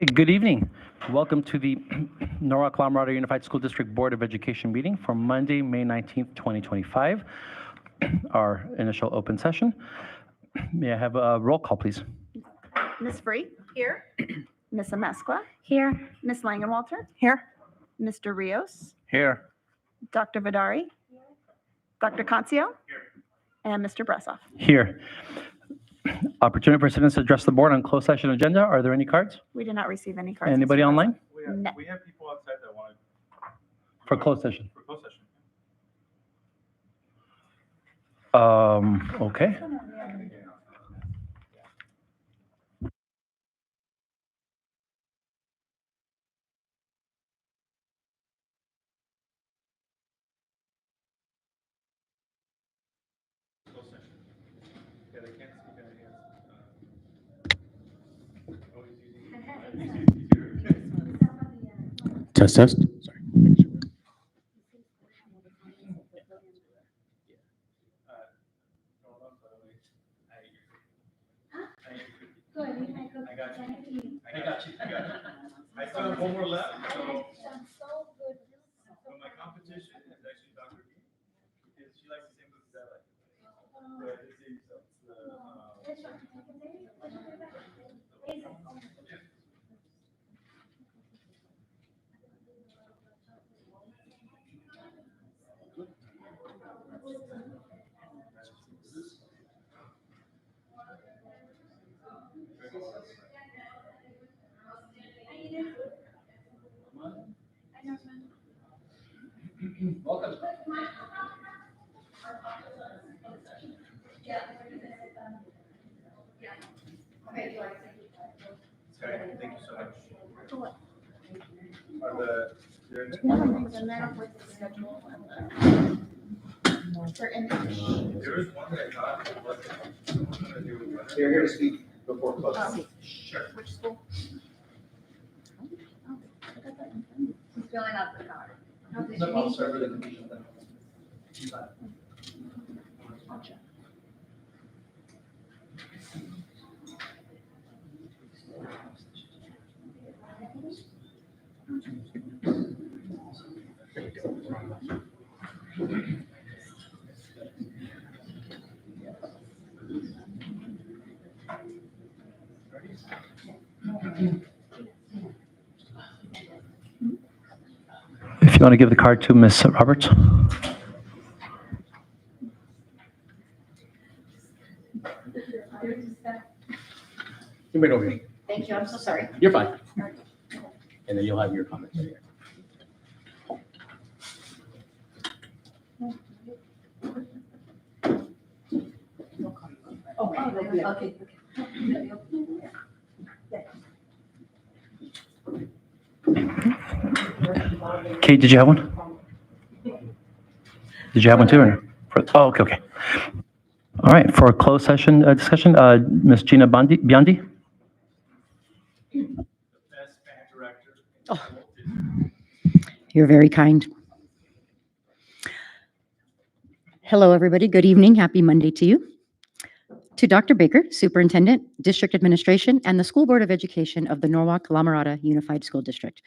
Good evening. Welcome to the Norwalk-La Unified School District Board of Education meeting for Monday, May 19th, 2025, our initial open session. May I have a roll call, please? Ms. Free? Here. Ms. Amesqua? Here. Ms. Langenwalter? Here. Mr. Rios? Here. Dr. Vidari? Dr. Concio? And Mr. Bressoff. Here. Opportunity for citizens to address the board on closed session agenda. Are there any cards? We did not receive any cards. Anybody Mr. online No. We have people outside that want for closed session? for closed session. Okay. Closed session. Yeah, they can't speak on any Test, test. Sorry. I got you. I still have one more left. So my competition is actually Dr. B, because she likes the same books as I like. So I just see, so it's okay, thank you so much. Are there any? There is one that I thought was. They're here to speak before closing. Sure. Which school? He's filling out the card. No, I'll serve the confusion then. If you want to give the card to Ms. Roberts. You may over here. Thank you, I'm so sorry. You're fine. And then you'll have your comments right here. Okay. Kate, did you have one? Did you have one too? Oh, okay, okay. All right, for a closed session discussion, Ms. Gina Biondi? The best band director. Oh. You're very kind. Hello, everybody. Good evening. Happy Monday to you. To Dr. Baker, Superintendent, District Administration, and the School Board of Education of the Norwalk-La Unified School District.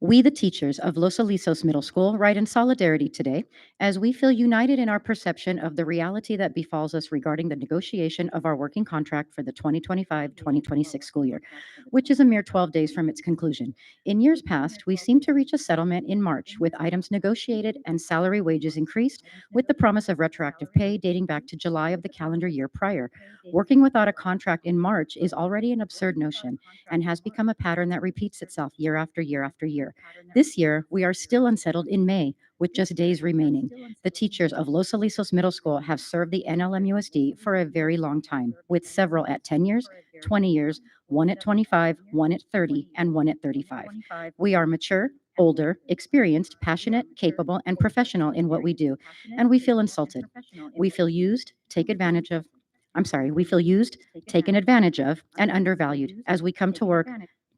We, the teachers of Los Alisos Middle School, write in solidarity today as we feel united in our perception of the reality that befalls us regarding the negotiation of our working contract for the 2025-2026 school year, which is a mere 12 days from its conclusion. In years past, we seemed to reach a settlement in March with items negotiated and salary wages increased with the promise of retroactive pay dating back to July of the calendar year prior. Working without a contract in March is already an absurd notion and has become a pattern that repeats itself year after year after year. This year, we are still unsettled in May, with just days remaining. The teachers of Los Alisos Middle School have served the NLMUSD for a very long time, with several at 10 years, 20 years, one at 25, one at 30, and one at 35. We are mature, older, experienced, passionate, capable, and professional in what we do, and we feel insulted. We feel used, taken advantage of, and undervalued as we come to work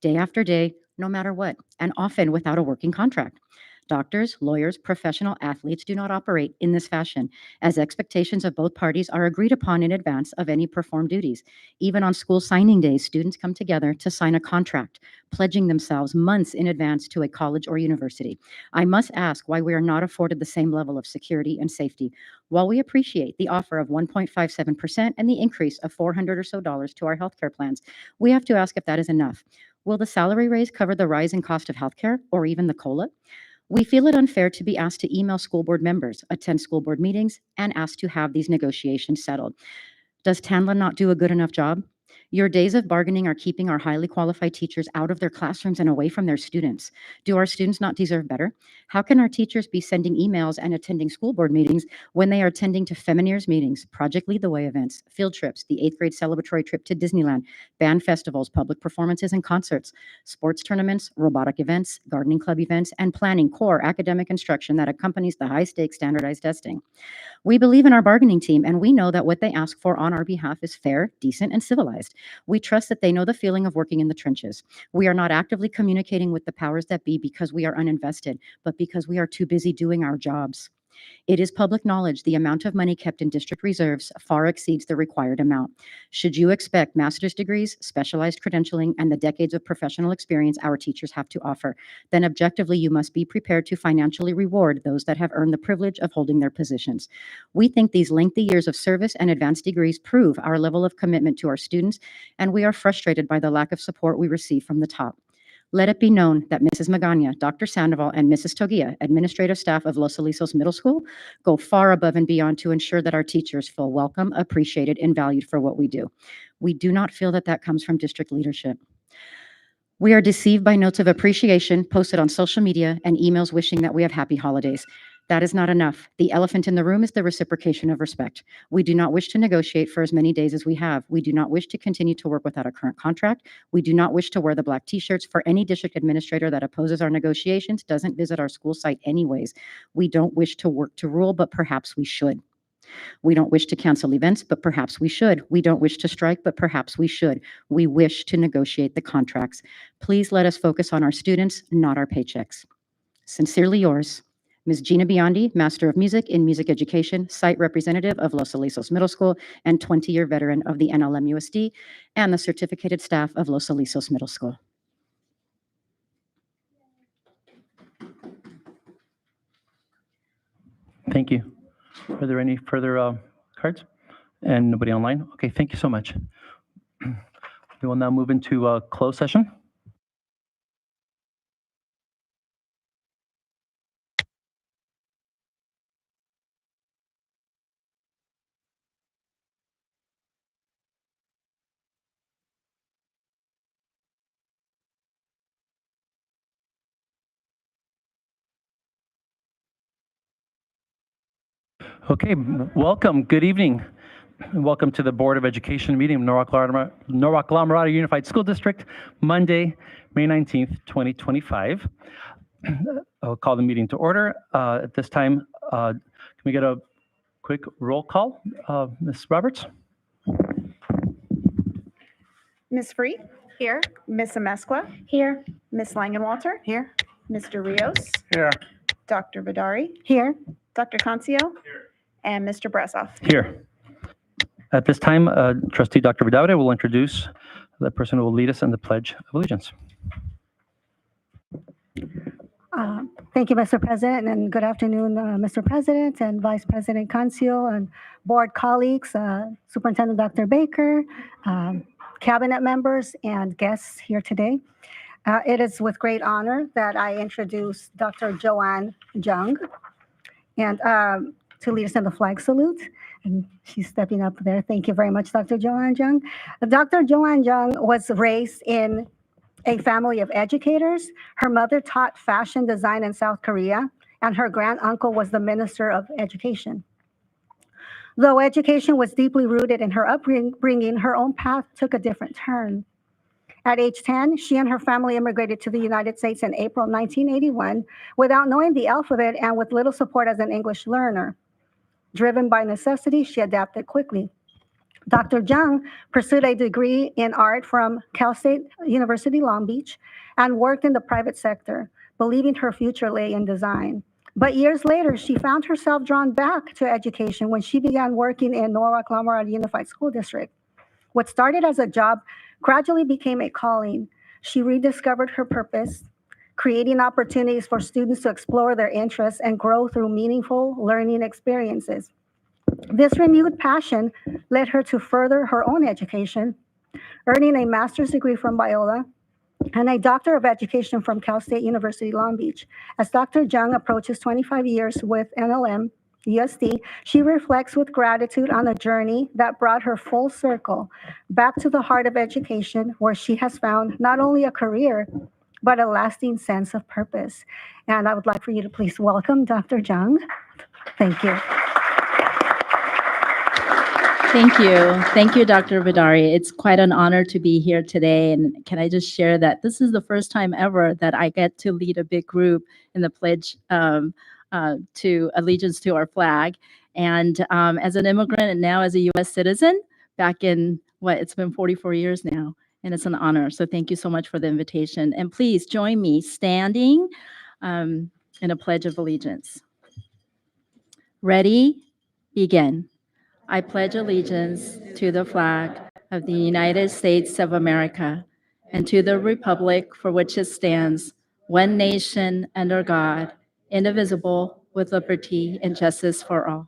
day after day, no matter what, and often without a working contract. Doctors, lawyers, professional athletes do not operate in this fashion, as expectations of both parties are agreed upon in advance of any performed duties. Even on school signing days, students come together to sign a contract, pledging themselves months in advance to a college or university. I must ask why we are not afforded the same level of security and safety. While we appreciate the offer of 1.57% and the increase of $400 or so to our healthcare plans, we have to ask if that is enough. Will the salary raise cover the rise in cost of healthcare or even the COLA? We feel it unfair to be asked to email school board members, attend school board meetings, and asked to have these negotiations settled. Does TANLA not do a good enough job? Your days of bargaining are keeping our highly qualified teachers out of their classrooms and away from their students. Do our students not deserve better? How can our teachers be sending emails and attending school board meetings when they are attending to Femineers meetings, Project Lead the Way events, field trips, the 8th grade celebratory trip to Disneyland, band festivals, public performances and concerts, sports tournaments, robotic events, gardening club events, and planning core academic instruction that accompanies the high-stakes standardized testing? We believe in our bargaining team, and we know that what they ask for on our behalf is fair, decent, and civilized. We trust that they know the feeling of working in the trenches. We are not actively communicating with the powers that be because we are uninvested, but because we are too busy doing our jobs. It is public knowledge the amount of money kept in district reserves far exceeds the required amount. Should you expect master's degrees, specialized credentialing, and the decades of professional experience our teachers have to offer, then objectively you must be prepared to financially reward those that have earned the privilege of holding their positions. We think these lengthy years of service and advanced degrees prove our level of commitment to our students, and we are frustrated by the lack of support we receive from the top. Let it be known that Mrs. Magana, Dr. Sandoval, and Mrs. Togia, administrative staff of Los Alisos Middle School, go far above and beyond to ensure that our teachers feel welcome, appreciated, and valued for what we do. We do not feel that that comes from district leadership. We are deceived by notes of appreciation posted on social media and emails wishing that we have happy holidays. That is not enough. The elephant in the room is the reciprocation of respect. We do not wish to negotiate for as many days as we have. We do not wish to continue to work without a current contract. We do not wish to wear the black t-shirts for any district administrator that opposes our negotiations, doesn't visit our school site anyways. We don't wish to work to rule, but perhaps we should. We don't wish to cancel events, but perhaps we should. We don't wish to strike, but perhaps we should. We wish to negotiate the contracts. Please let us focus on our students, not our paychecks. Sincerely yours, Ms. Gina Biondi, Master of Music in Music Education, Site Representative of Los Alisos Middle School, and 20-year veteran of the NLMUSD, and the certificated staff of Los Alisos Middle School. Thank you. Are there any further cards? And nobody online? Okay, thank you so much. We will now move into closed session. Okay, welcome. Good evening. And welcome to the Board of Education meeting of Norwalk-La Unified School District, Monday, May 19th, 2025. I'll call the meeting to order. At this time, can we get a quick roll call? Ms. Roberts? Ms. Free? Here. Ms. Amesqua? Here. Ms. Langenwalter? Here. Mr. Rios? Here. Dr. Vidari? Here. Dr. Concio? Here. And Mr. Bresoff? Here. At this time, Trustee Dr. Vidaude will introduce the person who will lead us in the Pledge of Allegiance. Thank you, Mr. President, and good afternoon, Mr. President and Vice President Cancio and board colleagues, Superintendent Dr. Baker, cabinet members, and guests here today. It is with great honor that I introduce Dr. Joanne Jung and to lead us in the flag salute. And she's stepping up there. Thank you very much, Dr. Joanne Jung. Dr. Joanne Jung was raised in a family of educators. Her mother taught fashion design in South Korea, and her granduncle was the Minister of Education. Though education was deeply rooted in her upbringing, her own path took a different turn. At age 10, she and her family immigrated to the United States in April 1981 without knowing the alphabet and with little support as an English learner. Driven by necessity, she adapted quickly. Dr. Jung pursued a degree in art from Cal State University, Long Beach, and worked in the private sector, believing her future lay in design. But years later, she found herself drawn back to education when she began working in Norwalk-La Unified School District. What started as a job gradually became a calling. She rediscovered her purpose, creating opportunities for students to explore their interests and grow through meaningful learning experiences. This renewed passion led her to further her own education, earning a master's degree from Biola and a Doctor of Education from Cal State University Long Beach. As Dr. Jung approaches 25 years with NLM, USD, she reflects with gratitude on a journey that brought her full circle back to the heart of education, where she has found not only a career, but a lasting sense of purpose. And I would like for you to please welcome Dr. Jung. Thank you. Thank you. Thank you, Dr. Vidari. It's quite an honor to be here today. And can I just share that this is the first time ever that I get to lead a big group in the pledge to allegiance to our flag. And as an immigrant and now as a U.S. citizen, back in it's been 44 years now. And it's an honor. So thank you so much for the invitation. And please join me standing in a pledge of allegiance. Ready? Begin. I pledge allegiance to the flag of the United States of America and to the republic for which it stands, one nation under God, indivisible, with liberty and justice for all.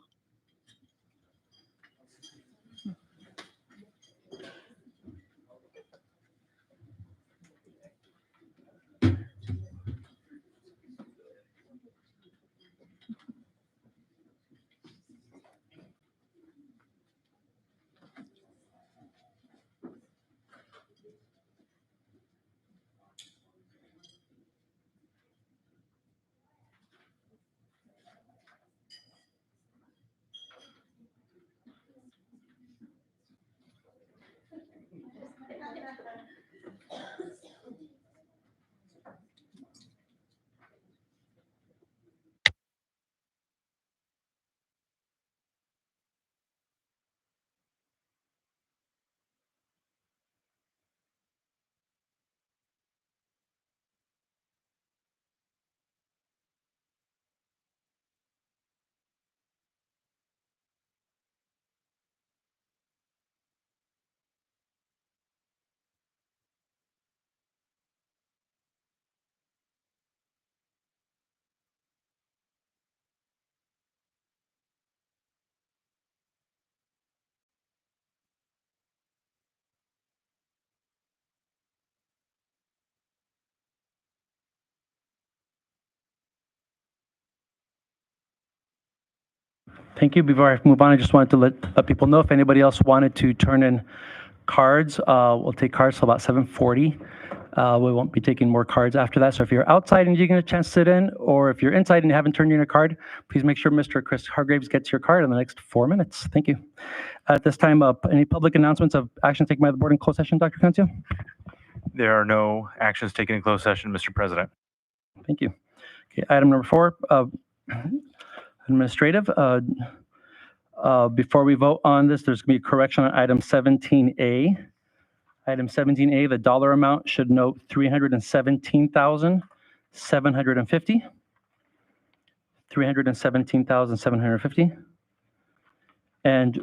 Thank you. Before I move on, I just wanted to let people know if anybody else wanted to turn in cards, we'll take cards till about 7:40. We won't be taking more cards after that. So if you're outside and you get a chance to sit in, or if you're inside and you haven't turned in your card, please make sure Mr. Chris Hargraves gets your card in the next 4 minutes. Thank you. At this time, any public announcements of action taken by the board in closed session, Dr. Cancio? There are no actions taken in closed session, Mr. President. Thank you. Okay, item number 4, administrative. Before we vote on this, there's going to be a correction on item 17A. Item 17A, the dollar amount should note $317,750. $317,750. And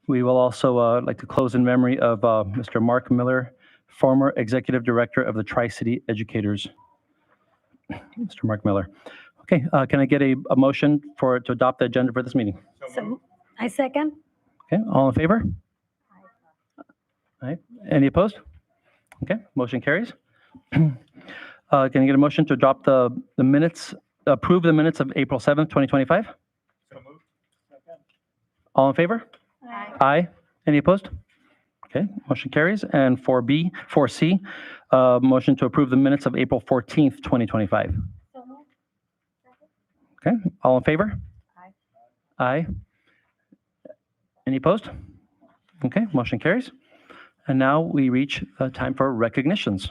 we will also like to close in memory of Mr. Mark Miller, former executive director of the Tri-City Educators. Mr. Mark Miller. Okay, can I get a motion to adopt the agenda for this meeting? So, I second. Okay, all in favor? All right, any opposed? Okay, motion carries. Can I get a motion to adopt the minutes, approve the minutes of April 7th, 2025? So moved. All in favor? Aye. Aye. Any opposed? Okay, motion carries. And 4C, motion to approve the minutes of April 14th, 2025. Okay, all in favor? Aye. Aye. Any opposed? Okay, motion carries. And now we reach time for recognitions.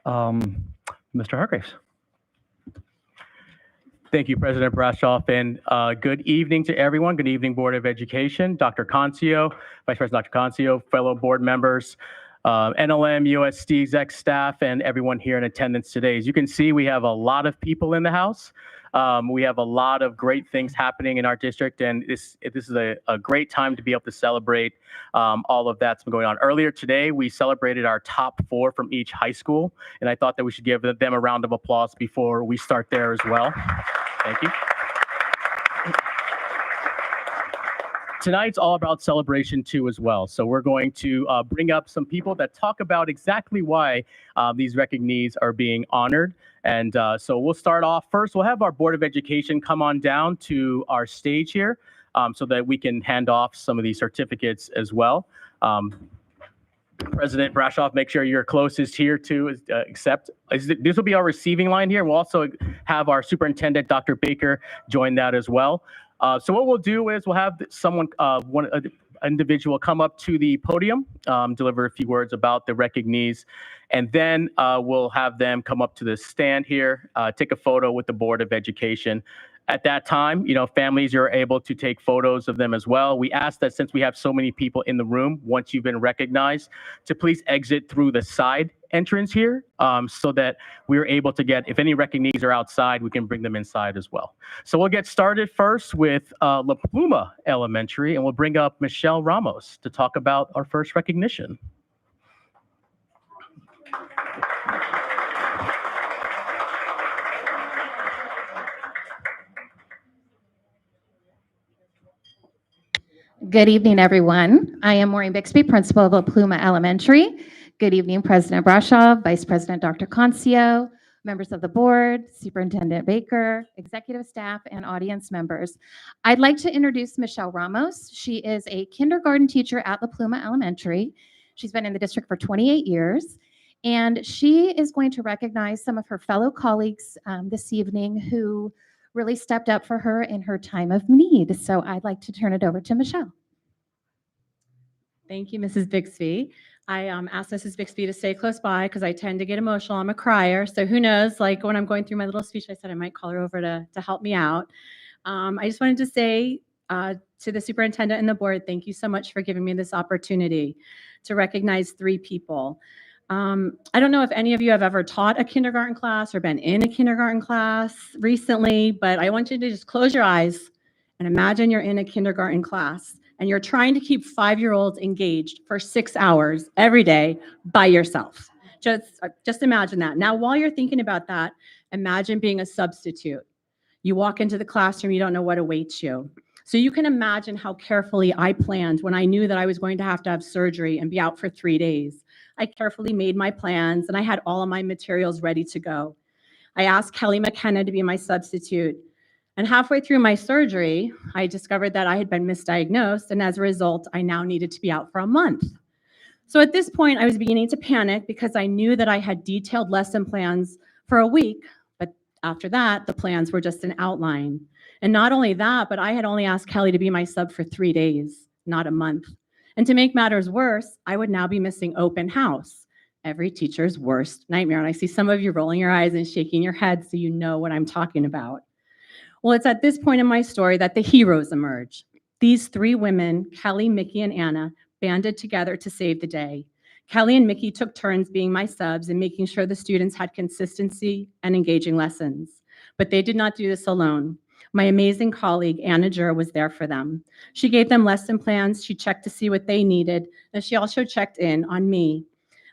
Mr. Hargraves. Thank you, President Brashoff, and good evening to everyone. Good evening, Board of Education, Dr. Cancio, Vice President Dr. Cancio, fellow board members. NLM, USD, exec staff, and everyone here in attendance today. As you can see, we have a lot of people in the house. We have a lot of great things happening in our district, and this is a great time to be able to celebrate all of that's been going on. Earlier today, we celebrated our top 4 from each high school, and I thought that we should give them a round of applause before we start there as well. Thank you. Tonight's all about celebration too as well. So we're going to bring up some people that talk about exactly why these recognees are being honored. And so we'll start off first. We'll have our Board of Education come on down to our stage here so that we can hand off some of these certificates as well. President Brashoff, make sure you're closest here to accept. This will be our receiving line here. And we'll also have our Superintendent, Dr. Baker, join that as well. So what we'll do is we'll have someone, one individual come up to the podium, deliver a few words about the recognees, and then we'll have them come up to the stand here, take a photo with the Board of Education. At that time, families are able to take photos of them as well. We ask that since we have so many people in the room, once you've been recognized, to please exit through the side entrance here so that we're able to get, if any recognees are outside, we can bring them inside as well. So we'll get started first with La Pluma Elementary, and we'll bring up Michelle Ramos to talk about our first recognition. Good evening, everyone. I am Maureen Bixby, principal of La Pluma Elementary. Good evening, President Brashoff, Vice President Dr. Concio, members of the board, Superintendent Baker, executive staff, and audience members. I'd like to introduce Michelle Ramos. She is a kindergarten teacher at La Pluma Elementary. She's been in the district for 28 years, and she is going to recognize some of her fellow colleagues this evening who really stepped up for her in her time of need. So I'd like to turn it over to Michelle. Thank you, Mrs. Bixby. I asked Mrs. Bixby to stay close by because I tend to get emotional. I'm a crier. So who knows, like when I'm going through my little speech, I said I might call her over to help me out. I just wanted to say to the superintendent and the board, thank you so much for giving me this opportunity to recognize 3 people. I don't know if any of you have ever taught a kindergarten class or been in a kindergarten class recently, but I want you to just close your eyes and imagine you're in a kindergarten class and you're trying to keep 5-year-olds engaged for 6 hours every day by yourself. Just imagine that. Now, while you're thinking about that, imagine being a substitute. You walk into the classroom, you don't know what awaits you. So you can imagine how carefully I planned when I knew that I was going to have surgery and be out for 3 days. I carefully made my plans and I had all of my materials ready to go. I asked Kelly McKenna to be my substitute. And halfway through my surgery, I discovered that I had been misdiagnosed, and as a result, I now needed to be out for a month. So at this point, I was beginning to panic because I knew that I had detailed lesson plans for a week, but after that, the plans were just an outline. And not only that, but I had only asked Kelly to be my sub for 3 days, not a month. And to make matters worse, I would now be missing open house, every teacher's worst nightmare. And I see some of you rolling your eyes and shaking your heads so you know what I'm talking about. Well, it's at this point in my story that the heroes emerge. These 3 women, Kelly, Mickey, and Anna, banded together to save the day. Kelly and Mickey took turns being my subs and making sure the students had consistency and engaging lessons. But they did not do this alone. My amazing colleague, Anna Jura, was there for them. She gave them lesson plans, she checked to see what they needed, and she also checked in on me.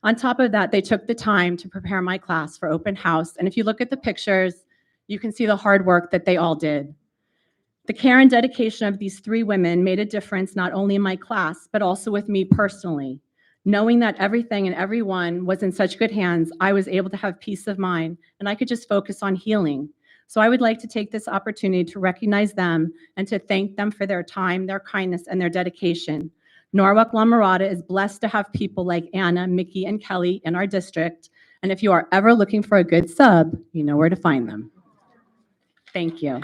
On top of that, they took the time to prepare my class for open house, and if you look at the pictures, you can see the hard work that they all did. The care and dedication of these 3 women made a difference not only in my class, but also with me personally. Knowing that everything and everyone was in such good hands, I was able to have peace of mind, and I could just focus on healing. So I would like to take this opportunity to recognize them and to thank them for their time, their kindness, and their dedication. Norwalk-La is blessed to have people like Anna, Mickey, and Kelly in our district, and if you are ever looking for a good sub, you know where to find them. Thank you.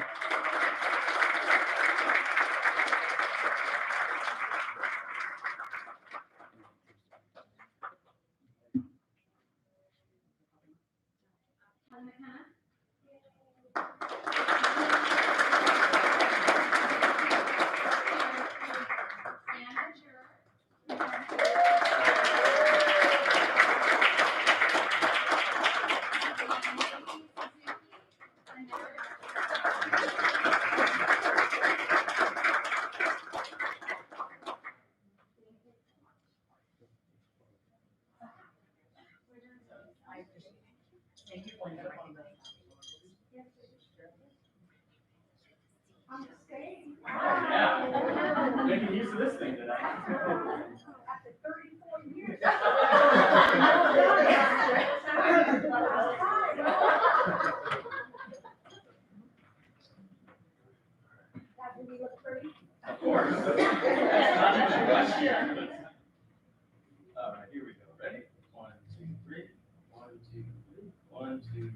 Yeah. Getting used to this thing today. Of course. Not even a question. All right, here we go. Ready? 1, 2, 3. 1, 2, 3. 1, 2.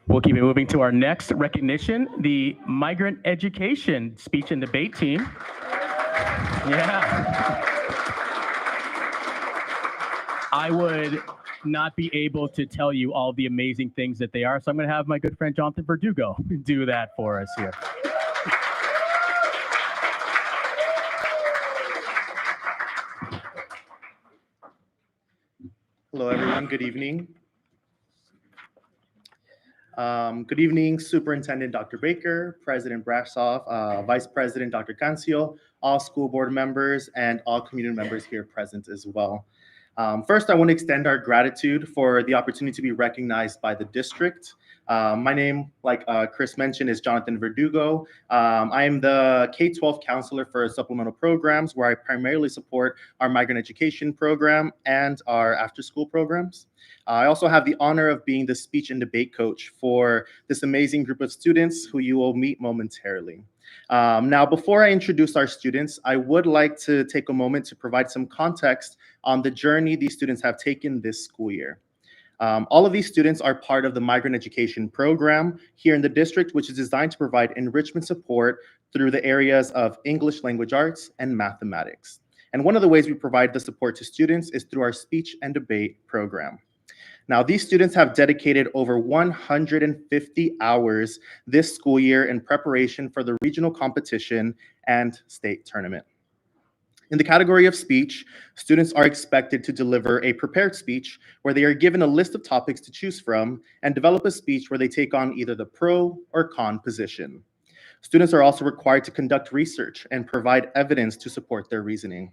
We'll keep it moving to our next recognition, the Migrant Education Speech and Debate Team. Yeah. I would not be able to tell you all the amazing things that they are, so I'm going to have my good friend Jonathan Verdugo do that for us here. Hello, everyone. Good evening. Good evening, Superintendent Dr. Baker, President Brashoff, Vice President Dr. Cancio, all school board members, and all community members here present as well. First, I want to extend our gratitude for the opportunity to be recognized by the district. My name, like Chris mentioned, is Jonathan Verdugo. I am the K-12 counselor for supplemental programs, where I primarily support our migrant education program and our after-school programs. I also have the honor of being the speech and debate coach for this amazing group of students who you will meet momentarily. Now, before I introduce our students, I would like to take a moment to provide some context on the journey these students have taken this school year. All of these students are part of the migrant education program here in the district, which is designed to provide enrichment support through the areas of English language arts and mathematics. And one of the ways we provide the support to students is through our speech and debate program. Now, these students have dedicated over 150 hours this school year in preparation for the regional competition and state tournament. In the category of speech, students are expected to deliver a prepared speech where they are given a list of topics to choose from and develop a speech where they take on either the pro or con position. Students are also required to conduct research and provide evidence to support their reasoning.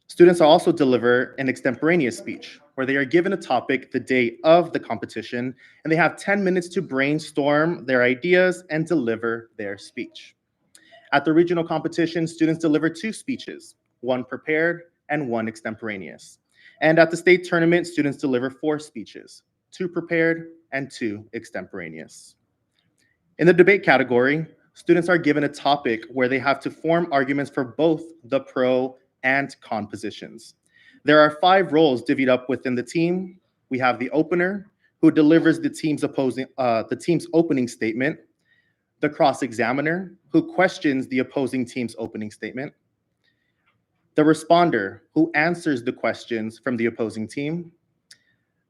Students also deliver an extemporaneous speech where they are given a topic the day of the competition and they have 10 minutes to brainstorm their ideas and deliver their speech. At the regional competition, students deliver 2 speeches, 1 prepared and 1 extemporaneous. And at the state tournament, students deliver 4 speeches, 2 prepared and 2 extemporaneous. In the debate category, students are given a topic where they have to form arguments for both the pro and con positions. There are 5 roles divvied up within the team. We have the opener, who delivers the team's opening statement, the cross-examiner, who questions the opposing team's opening statement, the responder, who answers the questions from the opposing team,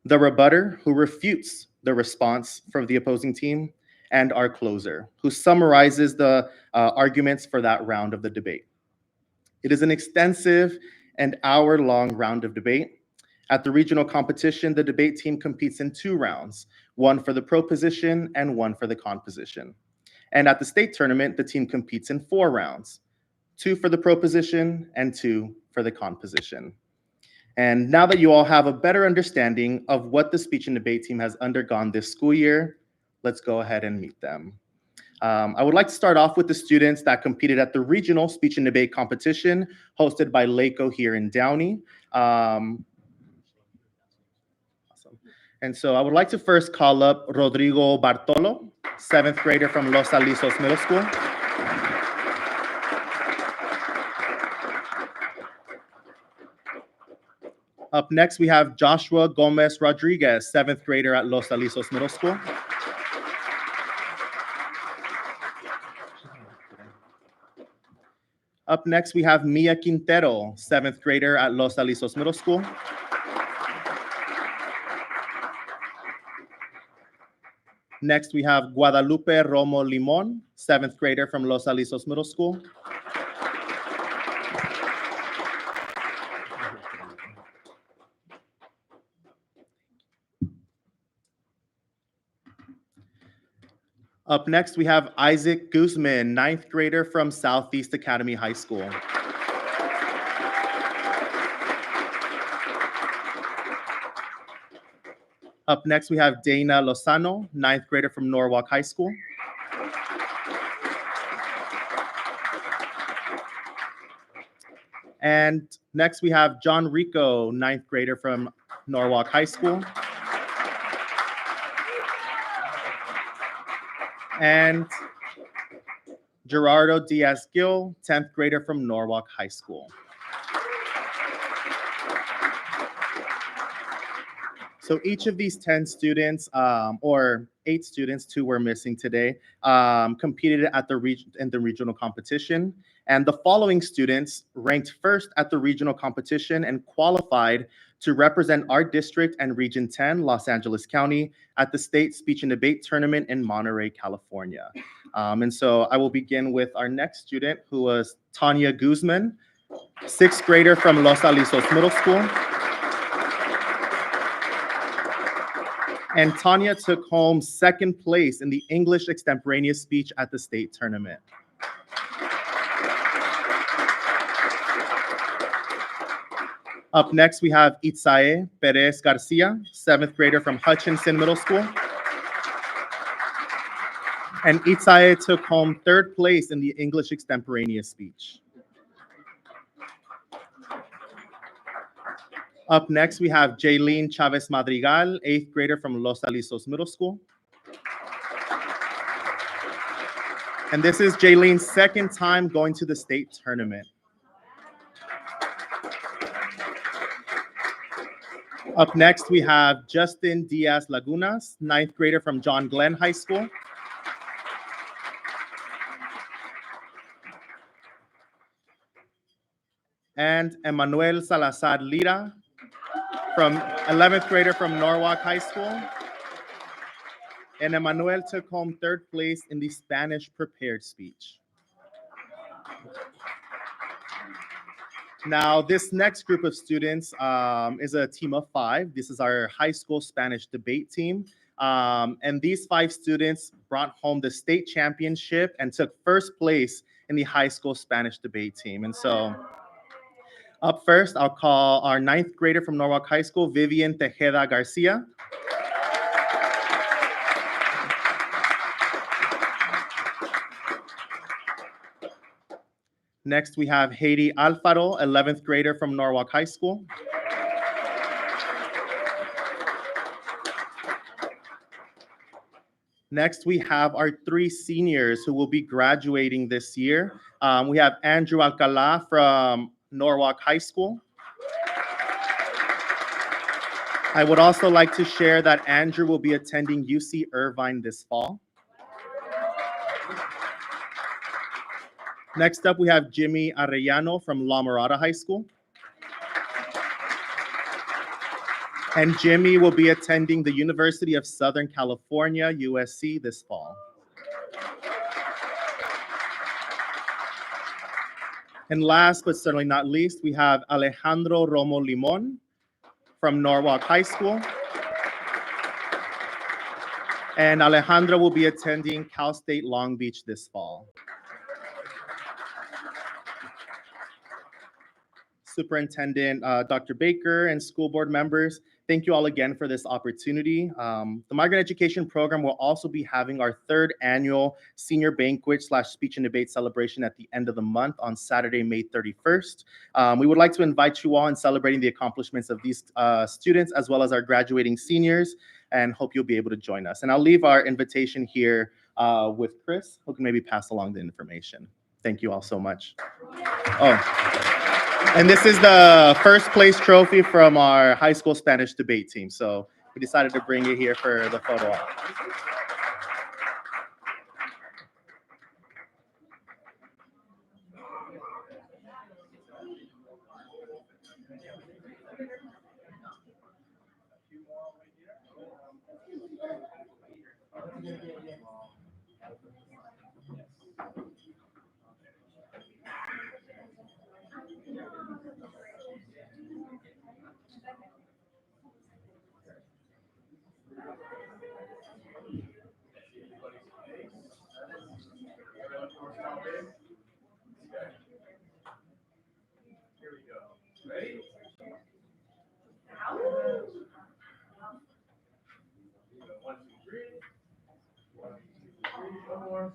the rebutter, who refutes the response from the opposing team, and our closer, who summarizes the arguments for that round of the debate. It is an extensive and hour-long round of debate. At the regional competition, the debate team competes in 2 rounds, 1 for the pro position and 1 for the con position. And at the state tournament, the team competes in 4 rounds, 2 for the pro position and 2 for the con position. And now that you all have a better understanding of what the speech and debate team has undergone this school year, let's go ahead and meet them. I would like to start off with the students that competed at the regional speech and debate competition hosted by LACO here in Downey. Awesome. And so I would like to first call up Rodrigo Bartolo, 7th grader from Los Alisos Middle School. Up next, we have Joshua Gomez Rodriguez, 7th grader at Los Alisos Middle School. Up next, we have Mia Quintero, 7th grader at Los Alisos Middle School. Next, we have Guadalupe Romo Limon, 7th grader from Los Alisos Middle School. Up next, we have Isaac Guzman, ninth grader from Southeast Academy High School. Up next, we have Dana Lozano, ninth grader from Norwalk High School. And next, we have John Rico, ninth grader from Norwalk High School. And Gerardo Diaz-Gil, 10th grader from Norwalk High School. So each of these 10 students, or 8 students, 2 were missing today, competed at the regional competition. And the following students ranked first at the regional competition and qualified to represent our district and Region 10, Los Angeles County, at the State Speech and Debate Tournament in Monterey, California. And so I will begin with our next student, who was Tanya Guzman, 6th grader from Los Alisos Middle School. And Tanya took home 2nd place in the English extemporaneous speech at the state tournament. Up next, we have Itzae Perez Garcia, 7th grader from Hutchinson Middle School. And Itzae took home 3rd place in the English extemporaneous speech. Up next, we have Jaylene Chavez Madrigal, 8th grader from Los Alisos Middle School. And this is Jaylene's 2nd time going to the state tournament. Up next, we have Justin Diaz Lagunas, 9th grader from John Glenn High School. And Emmanuel Salazar Lira, from 11th grader from Norwalk High School. And Emmanuel took home 3rd place in the Spanish prepared speech. Now, this next group of students is a team of 5. This is our high school Spanish debate team. And these 5 students brought home the state championship and took 1st place in the high school Spanish debate team. And so up first, I'll call our 9th grader from Norwalk High School, Vivian Tejeda Garcia. Next, we have Haiti Alfaro, 11th grader from Norwalk High School. Next, we have our 3 seniors who will be graduating this year. We have Andrew Alcala from Norwalk High School. I would also like to share that Andrew will be attending UC Irvine this fall. Next up, we have Jimmy Arellano from La Mirada High School. And Jimmy will be attending the University of Southern California, USC, this fall. And last but certainly not least, we have Alejandro Romo Limon from Norwalk High School. And Alejandro will be attending Cal State Long Beach this fall. Superintendent Dr. Baker and school board members, thank you all again for this opportunity. The Migrant Education Program will also be having our 3rd annual senior banquet / speech and debate celebration at the end of the month on Saturday, May 31st. We would like to invite you all in celebrating the accomplishments of these students as well as our graduating seniors, and hope you'll be able to join us. And I'll leave our invitation here with Chris, who can maybe pass along the information. Thank you all so much. Oh. And this is the 1st place trophy from our high school Spanish debate team. So we decided to bring it here for the photo op. Ready? 1, 2, 3. 1, 2, 3. One more.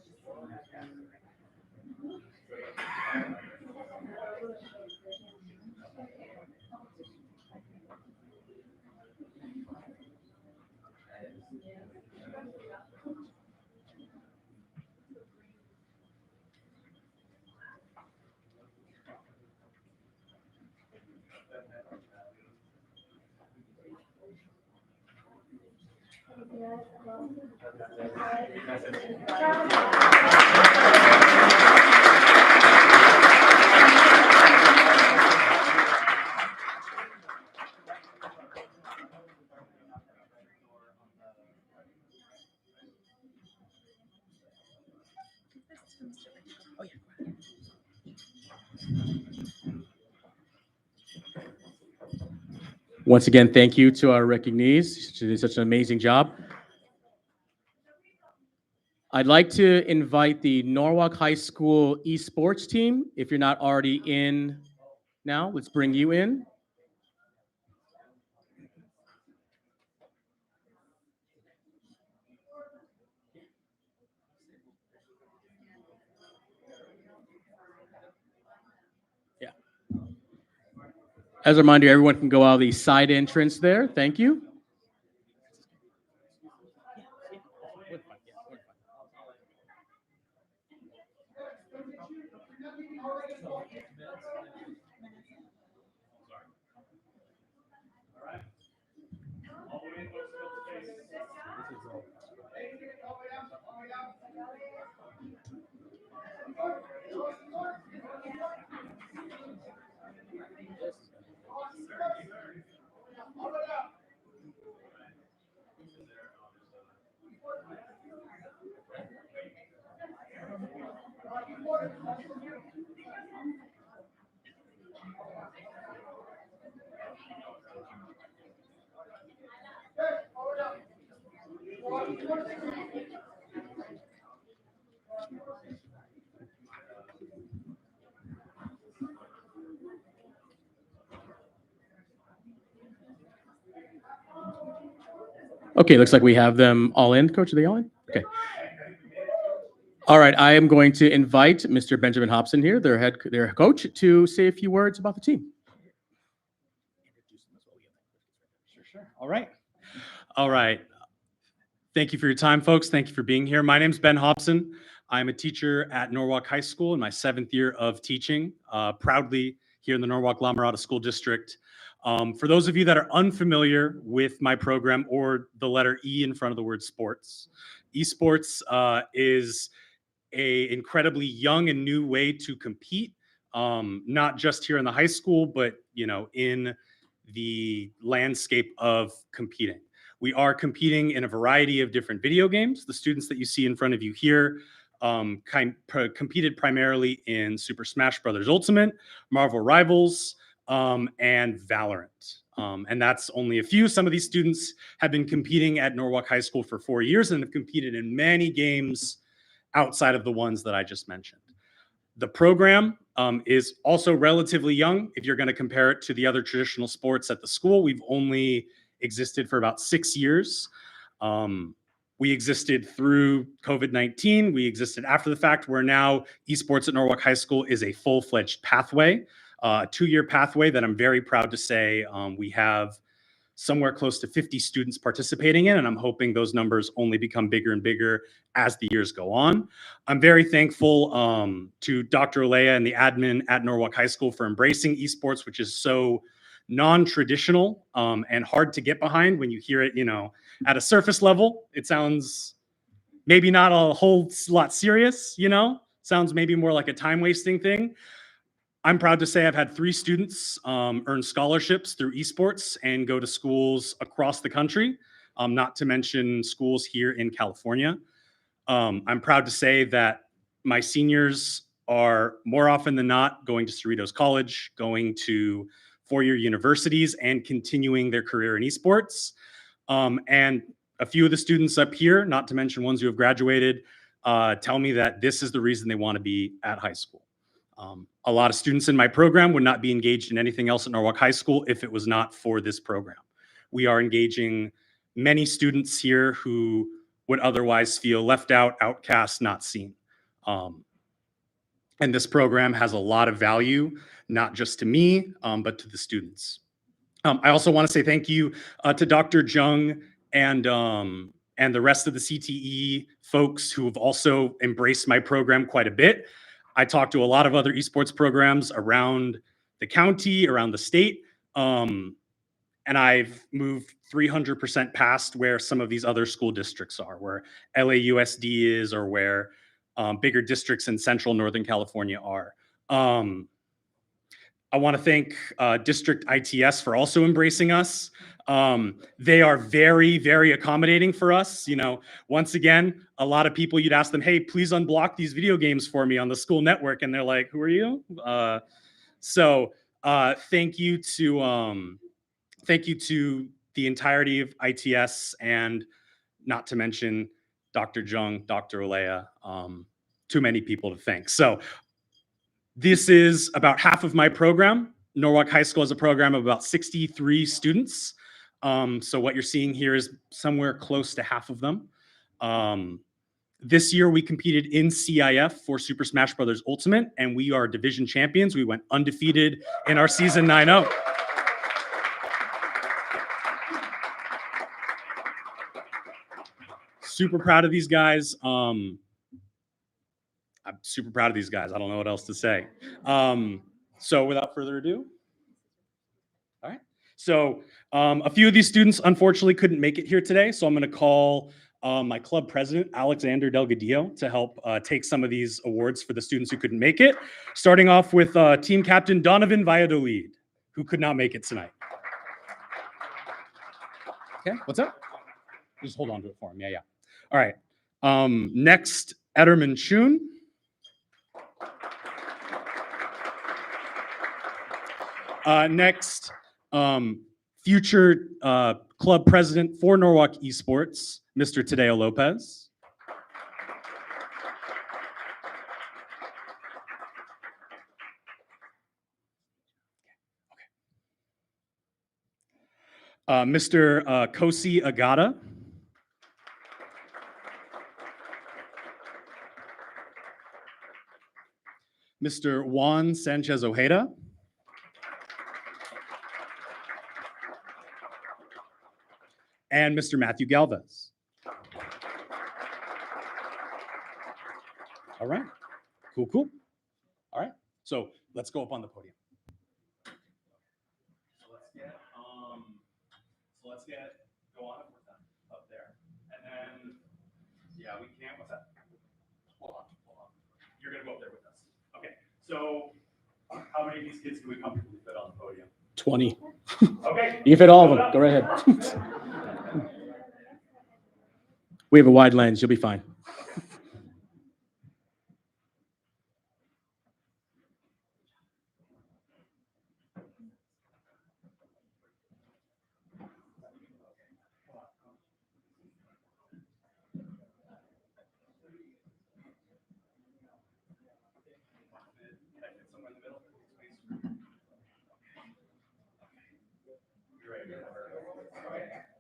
Once again, thank you to our recognees. She did such an amazing job. I'd like to invite the Norwalk High School esports team. If you're not already in now, let's bring you in. Yeah. As a reminder, everyone can go out the side entrance there. Thank you. Okay, looks like we have them all in. Coach, are they all in? Okay. All right, I am going to invite Mr. Benjamin Hobson here, their coach, to say a few words about the team. Sure. All right. All right. Thank you for your time, folks. Thank you for being here. My name is Ben Hobson. I'm a teacher at Norwalk High School in my 7th year of teaching, proudly here in the Norwalk-La School District. For those of you that are unfamiliar with my program or the letter E in front of the word sports, esports is an incredibly young and new way to compete, not just here in the high school, but in the landscape of competing. We are competing in a variety of different video games. The students that you see in front of you here competed primarily in Super Smash Bros. Ultimate, Marvel Rivals, and Valorant. And that's only a few. Some of these students have been competing at Norwalk High School for 4 years and have competed in many games outside of the ones that I just mentioned. The program is also relatively young. If you're going to compare it to the other traditional sports at the school, we've only existed for about 6 years. We existed through COVID-19. We existed after the fact, where now esports at Norwalk High School is a full-fledged pathway, a 2-year pathway that I'm very proud to say we have somewhere close to 50 students participating in, and I'm hoping those numbers only become bigger and bigger as the years go on. I'm very thankful to Dr. Olea and the admin at Norwalk High School for embracing esports, which is so non-traditional and hard to get behind. When you hear it, at a surface level, it sounds maybe not a whole lot serious, sounds maybe more like a time-wasting thing. I'm proud to say I've had 3 students earn scholarships through esports and go to schools across the country, not to mention schools here in California. I'm proud to say that my seniors are more often than not going to Cerritos College, going to 4-year universities, and continuing their career in esports. And a few of the students up here, not to mention ones who have graduated, tell me that this is the reason they want to be at high school. A lot of students in my program would not be engaged in anything else at Norwalk High School if it was not for this program. We are engaging many students here who would otherwise feel left out, outcast, not seen. And this program has a lot of value, not just to me, but to the students. I also want to say thank you to Dr. Jung and the rest of the CTE folks who have also embraced my program quite a bit. I talked to a lot of other esports programs around the county, around the state, and I've moved 300% past where some of these other school districts are, where LAUSD is, or where bigger districts in central Northern California are. I want to thank District ITS for also embracing us. They are very, very accommodating for us. You know, once again, a lot of people, you'd ask them, hey, please unblock these video games for me on the school network. And they're like, who are you? Thank you to the entirety of ITS, and not to mention Dr. Jung, Dr. Olea, too many people to thank. So this is about half of my program. Norwalk High School has a program of about 63 students. So what you're seeing here is somewhere close to half of them. This year we competed in CIF for Super Smash Bros. Ultimate, and we are division champions. We went undefeated in our season 9-0. Super proud of these guys. I'm super proud of these guys. I don't know what else to say. So without further ado, all right. So a few of these students unfortunately couldn't make it here today. So I'm going to call my club president, Alexander Delgadillo, to help take some of these awards for the students who couldn't make it. Starting off with team captain Donovan Valladolid, who could not make it tonight. Okay, what's up? Just hold on to it for him. Yeah. All right. Next, Ederman Chun. Next, future club president for Norwalk Esports, Mr. Tadeo Lopez. Mr. Kosi Agata. Mr. Juan Sanchez Ojeda. And Mr. Matthew Galvez. All right, cool. All right, so let's go up on the podium. Go on up with them up there. And then, yeah, we can't, what's that? Hold on. You're gonna go up there with us. Okay, so how many of these kids can we comfortably fit on the podium? 20. Okay. You can fit all of them. Go right ahead. We have a wide lens. You'll be fine.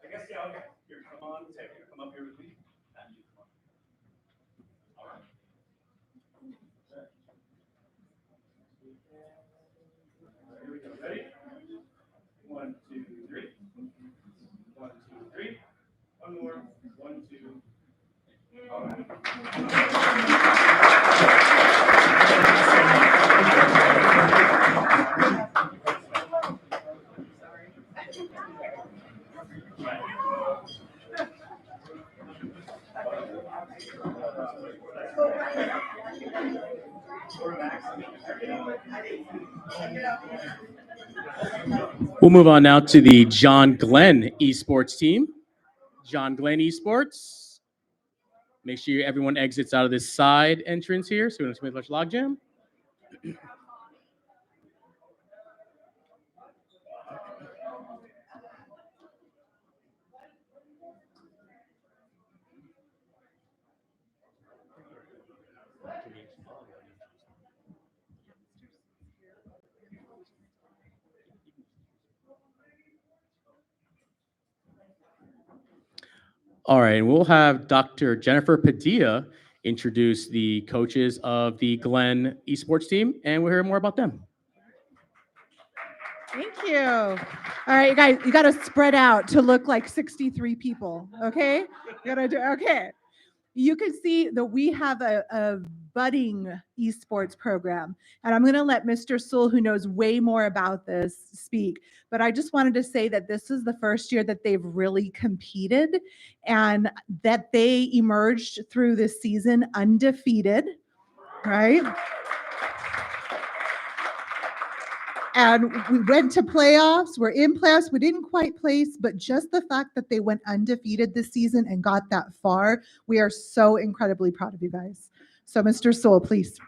I guess, yeah, okay. Here, come on, Ted, come up here with me. And you come on. All right. Here we go. Ready? 1, 2, 3. 1, 2, 3. One more. 1, 2. All right. We'll move on now to the John Glenn Esports team. John Glenn Esports. Make sure everyone exits out of this side entrance here, so we don't have too much logjam. All right, and we'll have Dr. Jennifer Padilla introduce the coaches of the Glenn esports team, and we'll hear more about them. Thank you. All right, you guys, you got to spread out to look like 63 people, okay? You got to do, okay. You can see that we have a budding esports program, and I'm going to let Mr. Sewell, who knows way more about this, speak. But I just wanted to say that this is the first year that they've really competed and that they emerged through this season undefeated, right? And we went to playoffs. We're in playoffs. We didn't quite place, but just the fact that they went undefeated this season and got that far, we are so incredibly proud of you guys. So, Mr. Sewell, please.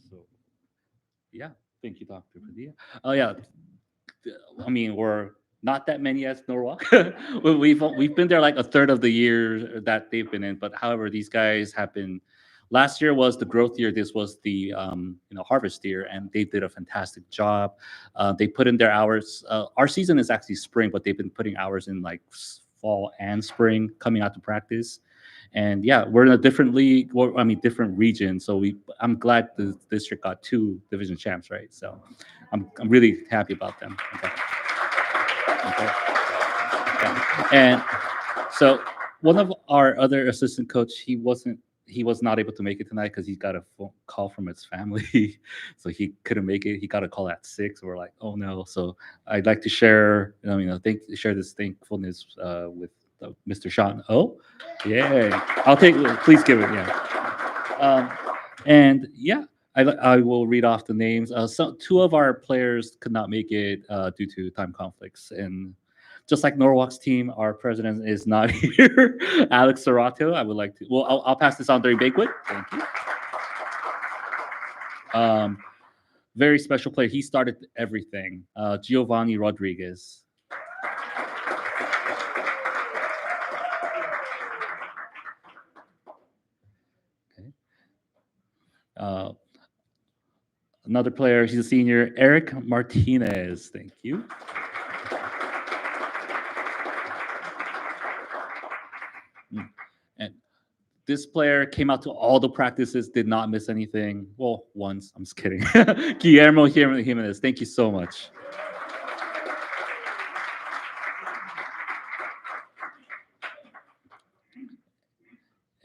So, yeah, thank you, Dr. Padilla. Oh yeah, I mean, we're not that many as Norwalk. We've been there like a third of the year that they've been in, but however, these guys have been. Last year was the growth year. This was the harvest year, and they did a fantastic job. They put in their hours. Our season is actually spring, but they've been putting hours in like fall and spring, coming out to practice. And yeah, we're in a different league. Well, I mean, different region. So I'm glad the district got 2 division champs, right? So I'm really happy about them. Okay. And so one of our other assistant coach, he was not able to make it tonight because he got a phone call from his family, so he couldn't make it. He got a call at 6. We're like, oh no. So I'd like to share, share this thankfulness with Mr. Sean O. Yeah, please give it. Yeah. And yeah, I will read off the names. So 2 of our players could not make it due to time conflicts, and just like Norwalk's team, our president is not here. Alex Serrato, I would like to. Well, I'll pass this on to Bakewood. Thank you. Very special player. He started everything. Giovanni Rodriguez. Okay. Another player, he's a senior, Eric Martinez. Thank you. And this player came out to all the practices, did not miss anything. Well, once, I'm just kidding. Guillermo Jimenez, thank you so much.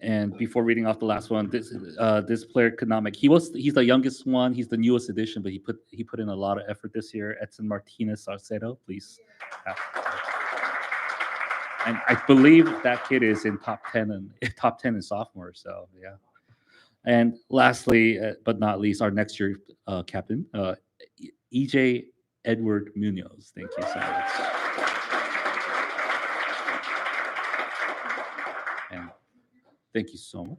And before reading off the last one, this player could not make. He's the youngest one. He's the newest addition, but he put in a lot of effort this year. Edson Martinez Salcedo, please. And I believe that kid is in top 10 in sophomore. So yeah. And lastly, but not least, our next year captain, EJ Edward Munoz. Thank you so much. And thank you so much.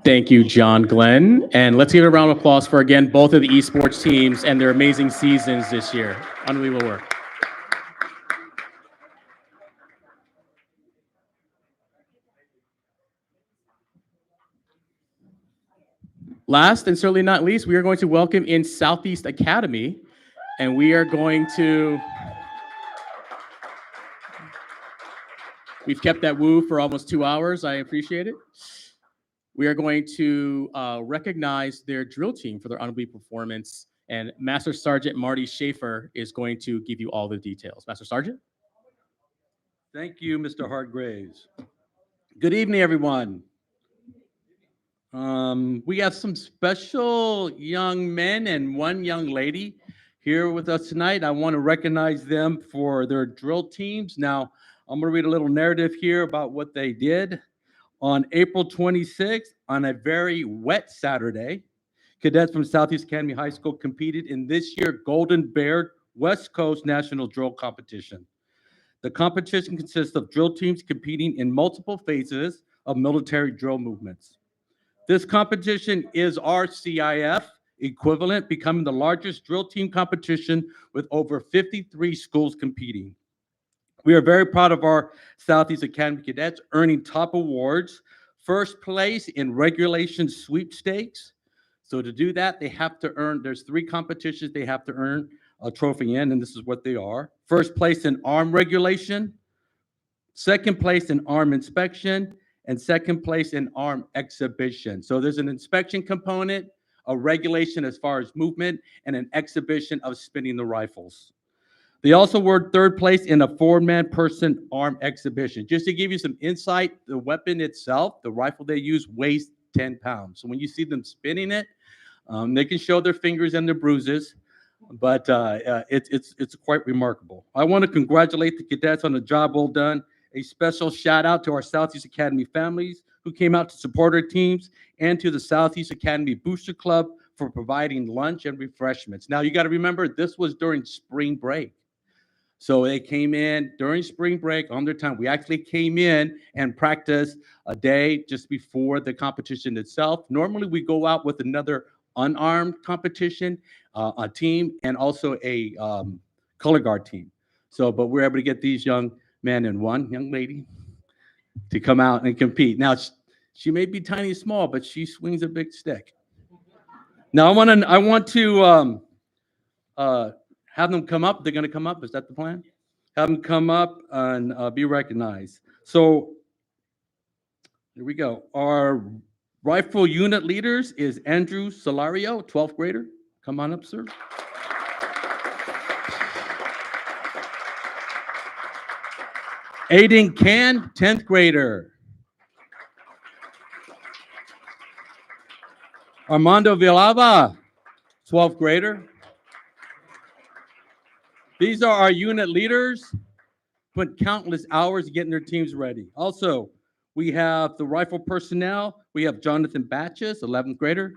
Thank you, John Glenn. And let's give a round of applause for, again, both of the esports teams and their amazing seasons this year. Unbelievable work. Last and certainly not least, we are going to welcome in Southeast Academy, and we are going to... We've kept that woo for almost 2 hours. I appreciate it. We are going to recognize their drill team for their unbelievable performance And Master Sergeant Marty Schaefer is going to give you all the details. Master Sergeant? Thank you, Mr. Hargraves. Good evening, everyone. We have some special young men and one young lady here with us tonight. I want to recognize them for their drill teams. Now, I'm going to read a little narrative here about what they did. On April 26th, on a very wet Saturday, cadets from Southeast Academy High School competed in this year's Golden Bear West Coast National Drill Competition. The competition consists of drill teams competing in multiple phases of military drill movements. This competition is our CIF equivalent, becoming the largest drill team competition with over 53 schools competing. We are very proud of our Southeast Academy cadets earning top awards, first place in regulation sweepstakes. So to do that, they have to earn, there's 3 competitions they have to earn a trophy in, and this is what they are. First place in arm regulation, second place in arm inspection, and second place in arm exhibition. So there's an inspection component, a regulation as far as movement, and an exhibition of spinning the rifles. They also were third place in a 4-man person arm exhibition. Just to give you some insight, the weapon itself, the rifle they use, weighs 10 pounds. So when you see them spinning it, they can show their fingers and their bruises, but it's quite remarkable. I want to congratulate the cadets on the job well done. A special shout out to our Southeast Academy families who came out to support our teams, and to the Southeast Academy Booster Club for providing lunch and refreshments. Now you got to remember, this was during spring break. So they came in during spring break on their time. We actually came in and practiced a day just before the competition itself. Normally we go out with another unarmed competition, a team, and also a color guard team. So, but we're able to get these young men and one young lady to come out and compete. Now, she may be tiny and small, but she swings a big stick. Now, I want to have them come up. They're going to come up. Is that the plan? Have them come up and be recognized. So here we go. Our rifle unit leaders is Andrew Solario, 12th grader. Come on up, sir. Aiden Can, 10th grader. Armando Villalba, 12th grader. These are our unit leaders, put countless hours getting their teams ready. Also, we have the rifle personnel. We have Jonathan Batches, 11th grader.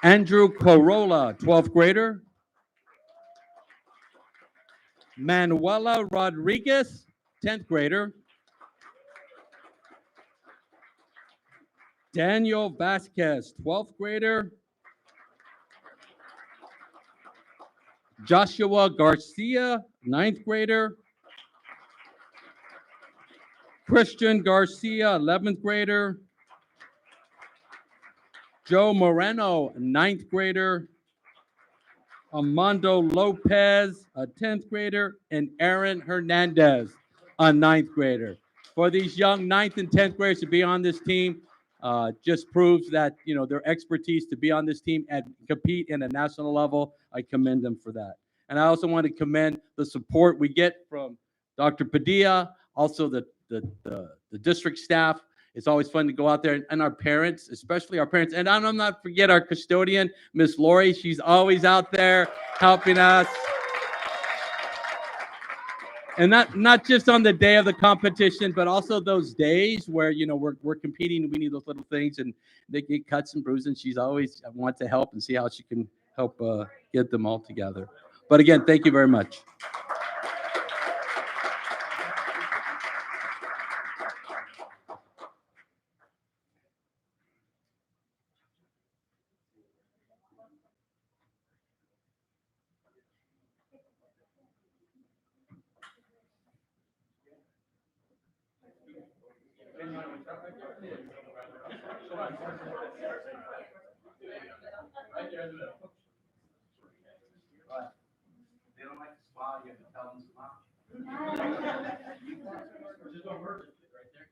Andrew Corolla, 12th grader. Manuela Rodriguez, 10th grader. Daniel Vasquez, 12th grader. Joshua Garcia, 9th grader. Christian Garcia, 11th grader. Joe Moreno, 9th grader. Armando Lopez, a 10th grader, and Aaron Hernandez, a 9th grader. For these young 9th and 10th graders to be on this team, just proves that, you know, their expertise to be on this team and compete in a national level. I commend them for that. And I also want to commend the support we get from Dr. Padilla, also the district staff. It's always fun to go out there, and our parents, especially our parents. And I'm not forget our custodian, Miss Lori. She's always out there helping us. And not just on the day of the competition, but also those days where, you know, we're competing and we need those little things, and they get cuts and bruises. And she's always wants to help and see how she can help get them all together. But again, thank you very much. They don't like to smile, you have to tell them to smile. Just don't hurt it right there.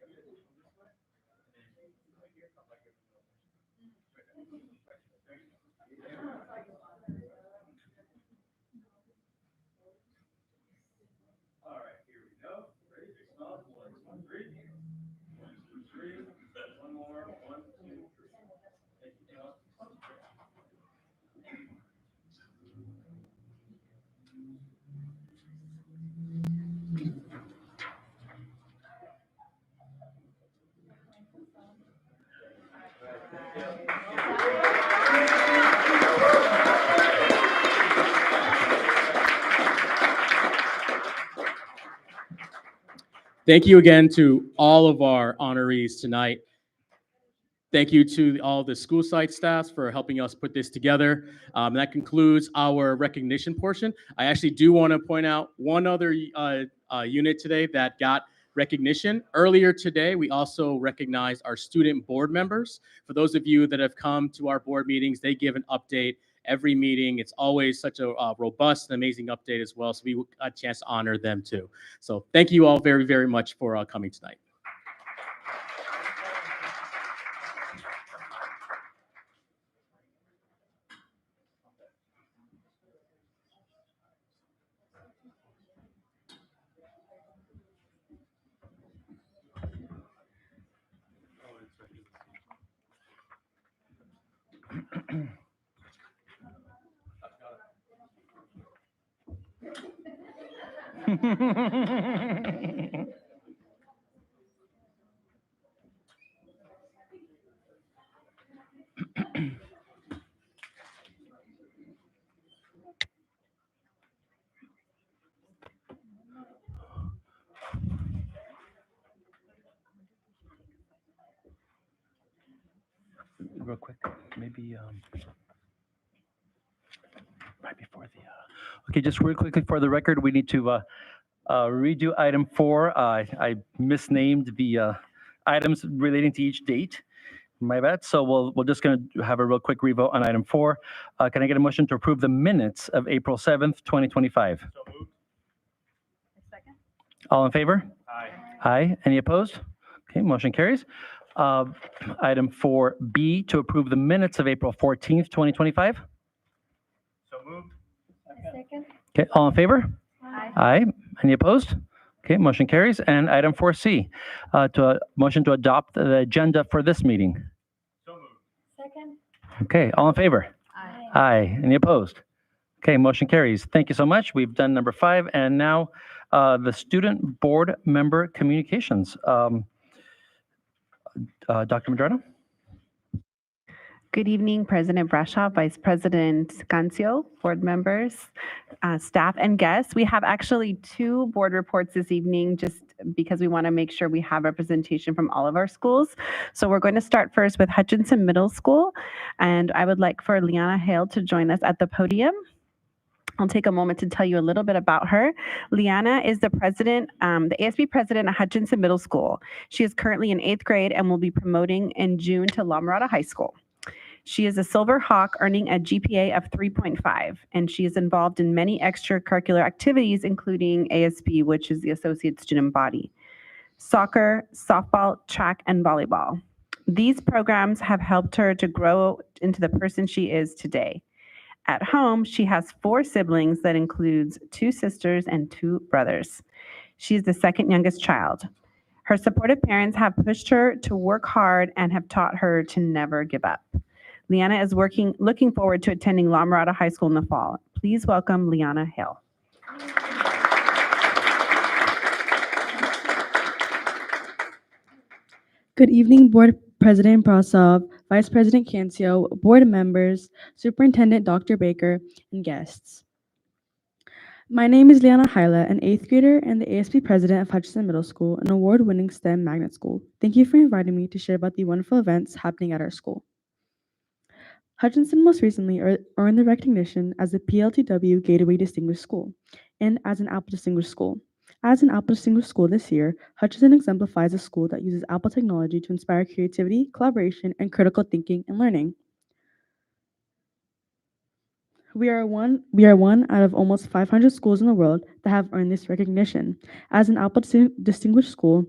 Thank you again to all of our honorees tonight. Thank you to all the school site staffs for helping us put this together. That concludes our recognition portion. I actually do want to point out one other unit today that got recognition. Earlier today, we also recognized our student board members. For those of you that have come to our board meetings, they give an update every meeting. It's always such a robust and amazing update as well. So we got a chance to honor them too. So thank you all very, very much for coming tonight. Real quick, maybe right before the. Okay, just real quickly for the record, we need to redo item 4. I misnamed the items relating to each date. My bad. So we're just going to have a real quick revote on item 4. Can I get a motion to approve the minutes of April 7th, 2025? So moved. All in favor? Aye. Aye. Any opposed? Okay, motion carries. Item 4B, to approve the minutes of April 14th, 2025. So moved. Okay, all in favor? Aye. Any opposed? Okay, motion carries. And item 4C, motion to adopt the agenda for this meeting. So moved. Okay, all in favor? Aye. Any opposed? Okay, motion carries. Thank you so much. We've done number 5, and now the student board member communications. Dr. Madrano? Good evening, President Brashaw, Vice President Cancio, board members, staff, and guests. We have actually 2 board reports this evening just because we want to make sure we have representation from all of our schools. So we're going to start first with Hutchinson Middle School, and I would like for Liana Hale to join us at the podium. I'll take a moment to tell you a little bit about her. Liana is the president, the ASB president at Hutchinson Middle School. She is currently in 8th grade and will be promoting in June to La Mirada High School. She is a Silver Hawk, earning a GPA of 3.5, and she is involved in many extracurricular activities, including ASB, which is the Associate Student Body, soccer, softball, track, and volleyball. These programs have helped her to grow into the person she is today. At home, she has 4 siblings that includes 2 sisters and 2 brothers. She is the second youngest child. Her supportive parents have pushed her to work hard and have taught her to never give up. Liana is looking forward to attending La Mirada High School in the fall. Please welcome Liana Hale. Good evening, Board President Brasov, Vice President Cancio, board members, Superintendent Dr. Baker, and guests. My name is Liana Hyla, an 8th grader and the ASB president of Hutchinson Middle School, an award-winning STEM magnet school. Thank you for inviting me to share about the wonderful events happening at our school. Hutchinson most recently earned the recognition as the PLTW Gateway Distinguished School and as an Apple Distinguished School. As an Apple Distinguished School this year, Hutchinson exemplifies a school that uses Apple technology to inspire creativity, collaboration, and critical thinking and learning. We are one out of almost 500 schools in the world that have earned this recognition. As an Apple Distinguished School,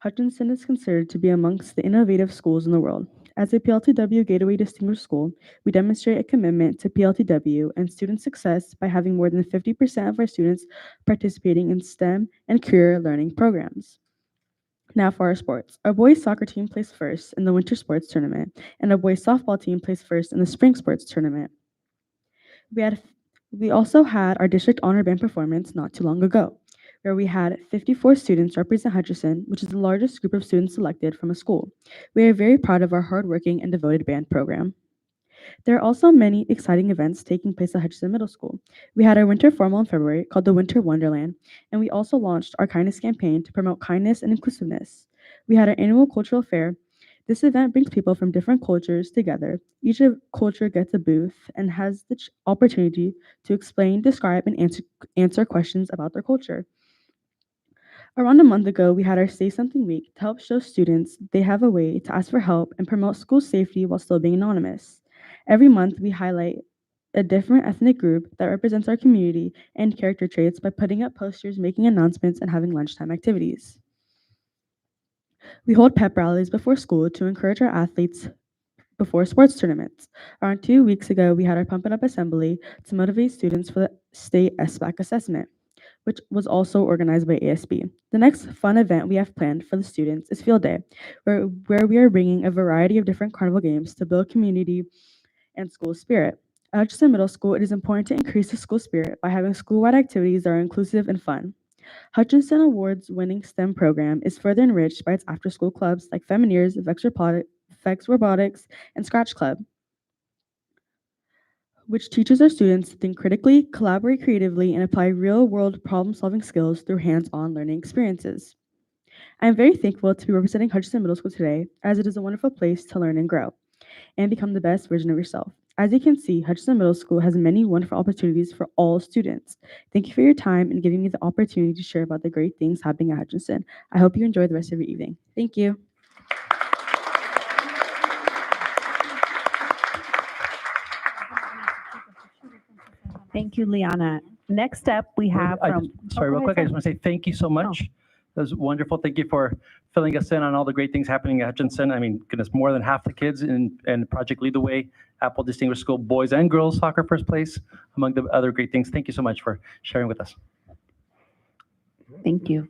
Hutchinson is considered to be amongst the innovative schools in the world. As a PLTW Gateway Distinguished School, we demonstrate a commitment to PLTW and student success by having more than 50% of our students participating in STEM and career learning programs. Now for our sports. Our boys soccer team placed first in the winter sports tournament, and our boys softball team placed first in the spring sports tournament. We also had our district honor band performance not too long ago, where we had 54 students represent Hutchinson, which is the largest group of students selected from a school. We are very proud of our hardworking and devoted band program. There are also many exciting events taking place at Hutchinson Middle School. We had our winter formal in February called the Winter Wonderland, and we also launched our kindness campaign to promote kindness and inclusiveness. We had our annual cultural fair. This event brings people from different cultures together. Each culture gets a booth and has the opportunity to explain, describe, and answer questions about their culture. Around a month ago, we had our Say Something Week to help show students they have a way to ask for help and promote school safety while still being anonymous. Every month, we highlight a different ethnic group that represents our community and character traits by putting up posters, making announcements, and having lunchtime activities. We hold pep rallies before school to encourage our athletes before sports tournaments. Around 2 weeks ago, we had our Pump It Up Assembly to motivate students for the state SBAC assessment, which was also organized by ASB. The next fun event we have planned for the students is Field Day, where we are bringing a variety of different carnival games to build community and school spirit. At Hutchinson Middle School, it is important to increase the school spirit by having school-wide activities that are inclusive and fun. Hutchinson Awards winning STEM program is further enriched by its after-school clubs like Femineers, Vex Robotics, and Scratch Club, which teaches our students to think critically, collaborate creatively, and apply real-world problem-solving skills through hands-on learning experiences. I am very thankful to be representing Hutchinson Middle School today, as it is a wonderful place to learn and grow, and become the best version of yourself. As you can see, Hutchinson Middle School has many wonderful opportunities for all students. Thank you for your time and giving me the opportunity to share about the great things happening at Hutchinson. I hope you enjoy the rest of your evening. Thank you. Thank you, Liana. Next up, we have from. Sorry, real quick, I just want to say thank you so much. That was wonderful. Thank you for filling us in on all the great things happening at Hutchinson. I mean, goodness, more than half the kids in Project Lead the Way, Apple Distinguished School boys and girls soccer first place, among the other great things. Thank you so much for sharing with us. Thank you.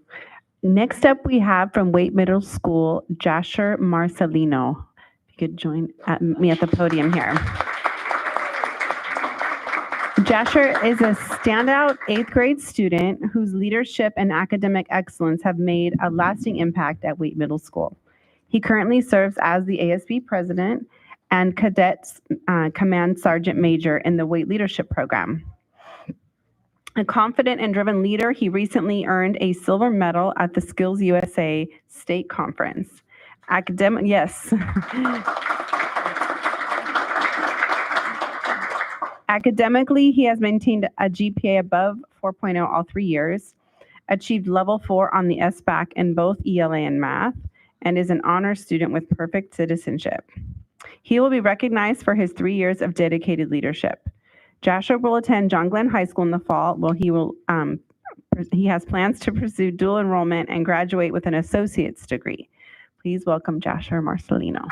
Next up, we have from Wait Middle School, Jasher Marcelino. If you could join me at the podium here. Jasher is a standout 8th grade student whose leadership and academic excellence have made a lasting impact at Wait Middle School. He currently serves as the ASB president and Cadets Command Sergeant Major in the Wait Leadership Program. A confident and driven leader, he recently earned a silver medal at the Skills USA State Conference. Academically, he has maintained a GPA above 4.0 all 3 years, achieved level 4 on the SBAC in both ELA and math, and is an honors student with perfect citizenship. He will be recognized for his 3 years of dedicated leadership. Jasher will attend John Glenn High School in the fall, where he has plans to pursue dual enrollment and graduate with an associate's degree. Please welcome Jasher Marcelino.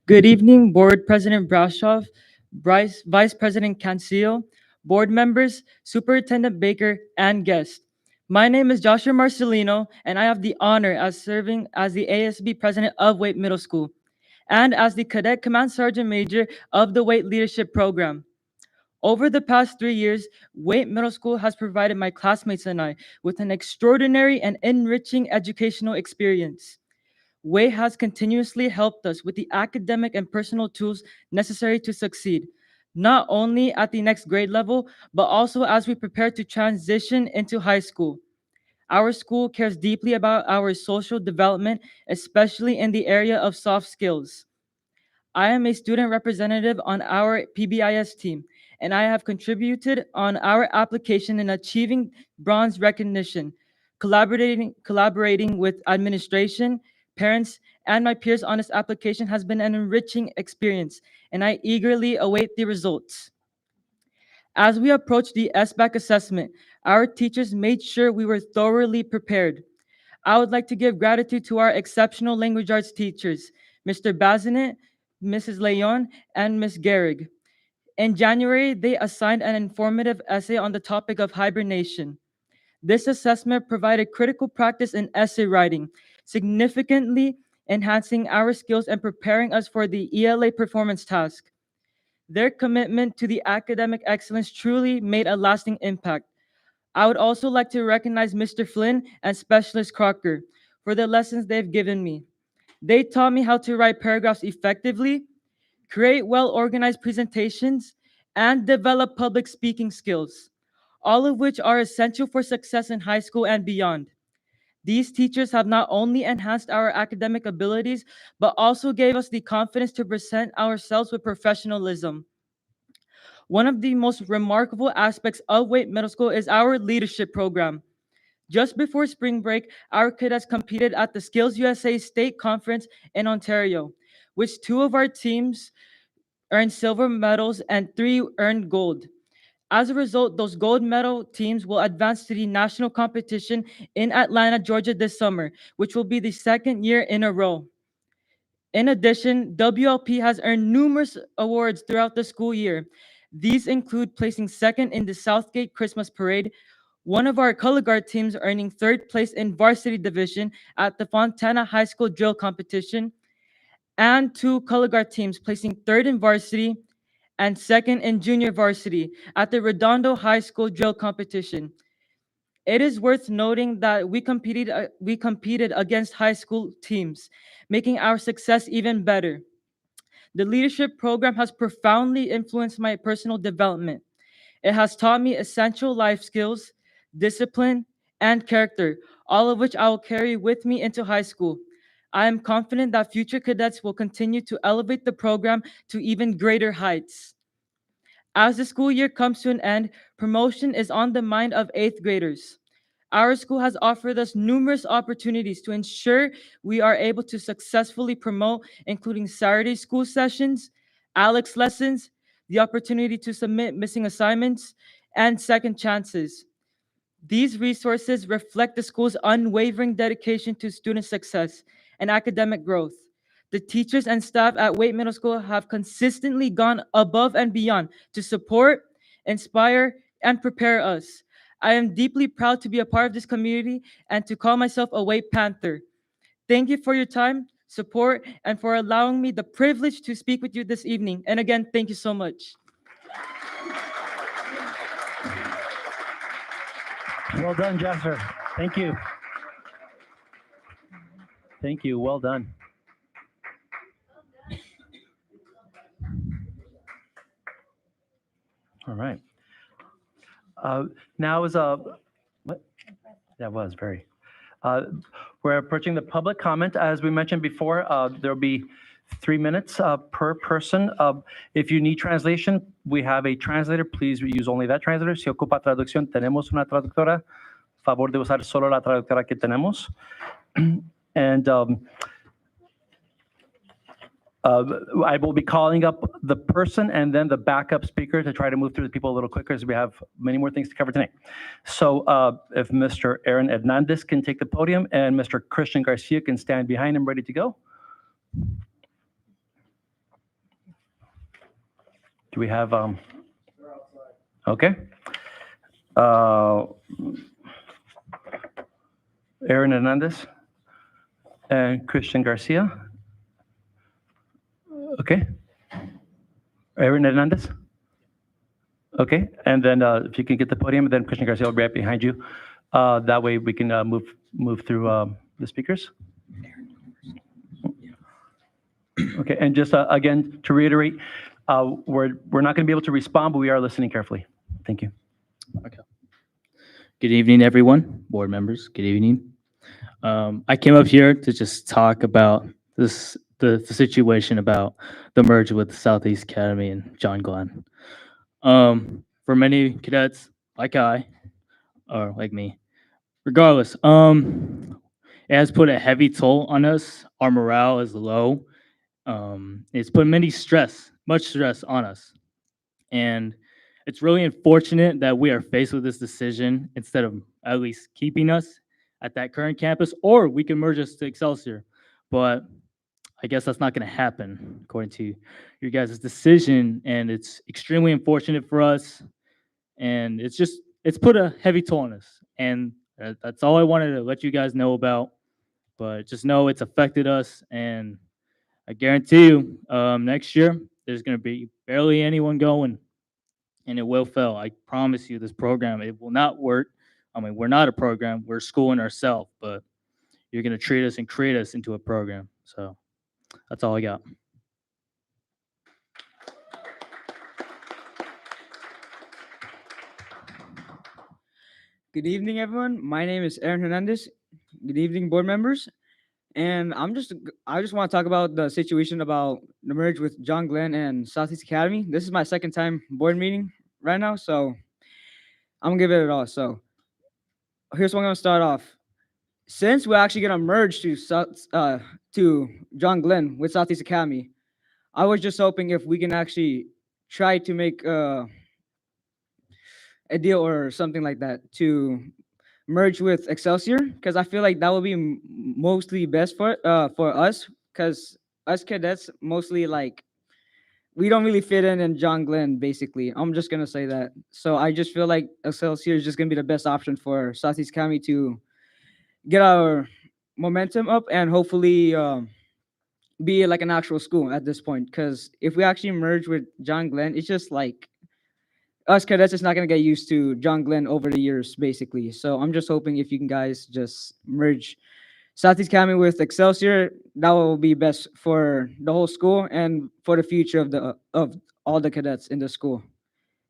Good evening, Board President Brasov, Vice President Cancillo, board members, Superintendent Baker, and guests. My name is Joshua Marcelino, and I have the honor of serving as the ASB President of Wait Middle School and as the Cadet Command Sergeant Major of the Wait Leadership Program. Over the past 3 years, Wait Middle School has provided my classmates and I with an extraordinary and enriching educational experience. Wait has continuously helped us with the academic and personal tools necessary to succeed, not only at the next grade level, but also as we prepare to transition into high school. Our school cares deeply about our social development, especially in the area of soft skills. I am a student representative on our PBIS team, and I have contributed on our application in achieving bronze recognition, collaborating with administration, parents, and my peers on this application has been an enriching experience, and I eagerly await the results. As we approach the SBAC assessment, our teachers made sure we were thoroughly prepared. I would like to give gratitude to our exceptional language arts teachers, Mr. Bazinet, Mrs. Leon, and Ms. Gehrig. In January, they assigned an informative essay on the topic of hibernation. This assessment provided critical practice in essay writing, significantly enhancing our skills and preparing us for the ELA performance task. Their commitment to the academic excellence truly made a lasting impact. I would also like to recognize Mr. Flynn and Specialist Crocker for the lessons they've given me. They taught me how to write paragraphs effectively, create well-organized presentations, and develop public speaking skills, all of which are essential for success in high school and beyond. These teachers have not only enhanced our academic abilities, but also gave us the confidence to present ourselves with professionalism. One of the most remarkable aspects of Wait Middle School is our leadership program. Just before spring break, our cadets competed at the Skills USA State Conference in Ontario, which 2 of our teams earned silver medals and 3 earned gold. As a result, those gold medal teams will advance to the national competition in Atlanta, Georgia this summer, which will be the 2nd year in a row. In addition, WLP has earned numerous awards throughout the school year. These include placing 2nd in the Southgate Christmas Parade, one of our color guard teams earning 3rd place in varsity division at the Fontana High School drill competition, and 2 color guard teams placing 3rd in varsity and 2nd in junior varsity at the Redondo High School drill competition. It is worth noting that we competed against high school teams, making our success even better. The leadership program has profoundly influenced my personal development. It has taught me essential life skills, discipline, and character, all of which I will carry with me into high school. I am confident that future cadets will continue to elevate the program to even greater heights. As the school year comes to an end, promotion is on the mind of 8th graders. Our school has offered us numerous opportunities to ensure we are able to successfully promote, including Saturday school sessions, Alex lessons, the opportunity to submit missing assignments, and second chances. These resources reflect the school's unwavering dedication to student success and academic growth. The teachers and staff at Wait Middle School have consistently gone above and beyond to support, inspire, and prepare us. I am deeply proud to be a part of this community and to call myself a Wait Panther. Thank you for your time, support, and for allowing me the privilege to speak with you this evening. And again, thank you so much. Well done, Jasper. Thank you. Thank you. Well done. All right. Now is what? That was very. We're approaching the public comment. As we mentioned before, there'll be 3 minutes per person. If you need translation, we have a translator. Please use only that translator. Si ocupa traducción, tenemos una traductora. Favor de usar solo la traductora que tenemos. And I will be calling up the person and then the backup speaker to try to move through the people a little quicker as we have many more things to cover tonight. So if Mr. Aaron Hernandez can take the podium and Mr. Christian Garcia can stand behind him ready to go. Do we have, okay. Aaron Hernandez and Christian Garcia. Okay. Aaron Hernandez. Okay. And then if you can get the podium, then Christian Garcia will be right behind you. That way we can move through the speakers. Okay. And just again, to reiterate, we're not going to be able to respond, but we are listening carefully. Thank you. Okay. Good evening, everyone. Board members, good evening. I came up here to just talk about the situation about the merger with Southeast Academy and John Glenn. For many cadets like or like me, regardless, it has put a heavy toll on us. Our morale is low. It's put much stress on us. And it's really unfortunate that we are faced with this decision instead of at least keeping us at that current campus, or we can merge us to Excelsior. But I guess that's not going to happen according to your guys' decision, and it's extremely unfortunate for us. And it's put a heavy toll on us, and that's all I wanted to let you guys know about. But just know it's affected us, and I guarantee you, next year there's going to be barely anyone going, and it will fail. I promise you, this program, it will not work. I mean, we're not a program; we're schooling ourselves, but you're going to treat us and create us into a program. So that's all I got. Good evening, everyone. My name is Aaron Hernandez. Good evening, board members. And I just want to talk about the situation about the merge with John Glenn and Southeast Academy. This is my second time board meeting right now, so I'm gonna give it all. So here's what I'm gonna start off. Since we're actually gonna merge to John Glenn with Southeast Academy, I was just hoping if we can actually try to make a deal or something like that to merge with Excelsior, because I feel like that would be mostly best for us, because us cadets mostly like we don't really fit in John Glenn. Basically, I'm just gonna say that. So I just feel like Excelsior is just gonna be the best option for Southeast County to get our momentum up and hopefully be like an actual school at this point. Because if we actually merge with John Glenn, it's just like us cadets is not gonna get used to John Glenn over the years, basically. So I'm just hoping if you can guys just merge Southeast County with Excelsior, that will be best for the whole school and for the future of all the cadets in the school.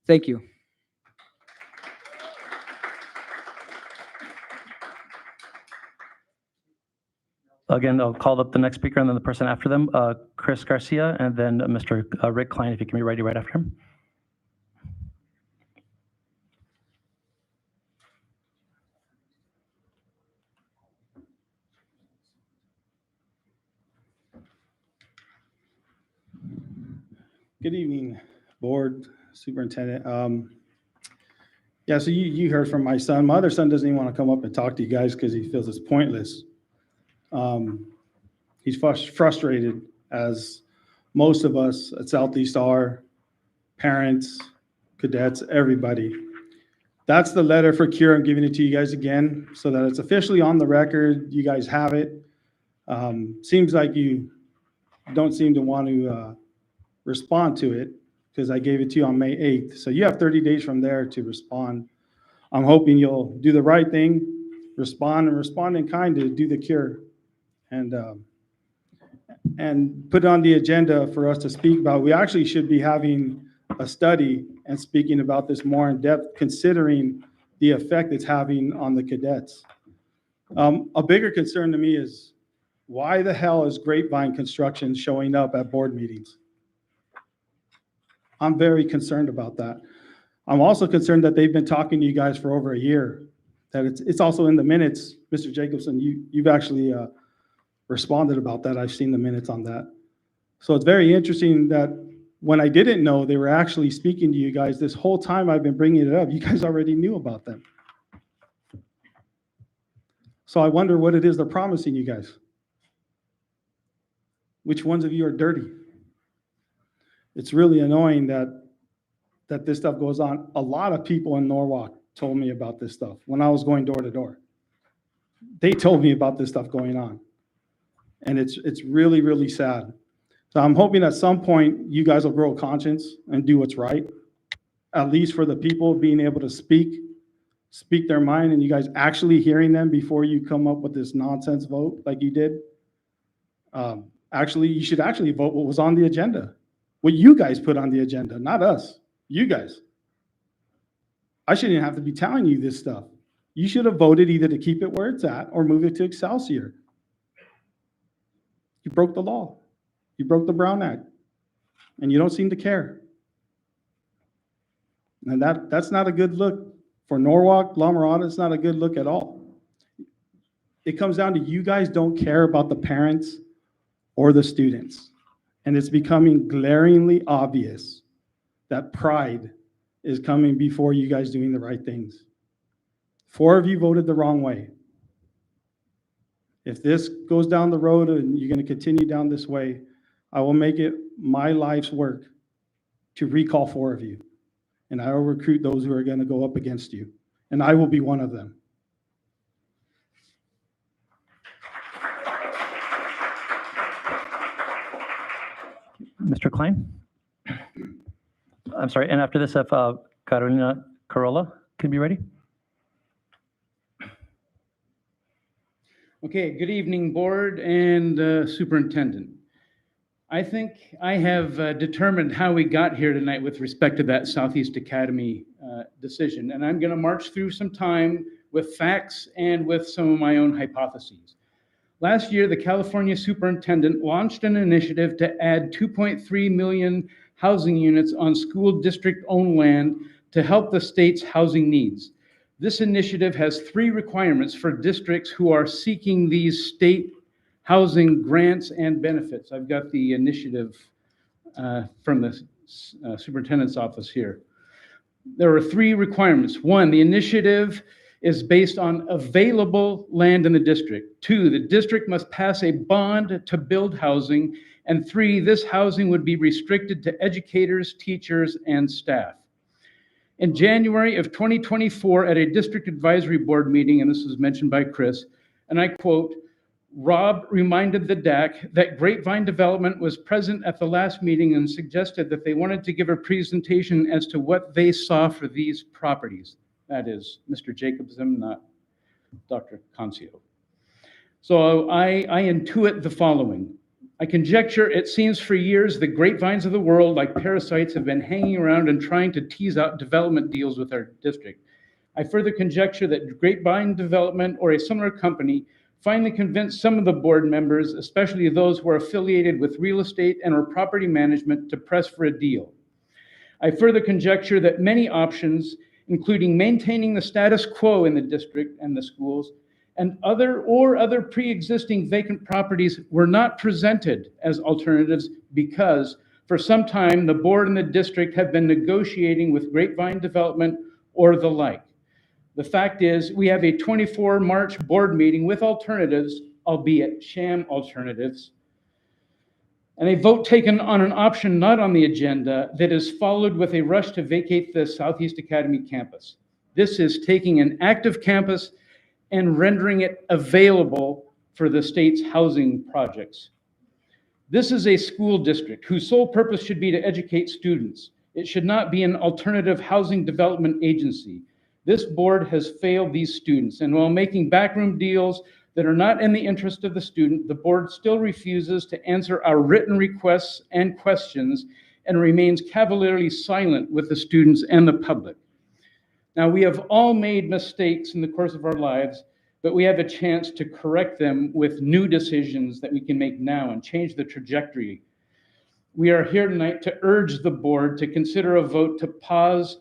Thank you. Again, I'll call up the next speaker and then the person after them, Chris Garcia, and then Mr. Rick Klein, if you can be ready right after him. Good evening, board, superintendent. Yeah, so you heard from my son. My other son doesn't even want to come up and talk to you guys because he feels it's pointless. He's frustrated, as most of us at Southeast are, parents, cadets, everybody. That's the letter for cure. I'm giving it to you guys again so that it's officially on the record. You guys have it. Seems like you don't seem to want to respond to it because I gave it to you on May 8th. So you have 30 days from there to respond. I'm hoping you'll do the right thing, respond in kind to do the cure, and put it on the agenda for us to speak about. We actually should be having a study and speaking about this more in depth, considering the effect it's having on the cadets. A bigger concern to me is why the hell is Grapevine Construction showing up at board meetings? I'm very concerned about that. I'm also concerned that they've been talking to you guys for over a year, that it's also in the minutes. Mr. Jacobson, you've actually responded about that. I've seen the minutes on that. So it's very interesting that when I didn't know they were actually speaking to you guys this whole time I've been bringing it up, you guys already knew about them. So I wonder what it is they're promising you guys. Which ones of you are dirty? It's really annoying that this stuff goes on. A lot of people in Norwalk told me about this stuff when I was going door to door. They told me about this stuff going on. And it's really, really sad. So I'm hoping at some point you guys will grow a conscience and do what's right, at least for the people being able to speak their mind, and you guys actually hearing them before you come up with this nonsense vote like you did. Actually, you should actually vote what was on the agenda. What you guys put on the agenda, not us, you guys. I shouldn't have to be telling you this stuff. You should have voted either to keep it where it's at or move it to Excelsior. You broke the law. You broke the Brown Act. And you don't seem to care. And that's not a good look for Norwalk-La. It's not a good look at all. It comes down to you guys don't care about the parents or the students. And it's becoming glaringly obvious that pride is coming before you guys doing the right things. 4 of you voted the wrong way. If this goes down the road and you're going to continue down this way, I will make it my life's work to recall 4 of you. And I will recruit those who are going to go up against you. And I will be one of them. Mr. Klein? I'm sorry, and after this, if Carolina Corolla can be ready. Okay, good evening, board and superintendent. I think I have determined how we got here tonight with respect to that Southeast Academy decision, and I'm going to march through some time with facts and with some of my own hypotheses. Last year, the California superintendent launched an initiative to add 2.3 million housing units on school district-owned land to help the state's housing needs. This initiative has 3 requirements for districts who are seeking these state housing grants and benefits. I've got the initiative from the superintendent's office here. There are 3 requirements. 1, the initiative is based on available land in the district. 2, the district must pass a bond to build housing. And 3, this housing would be restricted to educators, teachers, and staff. In January of 2024, at a district advisory board meeting, and this was mentioned by Chris, and I quote, Rob reminded the DAC that Grapevine Development was present at the last meeting and suggested that they wanted to give a presentation as to what they saw for these properties. That is Mr. Jacobson, not Dr. Concio. So I intuit the following. I conjecture it seems for years the grapevines of the world, like parasites, have been hanging around and trying to tease out development deals with our district. I further conjecture that Grapevine Development or a similar company finally convinced some of the board members, especially those who are affiliated with real estate and or property management, to press for a deal. I further conjecture that many options, including maintaining the status quo in the district and the schools, and other pre-existing vacant properties were not presented as alternatives because for some time the board and the district have been negotiating with Grapevine Development or the like. The fact is, we have a 24 March board meeting with alternatives, albeit sham alternatives, and a vote taken on an option not on the agenda that is followed with a rush to vacate the Southeast Academy campus. This is taking an active campus and rendering it available for the state's housing projects. This is a school district whose sole purpose should be to educate students. It should not be an alternative housing development agency. This board has failed these students, and while making backroom deals that are not in the interest of the student, the board still refuses to answer our written requests and questions and remains cavalierly silent with the students and the public. Now, we have all made mistakes in the course of our lives, but we have a chance to correct them with new decisions that we can make now and change the trajectory. We are here tonight to urge the board to consider a vote to pause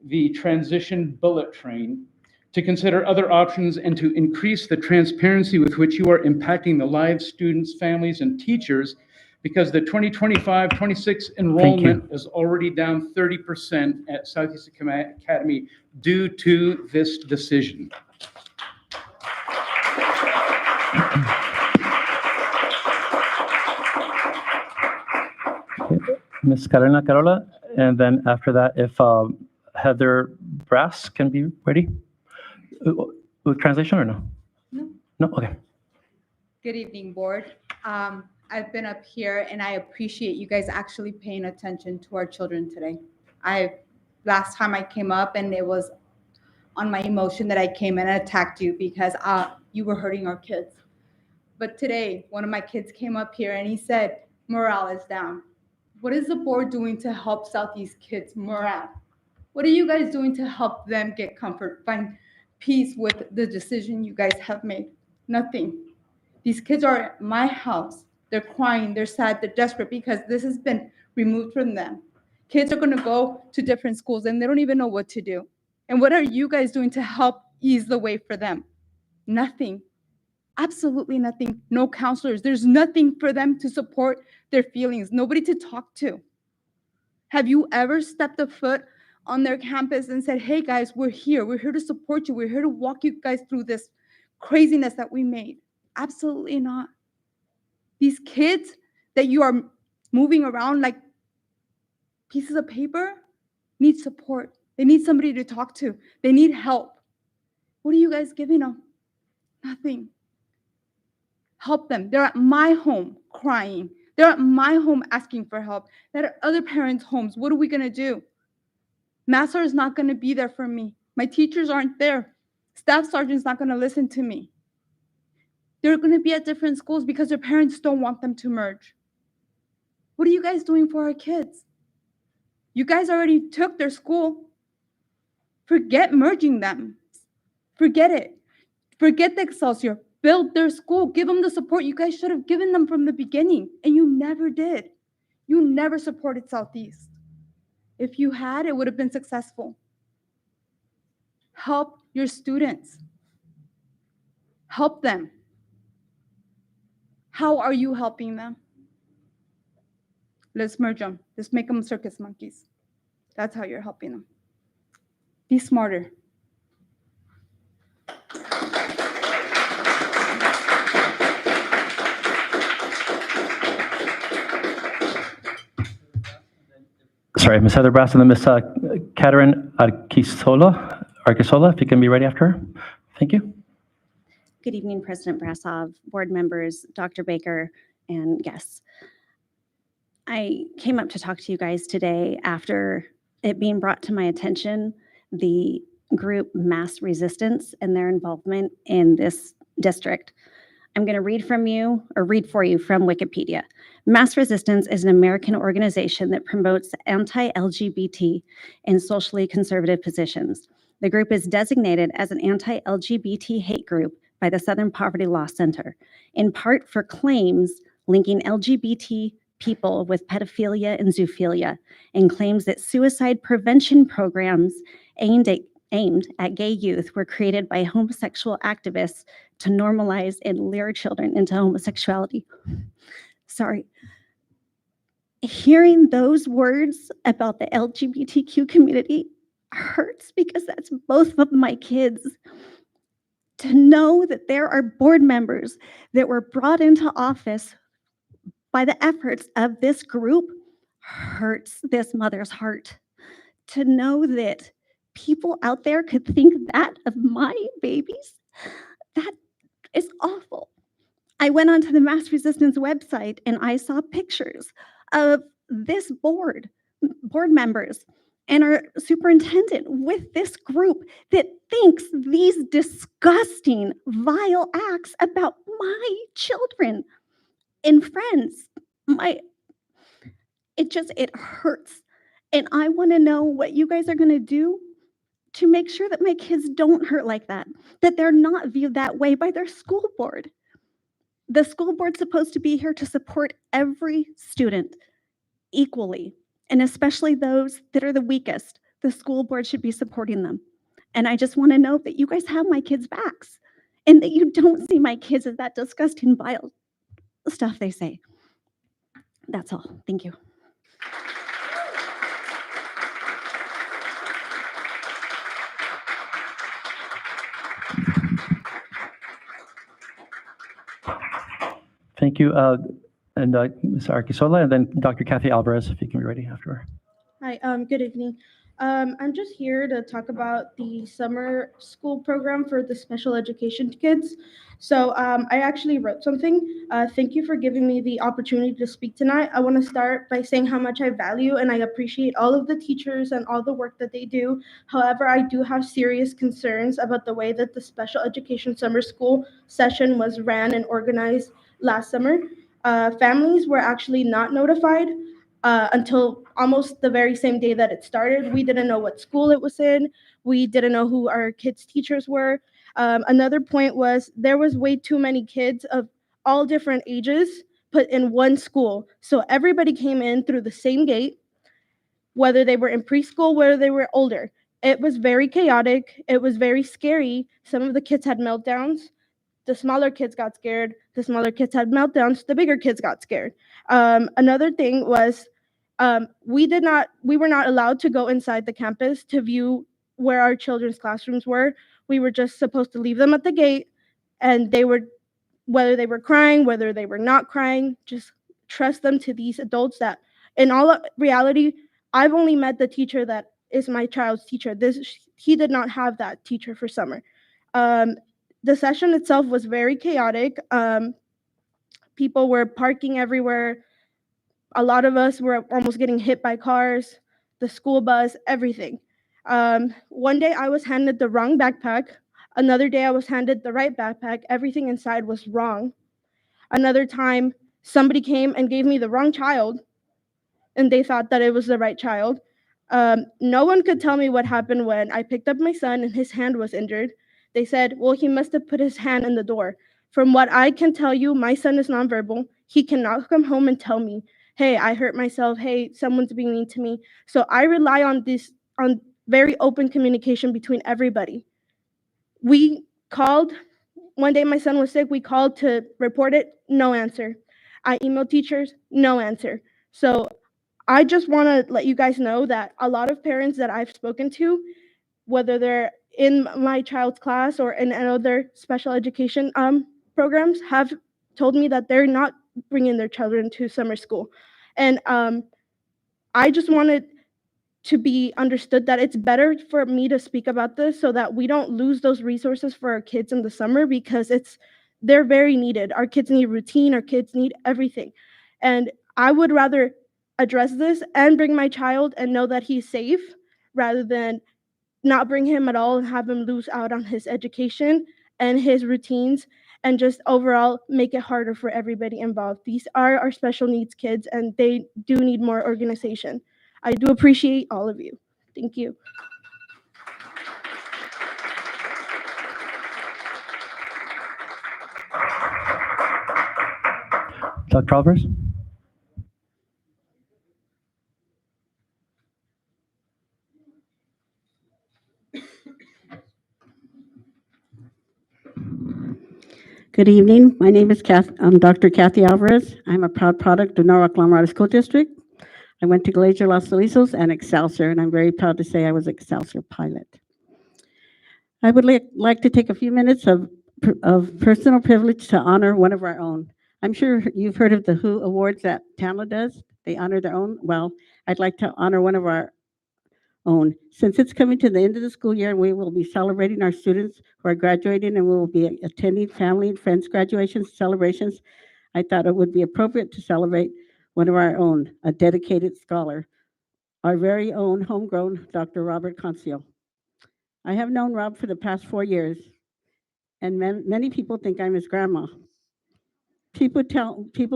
the transition bullet train, to consider other options, and to increase the transparency with which you are impacting the lives, students, families, and teachers, because the 2025-26 enrollment is already down 30% at Southeast Academy due to this decision. Ms. Carolina Carola, and then after that, if Heather Brass can be ready. With translation or no? No. No? Okay. Good evening, board. I've been up here and I appreciate you guys actually paying attention to our children today. Last time I came up and it was on my emotion that I came and attacked you because you were hurting our kids. But today, one of my kids came up here and he said, morale is down. What is the board doing to help Southeast kids' morale? What are you guys doing to help them get comfort, find peace with the decision you guys have made? Nothing. These kids are at my house. They're crying, they're sad, they're desperate because this has been removed from them. Kids are gonna go to different schools and they don't even know what to do. And what are you guys doing to help ease the way for them? Nothing. Absolutely nothing. No counselors. There's nothing for them to support their feelings. Nobody to talk to. Have you ever stepped a foot on their campus and said, hey guys, we're here. We're here to support you. We're here to walk you guys through this craziness that we made? Absolutely not. These kids that you are moving around like pieces of paper need support. They need somebody to talk to. They need help. What are you guys giving them? Nothing. Help them. They're at my home crying. They're at my home asking for help. They're at other parents' homes. What are we going to do? Master is not going to be there for me. My teachers aren't there. Staff sergeant's not going to listen to me. They're going to be at different schools because their parents don't want them to merge. What are you guys doing for our kids? You guys already took their school. Forget merging them. Forget it. Forget the Excelsior. Build their school. Give them the support you guys should have given them from the beginning, and you never did. You never supported Southeast. If you had, it would have been successful. Help your students. Help them. How are you helping them? Let's merge them. Let's make them circus monkeys. That's how you're helping them. Be smarter. Sorry, Ms. Heather Brass and then Ms. Katerin Arkisola, if you can be ready after her. Thank you. Good evening, President Brasov, board members, Dr. Baker, and guests. I came up to talk to you guys today after it being brought to my attention, the group Mass Resistance and their involvement in this district. I'm going to read for you from Wikipedia. Mass Resistance is an American organization that promotes anti-LGBT and socially conservative positions. The group is designated as an anti-LGBT hate group by the Southern Poverty Law Center, in part for claims linking LGBT people with pedophilia and zoophilia, and claims that suicide prevention programs aimed at gay youth were created by homosexual activists to normalize and lure children into homosexuality. Sorry. Hearing those words about the LGBTQ community hurts because that's both of my kids. To know that there are board members that were brought into office by the efforts of this group hurts this mother's heart. To know that people out there could think that of my babies, that is awful. I went onto the Mass Resistance website and I saw pictures of this board members and our superintendent with this group that thinks these disgusting, vile acts about my children and friends. It hurts. And I want to know what you guys are going to do to make sure that my kids don't hurt like that they're not viewed that way by their school board. The school board's supposed to be here to support every student equally, and especially those that are the weakest. The school board should be supporting them. And I just want to know that you guys have my kids' backs and that you don't see my kids as that disgusting, vile stuff they say. That's all. Thank you. Thank you. And Ms. Arkisola, and then Dr. Kathy Alvarez, if you can be ready after her. Hi, good evening. I'm just here to talk about the summer school program for the special education kids. So I actually wrote something. Thank you for giving me the opportunity to speak tonight. I want to start by saying how much I value and I appreciate all of the teachers and all the work that they do. However, I do have serious concerns about the way that the special education summer school session was ran and organized last summer. Families were actually not notified until almost the very same day that it started. We didn't know what school it was in. We didn't know who our kids' teachers were. Another point was there was way too many kids of all different ages put in one school. So everybody came in through the same gate, whether they were in preschool, whether they were older. It was very chaotic. It was very scary. Some of the kids had meltdowns. The smaller kids got scared. The smaller kids had meltdowns. The bigger kids got scared. Another thing was we were not allowed to go inside the campus to view where our children's classrooms were. We were just supposed to leave them at the gate, and whether they were crying, whether they were not crying, just trust them to these adults that, in all reality, I've only met the teacher that is my child's teacher. He did not have that teacher for summer. The session itself was very chaotic. People were parking everywhere. A lot of us were almost getting hit by cars, the school bus, everything. One day I was handed the wrong backpack. Another day I was handed the right backpack. Everything inside was wrong. Another time, somebody came and gave me the wrong child, and they thought that it was the right child. No one could tell me what happened when I picked up my son and his hand was injured. They said, well, he must have put his hand in the door. From what I can tell you, my son is nonverbal. He cannot come home and tell me, hey, I hurt myself. Hey, someone's being mean to me. So I rely on very open communication between everybody. We called. One day my son was sick. We called to report it. No answer. I emailed teachers. No answer. So I just want to let you guys know that a lot of parents that I've spoken to, whether they're in my child's class or in other special education programs, have told me that they're not bringing their children to summer school. And I just wanted to be understood that it's better for me to speak about this so that we don't lose those resources for our kids in the summer, because they're very needed. Our kids need routine, our kids need everything. And I would rather address this and bring my child and know that he's safe rather than not bring him at all and have him lose out on his education and his routines, and just overall make it harder for everybody involved. These are our special needs kids, and they do need more organization. I do appreciate all of you. Thank you. Dr. Alvarez? Good evening. My name is Dr. Kathy Alvarez. I'm a proud product of Norwalk-La School District. I went to Glacier, Los Alisos, and Excelsior, and I'm very proud to say I was Excelsior pilot. I would like to take a few minutes of personal privilege to honor one of our own. I'm sure you've heard of the WHO Awards that Tamla does. They honor their own. Well, I'd like to honor one of our own. Since it's coming to the end of the school year, we will be celebrating our students who are graduating, and we will be attending family and friends graduation celebrations. I thought it would be appropriate to celebrate one of our own, a dedicated scholar, our very own homegrown Dr. Robert Concio. I have known Rob for the past 4 years, and many people think I'm his grandma. People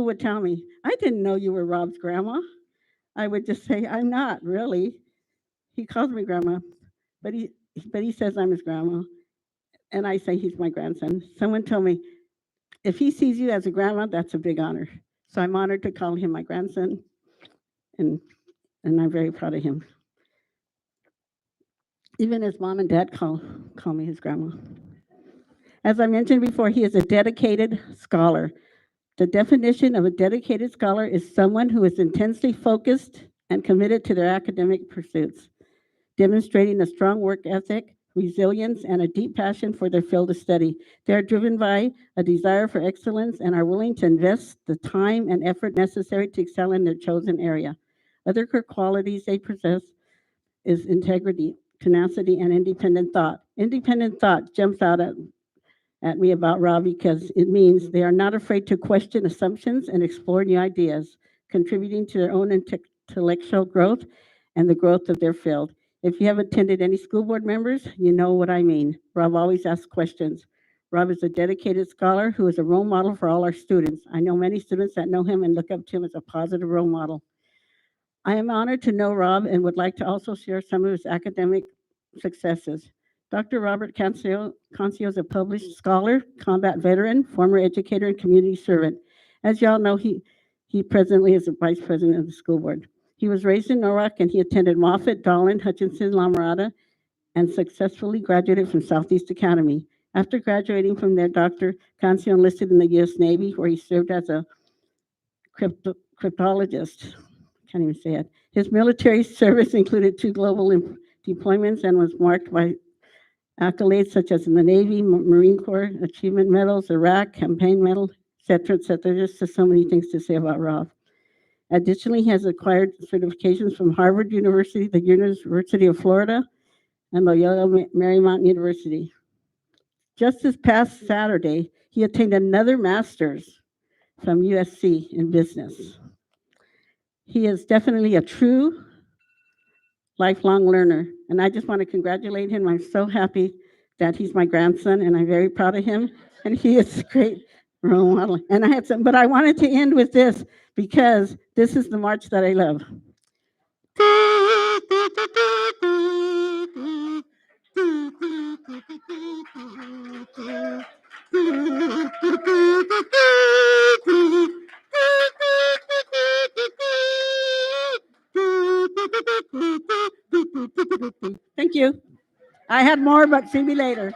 would tell me, I didn't know you were Rob's grandma. I would just say, I'm not, really. He calls me grandma, but he says I'm his grandma, and I say he's my grandson. Someone told me, if he sees you as a grandma, that's a big honor. So I'm honored to call him my grandson, and I'm very proud of him. Even his mom and dad call me his grandma. As I mentioned before, he is a dedicated scholar. The definition of a dedicated scholar is someone who is intensely focused and committed to their academic pursuits, demonstrating a strong work ethic, resilience, and a deep passion for their field of study. They are driven by a desire for excellence and are willing to invest the time and effort necessary to excel in their chosen area. Other core qualities they possess is integrity, tenacity, and independent thought. Independent thought jumps out at me about Rob because it means they are not afraid to question assumptions and explore new ideas, contributing to their own intellectual growth and the growth of their field. If you have attended any school board members, you know what I mean. Rob always asks questions. Rob is a dedicated scholar who is a role model for all our students. I know many students that know him and look up to him as a positive role model. I am honored to know Rob and would like to also share some of his academic successes. Dr. Robert Concio is a published scholar, combat veteran, former educator, and community servant. As y'all know, he presently is the vice president of the school board. He was raised in Norwalk, and he attended Moffett, Dahlin, Hutchinson, La Mirada, and successfully graduated from Southeast Academy. After graduating from there, Dr. Concio enlisted in the U.S. Navy, where he served as a cryptologist. Can't even say it. His military service included 2 global deployments and was marked by accolades such as in the Navy, Marine Corps, Achievement Medals, Iraq, Campaign Medal, etc., etc. Just so many things to say about Rob. Additionally, he has acquired certifications from Harvard University, the University of Florida, and Loyola Marymount University. Just this past Saturday, he attained another master's from USC in business. He is definitely a true lifelong learner, and I just want to congratulate him. I'm so happy that he's my grandson, and I'm very proud of him, and he is a great role model. And I had some, but I wanted to end with this because this is the march that I love. Thank you. I had more, but see me later.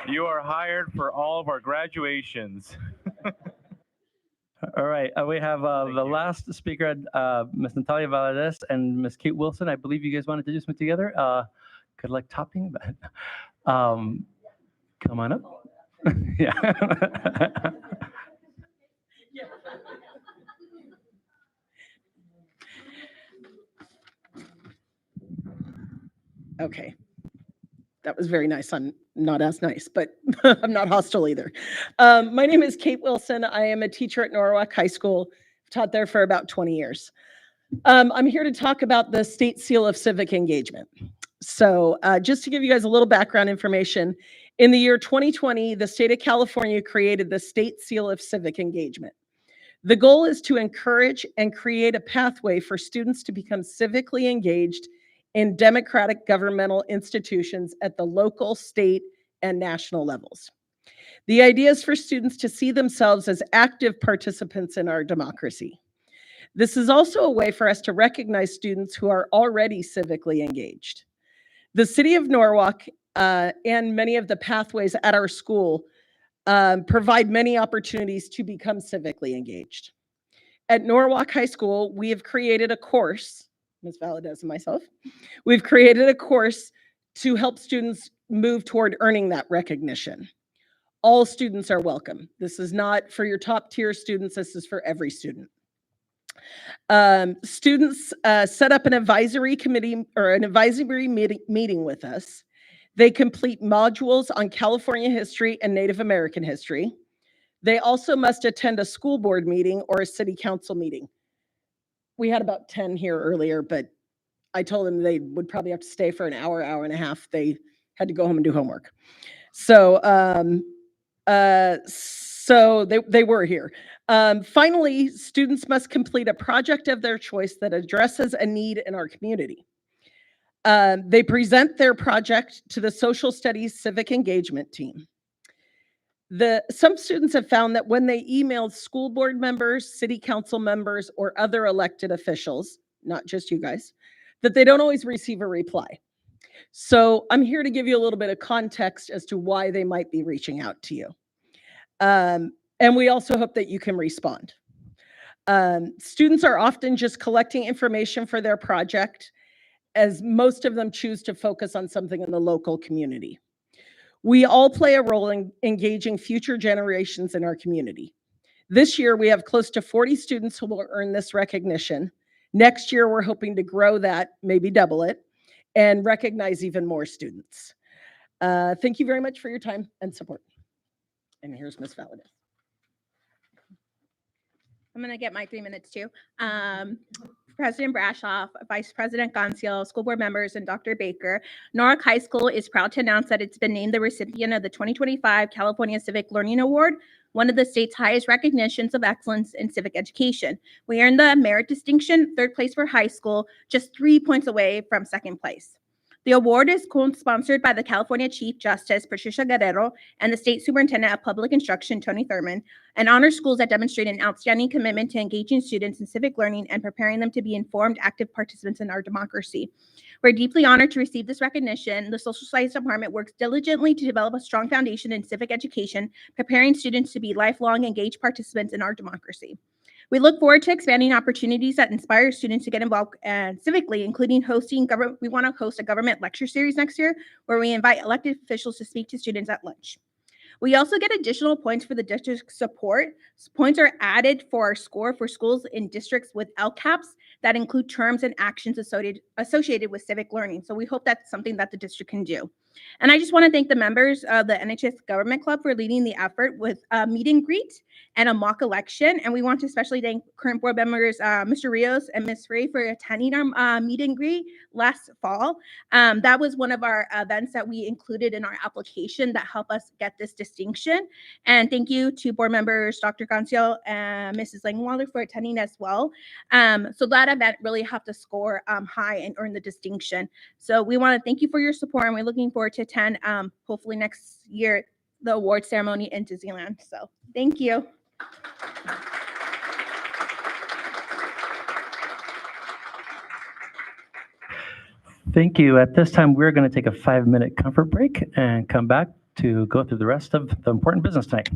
You are hired for all of our graduations. All right, we have the last speaker, Ms. Natalia Valadez and Ms. Kate Wilson. I believe you guys wanted to do something together. Good luck topping, but come on up. Yeah. Okay. That was very nice. I'm not as nice, but I'm not hostile either. My name is Kate Wilson. I am a teacher at Norwalk High School. I've taught there for about 20 years. I'm here to talk about the State Seal of Civic Engagement. So just to give you guys a little background information, in the year 2020, the state of California created the State Seal of Civic Engagement. The goal is to encourage and create a pathway for students to become civically engaged in democratic governmental institutions at the local, state, and national levels. The idea is for students to see themselves as active participants in our democracy. This is also a way for us to recognize students who are already civically engaged. The city of Norwalk and many of the pathways at our school provide many opportunities to become civically engaged. At Norwalk High School, we have created a course, Ms. Valadez and myself, we've created a course to help students move toward earning that recognition. All students are welcome. This is not for your top tier students, this is for every student. Students set up an advisory committee or an advisory meeting with us. They complete modules on California history and Native American history. They also must attend a school board meeting or a city council meeting. We had about 10 here earlier, but I told them they would probably have to stay for an hour, hour and a half. They had to go home and do homework. So, they were here. Finally, students must complete a project of their choice that addresses a need in our community. They present their project to the social studies civic engagement team. Some students have found that when they emailed school board members, city council members, or other elected officials, not just you guys, that they don't always receive a reply. So I'm here to give you a little bit of context as to why they might be reaching out to you. And we also hope that you can respond. Students are often just collecting information for their project, as most of them choose to focus on something in the local community. We all play a role in engaging future generations in our community. This year, we have close to 40 students who will earn this recognition. Next year, we're hoping to grow that, maybe double it, and recognize even more students. Thank you very much for your time and support. And here's Ms. Valadez. I'm going to get my 3 minutes too. President Brashoff, Vice President Ganciel, school board members, and Dr. Baker, Norwalk High School is proud to announce that it's been named the recipient of the 2025 California Civic Learning Award, one of the state's highest recognitions of excellence in civic education. We earned the merit distinction, 3rd place for high school, just 3 points away from 2nd place. The award is co-sponsored by the California Chief Justice, Patricia Guerrero, and the State Superintendent of Public Instruction, Tony Thurman, and honors schools that demonstrate an outstanding commitment to engaging students in civic learning and preparing them to be informed, active participants in our democracy. We're deeply honored to receive this recognition. The Social Science Department works diligently to develop a strong foundation in civic education, preparing students to be lifelong engaged participants in our democracy. We look forward to expanding opportunities that inspire students to get involved civically, including we want to host a government lecture series next year where we invite elected officials to speak to students at lunch. We also get additional points for the district support. Points are added for our score for schools in districts with LCAPs that include terms and actions associated with civic learning. So we hope that's something that the district can do. And I just want to thank the members of the NHS Government Club for leading the effort with a meet and greet and a mock election. And we want to especially thank current board members, Mr. Rios and Ms. Ray, for attending our meet and greet last fall. That was one of our events that we included in our application that helped us get this distinction. And thank you to board members, Dr. Gansio and Mrs. Langwaller for attending as well. So that event really helped us score high and earn the distinction. So we want to thank you for your support, and we're looking forward to attend hopefully next year the award ceremony in Disneyland. So thank you. Thank you. At this time, we're going to take a 5-minute comfort break and come back to go through the rest of the important business tonight.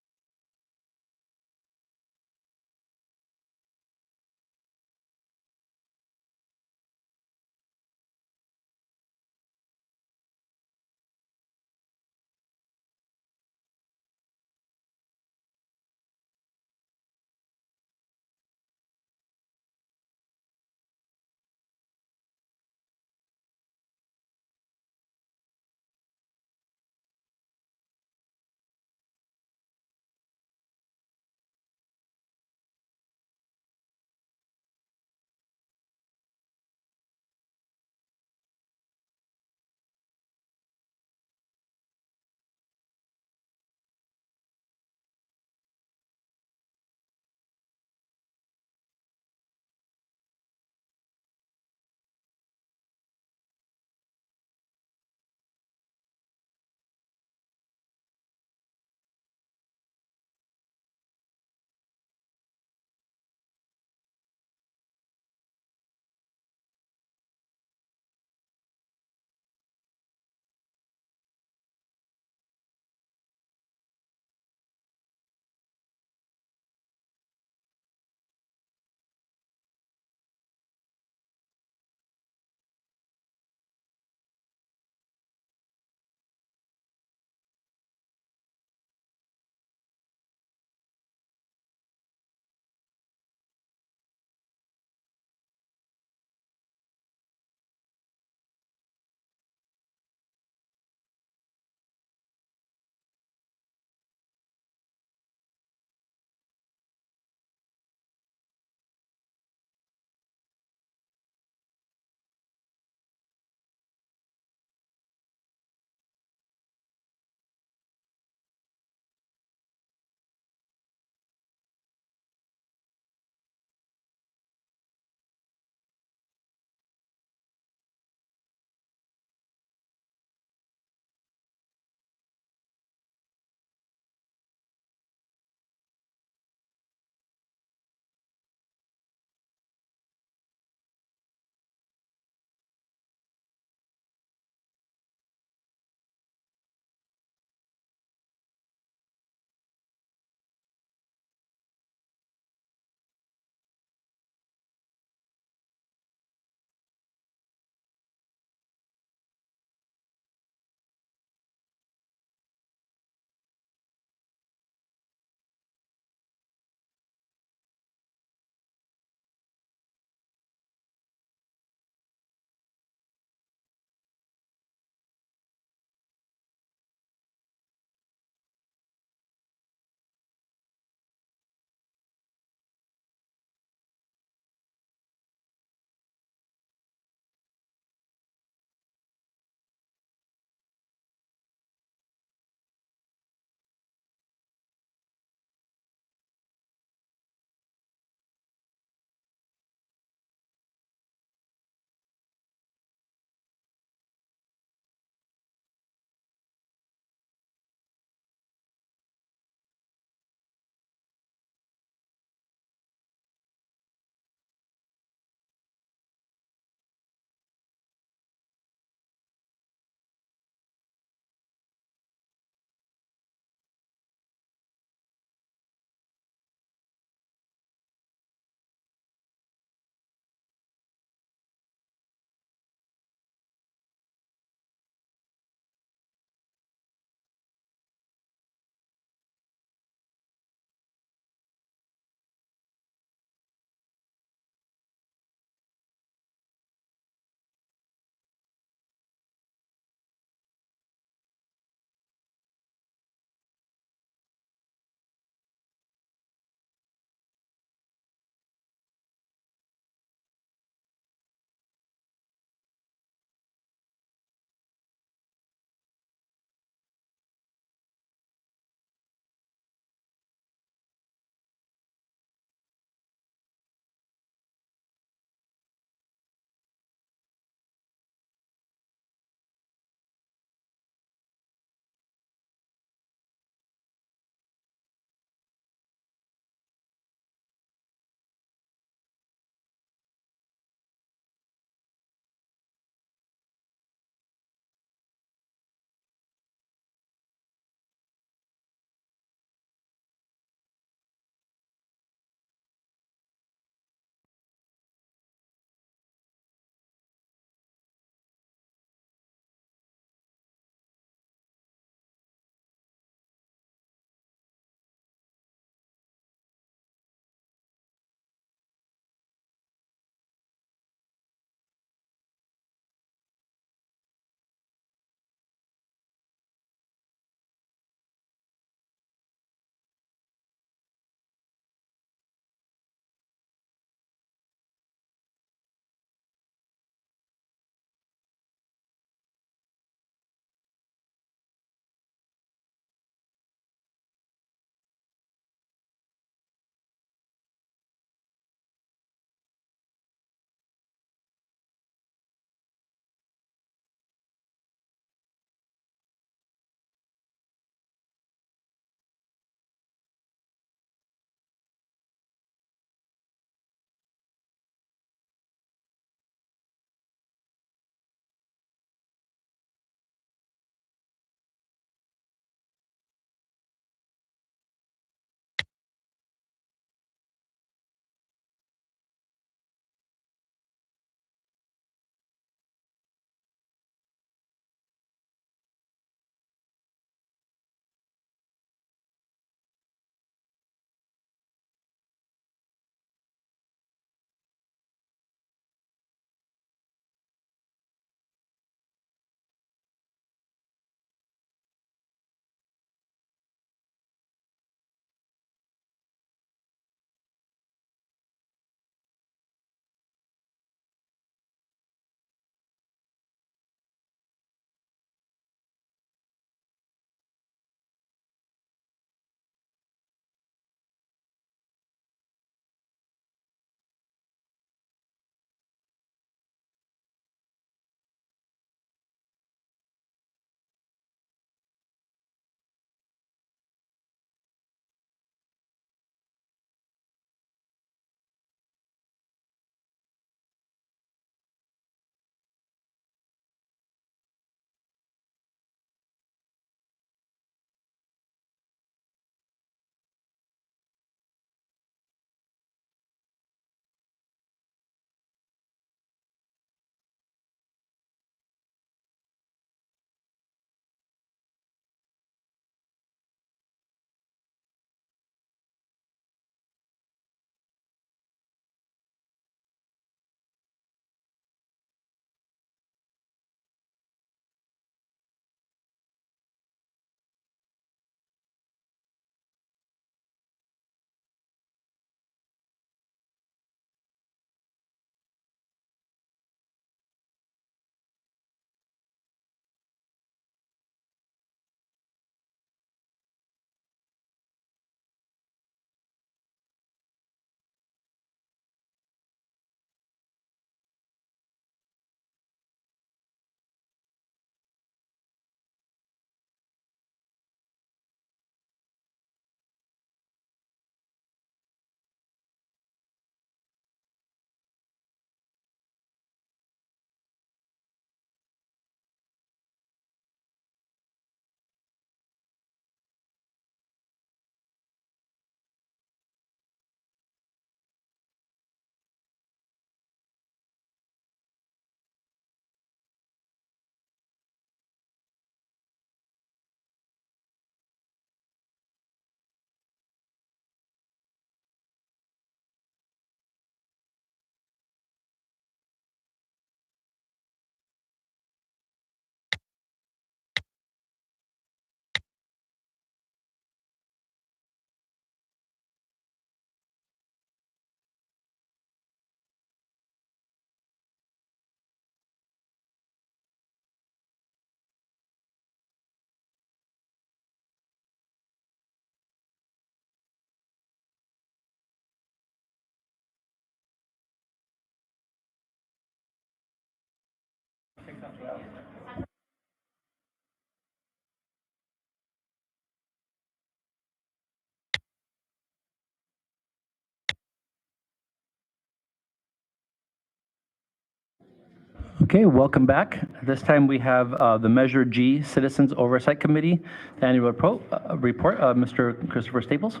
Okay, welcome back. This time we have the Measure G Citizens Oversight Committee annual report. Mr. Christopher Staples.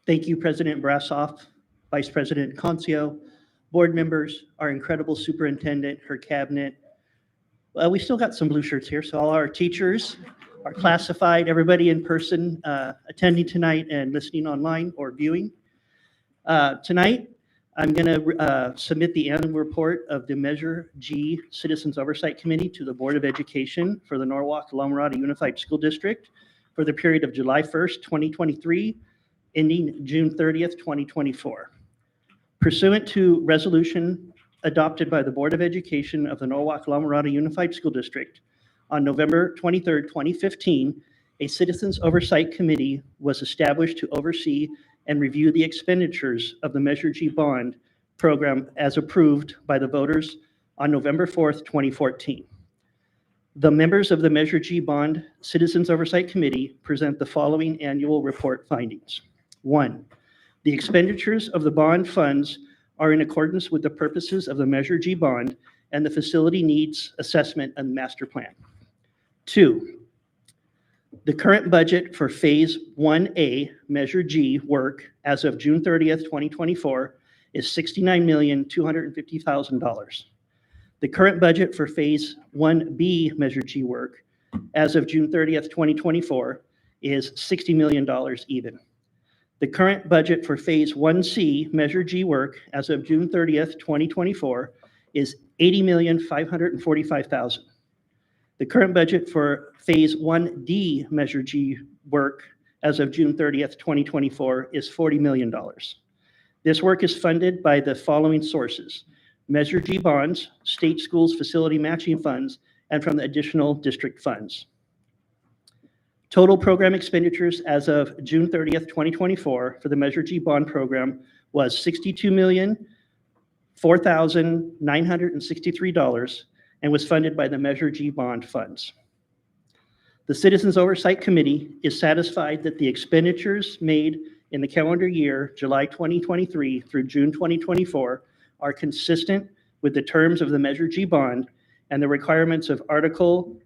Thank you, President Brassoff, Vice President Concio, board members, our incredible superintendent, her cabinet. We still got some blue shirts here, so all our teachers, our classified, everybody in person attending tonight and listening online or viewing. Tonight, I'm going to submit the annual report of the Measure G Citizens Oversight Committee to the Board of Education for the Norwalk-La Unified School District for the period of July 1st, 2023, ending June 30th, 2024. Pursuant to resolution adopted by the Board of Education of the Norwalk-La Unified School District on November 23rd, 2015, a Citizens Oversight Committee was established to oversee and review the expenditures of the Measure G bond program as approved by the voters on November 4th, 2014. The members of the Measure G bond Citizens Oversight Committee present the following annual report findings. 1, the expenditures of the bond funds are in accordance with the purposes of the Measure G bond and the facility needs assessment and master plan. 2, the current budget for Phase 1A Measure G work as of June 30th, 2024 is $69,250,000. The current budget for Phase 1B Measure G work as of June 30th, 2024 is $60 million even. The current budget for Phase 1C Measure G work as of June 30th, 2024 is $80,545,000. The current budget for Phase 1D Measure G work as of June 30th, 2024 is $40 million. This work is funded by the following sources: Measure G bonds, state schools facility matching funds, and from the additional district funds. Total program expenditures as of June 30th, 2024 for the Measure G bond program was $62,004,963 and was funded by the Measure G bond funds. The Citizens Oversight Committee is satisfied that the expenditures made in the calendar year July 2023 through June 2024 are consistent with the terms of the Measure G bond and the requirements of Article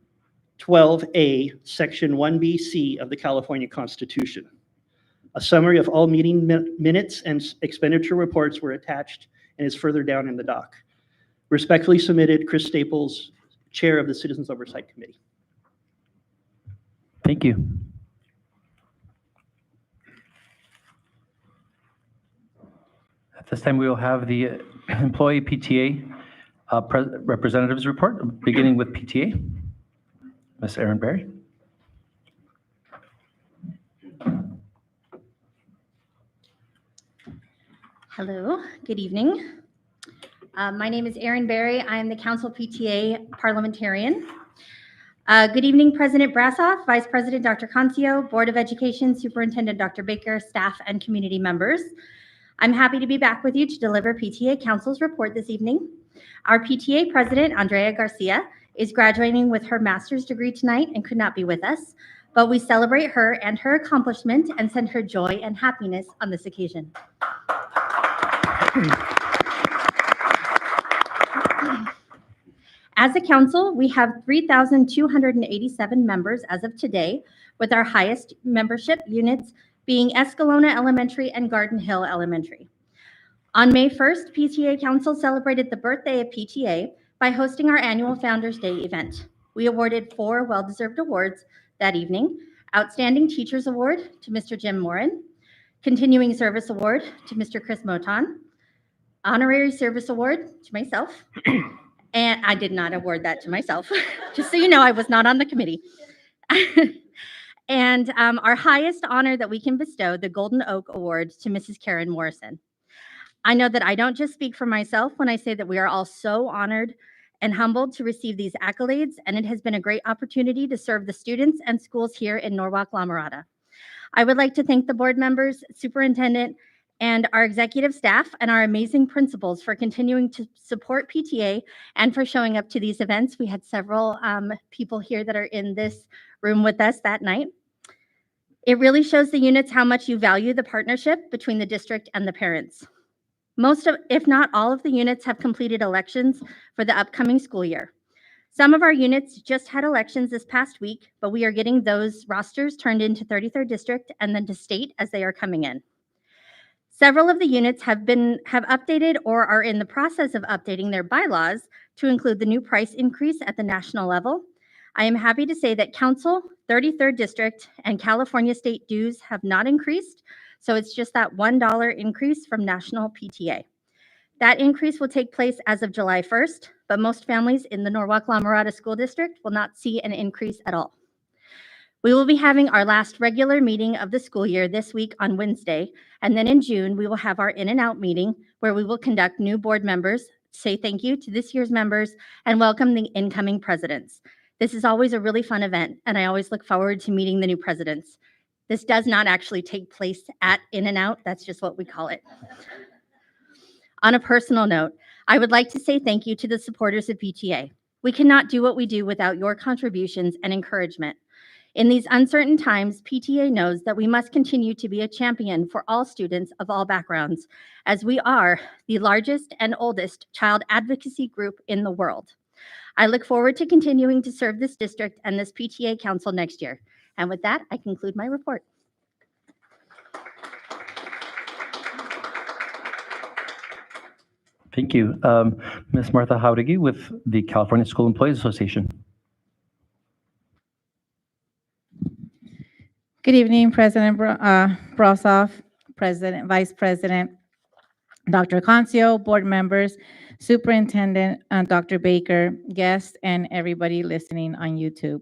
12A, Section 1BC of the California Constitution. A summary of all meeting minutes and expenditure reports were attached and is further down in the doc. Respectfully submitted, Chris Staples, Chair of the Citizens Oversight Committee. Thank you. At this time, we will have the Employee PTA Representatives Report, beginning with PTA. Ms. Erin Berry. Hello, good evening. My name is Erin Berry. I am the Council PTA parliamentarian. Good evening, President Brassoff, Vice President Dr. Concio, Board of Education, Superintendent Dr. Baker, staff, and community members. I'm happy to be back with you to deliver PTA Council's report this evening. Our PTA President, Andrea Garcia, is graduating with her master's degree tonight and could not be with us, but we celebrate her and her accomplishment and send her joy and happiness on this occasion. As a council, we have 3,287 members as of today, with our highest membership units being Escalona Elementary and Garden Hill Elementary. On May 1st, PTA Council celebrated the birthday of PTA by hosting our annual Founders Day event. We awarded 4 well-deserved awards that evening: Outstanding Teachers Award to Mr. Jim Morin, Continuing Service Award to Mr. Chris Moton, Honorary Service Award to myself, and I did not award that to myself, just so you know, I was not on the committee. And our highest honor that we can bestow, the Golden Oak Award to Mrs. Karen Morrison. I know that I don't just speak for myself when I say that we are all so honored and humbled to receive these accolades, and it has been a great opportunity to serve the students and schools here in Norwalk-La. I would like to thank the board members, superintendent, and our executive staff and our amazing principals for continuing to support PTA and for showing up to these events. We had several people here that are in this room with us that night. It really shows the units how much you value the partnership between the district and the parents. Most of, if not all of the units have completed elections for the upcoming school year. Some of our units just had elections this past week, but we are getting those rosters turned into 33rd District and then to state as they are coming in. Several of the units have updated or are in the process of updating their bylaws to include the new price increase at the national level. I am happy to say that Council, 33rd District, and California state dues have not increased, so it's just that $1 increase from national PTA. That increase will take place as of July 1st, but most families in the Norwalk-La School District will not see an increase at all. We will be having our last regular meeting of the school year this week on Wednesday, and then in June, we will have our in and out meeting where we will conduct new board members, say thank you to this year's members, and welcome the incoming presidents. This is always a really fun event, and I always look forward to meeting the new presidents. This does not actually take place at in and out, that's just what we call it. On a personal note, I would like to say thank you to the supporters of PTA. We cannot do what we do without your contributions and encouragement. In these uncertain times, PTA knows that we must continue to be a champion for all students of all backgrounds, as we are the largest and oldest child advocacy group in the world. I look forward to continuing to serve this district and this PTA council next year. And with that, I conclude my report. Thank you. Ms. Martha Jauregui with the California School Employees Association. Good evening, President Brossoff, President, Vice President, Dr. Concio, board members, Superintendent Dr. Baker, guests, and everybody listening on YouTube.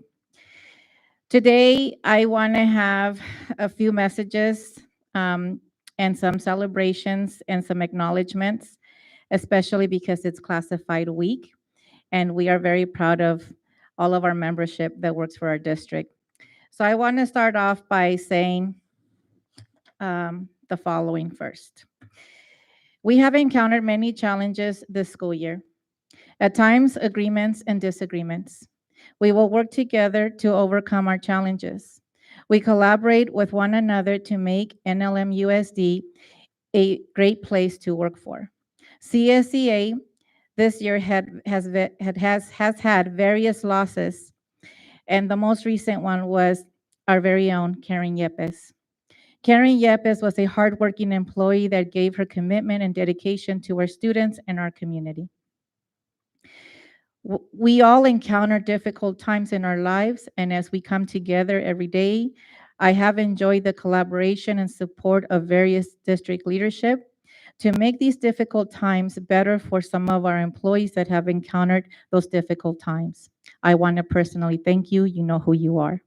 Today, I want to have a few messages and some celebrations and some acknowledgements, especially because it's classified week, and we are very proud of all of our membership that works for our district. So I want to start off by saying the following first. We have encountered many challenges this school year, at times agreements and disagreements. We will work together to overcome our challenges. We collaborate with one another to make NLM-USD a great place to work for. CSEA this year has had various losses, and the most recent one was our very own Karen Yepes. Karen Yepes was a hardworking employee that gave her commitment and dedication to our students and our community. We all encounter difficult times in our lives, and as we come together every day, I have enjoyed the collaboration and support of various district leadership to make these difficult times better for some of our employees that have encountered those difficult times. I want to personally thank you. You know who you are.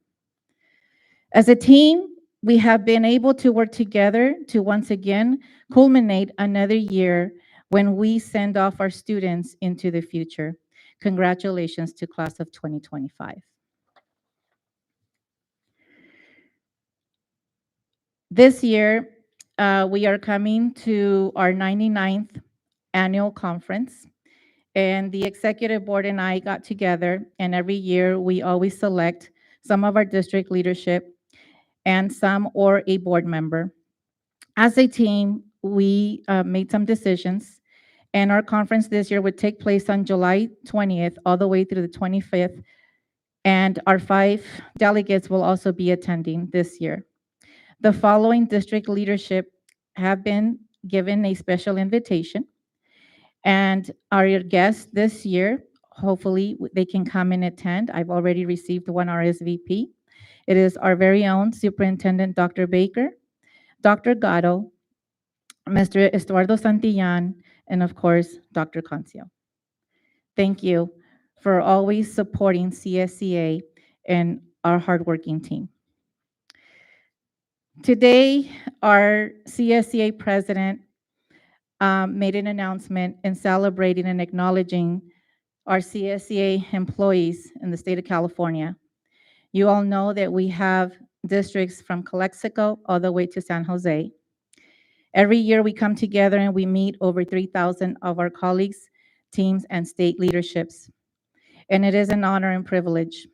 As a team, we have been able to work together to once again culminate another year when we send off our students into the future. Congratulations to class of 2025. This year, we are coming to our 99th annual conference, and the executive board and I got together, and every year we always select some of our district leadership and some or a board member. As a team, we made some decisions, and our conference this year would take place on July 20th all the way through the 25th, and our 5 delegates will also be attending this year. The following district leadership have been given a special invitation, and our guests this year, hopefully they can come and attend. I've already received one RSVP. It is our very own Superintendent Dr. Baker, Dr. Gatto, Mr. Estuardo Santillan, and of course, Dr. Concio. Thank you for always supporting CSEA and our hardworking team. Today, our CSEA president made an announcement in celebrating and acknowledging our CSEA employees in the state of California. You all know that we have districts from Calexico all the way to San Jose. Every year we come together and we meet over 3,000 of our colleagues, teams, and state leaderships. And it is an honor and privilege.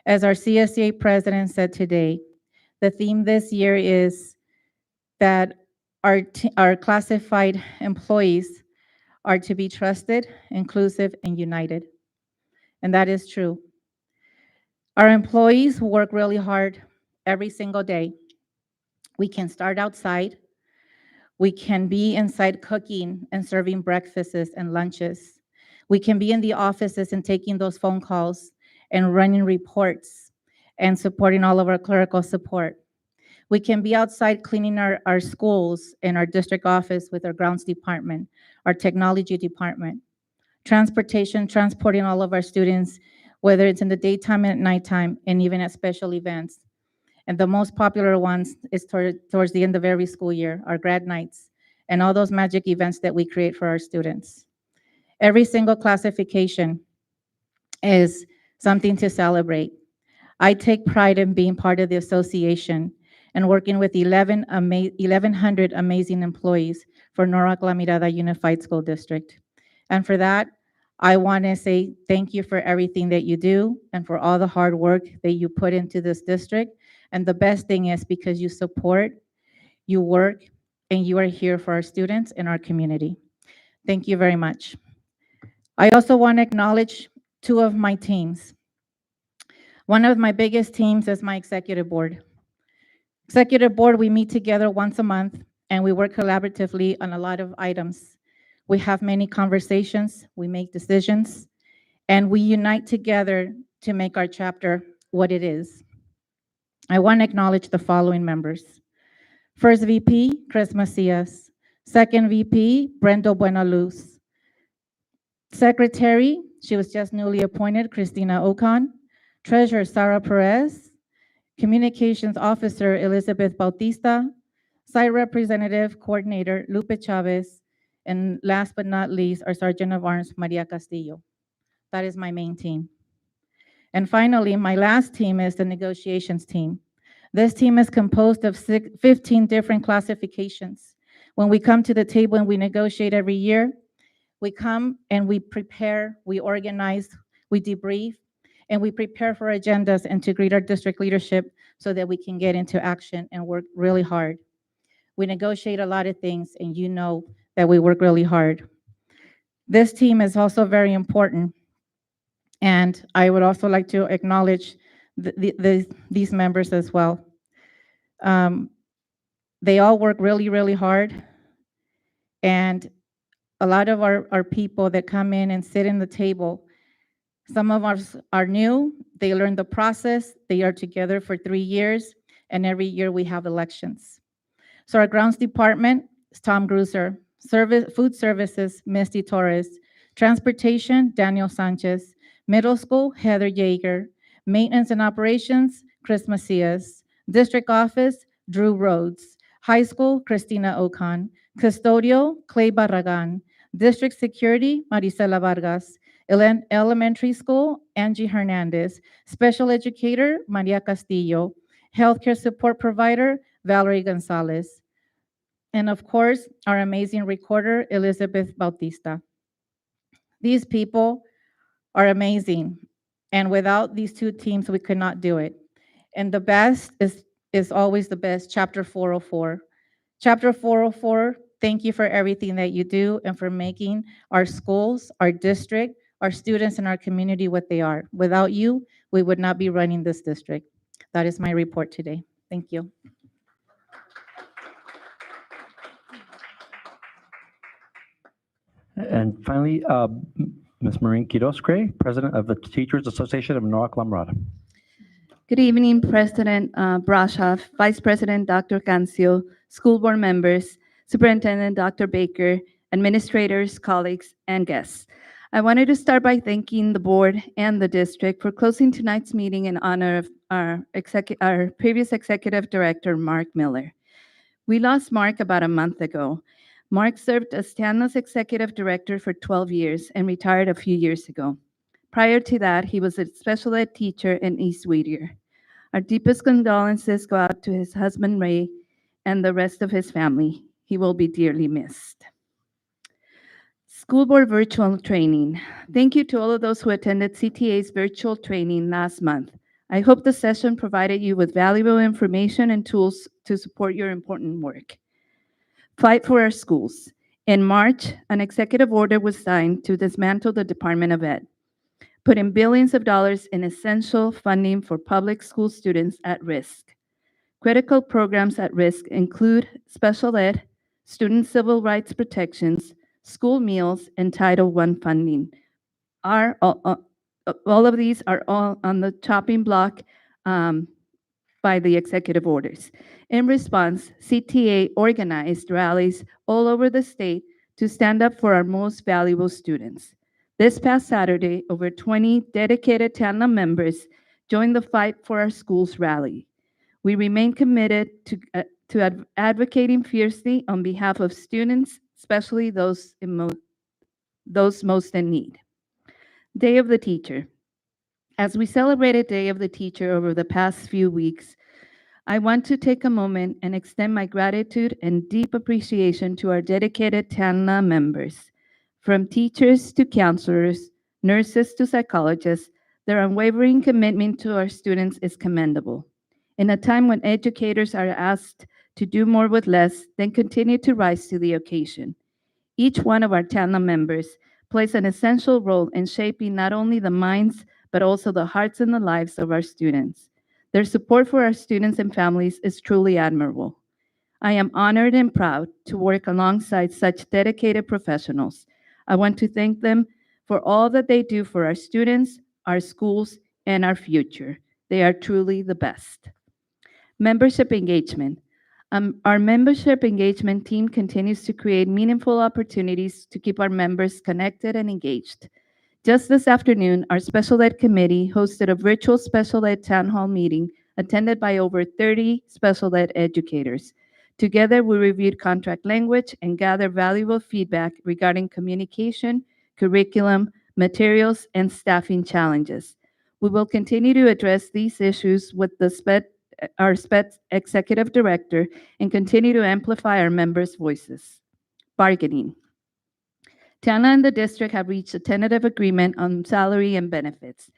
As our CSEA president said today, the theme this year is that our classified employees are to be trusted, inclusive, and united. And that is true. Our employees work really hard every single day. We can start outside. We can be inside cooking and serving breakfasts and lunches. We can be in the offices and taking those phone calls and running reports and supporting all of our clerical support. We can be outside cleaning our schools and our district office with our grounds department, our technology department, transportation, transporting all of our students, whether it's in the daytime and at nighttime, and even at special events. And the most popular ones is towards the end of every school year, our grad nights, and all those magic events that we create for our students. Every single classification is something to celebrate. I take pride in being part of the association and working with 1,100 amazing employees for Norwalk-La Mirada Unified School District. And for that, I want to say thank you for everything that you do and for all the hard work that you put into this district. And the best thing is because you support, you work, and you are here for our students and our community. Thank you very much. I also want to acknowledge two of my teams. One of my biggest teams is my executive board. Executive board, we meet together once a month and we work collaboratively on a lot of items. We have many conversations, we make decisions, and we unite together to make our chapter what it is. I want to acknowledge the following members. First VP, Chris Macias. Second VP, Brenda Buenaluz. Secretary, she was just newly appointed, Christina Ocon. Treasurer, Sara Perez. Communications Officer, Elizabeth Bautista. Site Representative Coordinator, Lupe Chavez. And last but not least, our Sergeant of Arms, Maria Castillo. That is my main team. And finally, my last team is the negotiations team. This team is composed of 15 different classifications. When we come to the table and we negotiate every year, we come and we prepare, we organize, we debrief, and we prepare for agendas and to greet our district leadership so that we can get into action and work really hard. We negotiate a lot of things, and you know that we work really hard. This team is also very important, and I would also like to acknowledge these members as well. They all work really, really hard, and a lot of our people that come in and sit in the table, some of us are new, they learn the process, they are together for 3 years, and every year we have elections. So our grounds department is Tom Gruser, food services, Misty Torres, transportation, Daniel Sanchez, middle school, Heather Yeager, maintenance and operations, Chris Macias, district office, Drew Rhodes, high school, Christina Ocon, custodial, Clay Barragan, district security, Marisela Vargas, elementary school, Angie Hernandez, special educator, Maria Castillo, healthcare support provider, Valerie Gonzalez, and of course, our amazing recorder, Elizabeth Bautista. These people are amazing, and without these two teams, we could not do it. And the best is always the best, Chapter 404. Chapter 404, thank you for everything that you do and for making our schools, our district, our students, and our community what they are. Without you, we would not be running this district. That is my report today. Thank you. And finally, Ms. Maureen Quiroz-Gray, President of the Teachers Association of Norwalk-La Mirada. Good evening, President Brashoff, Vice President Dr. Cancio, school board members, Superintendent Dr. Baker, administrators, colleagues, and guests. I wanted to start by thanking the board and the district for closing tonight's meeting in honor of our previous executive director, Mark Miller. We lost Mark about a month ago. Mark served as TANA's executive director for 12 years and retired a few years ago. Prior to that, he was a special ed teacher in East Whittier. Our deepest condolences go out to his husband, Ray, and the rest of his family. He will be dearly missed. School Board Virtual Training. Thank you to all of those who attended CTA's virtual training last month. I hope the session provided you with valuable information and tools to support your important work. Fight for our schools. In March, an executive order was signed to dismantle the Department of Ed, putting billions of dollars in essential funding for public school students at risk. Critical programs at risk include special ed, student civil rights protections, school meals, and Title I funding. All of these are all on the chopping block by the executive orders. In response, CTA organized rallies all over the state to stand up for our most valuable students. This past Saturday, over 20 dedicated TANLA members joined the Fight for Our Schools rally. We remain committed to advocating fiercely on behalf of students, especially those most in need. Day of the Teacher. As we celebrated Day of the Teacher over the past few weeks, I want to take a moment and extend my gratitude and deep appreciation to our dedicated TANLA members. From teachers to counselors, nurses to psychologists, their unwavering commitment to our students is commendable. In a time when educators are asked to do more with less, they continue to rise to the occasion. Each one of our TANLA members plays an essential role in shaping not only the minds, but also the hearts and the lives of our students. Their support for our students and families is truly admirable. I am honored and proud to work alongside such dedicated professionals. I want to thank them for all that they do for our students, our schools, and our future. They are truly the best. Membership engagement. Our membership engagement team continues to create meaningful opportunities to keep our members connected and engaged. Just this afternoon, our Special Ed Committee hosted a virtual Special Ed Town Hall meeting attended by over 30 Special Ed educators. Together, we reviewed contract language and gathered valuable feedback regarding communication, curriculum, materials, and staffing challenges. We will continue to address these issues with our SPED Executive Director and continue to amplify our members' voices. Bargaining. TANLA and the district have reached a tentative agreement on salary and benefits.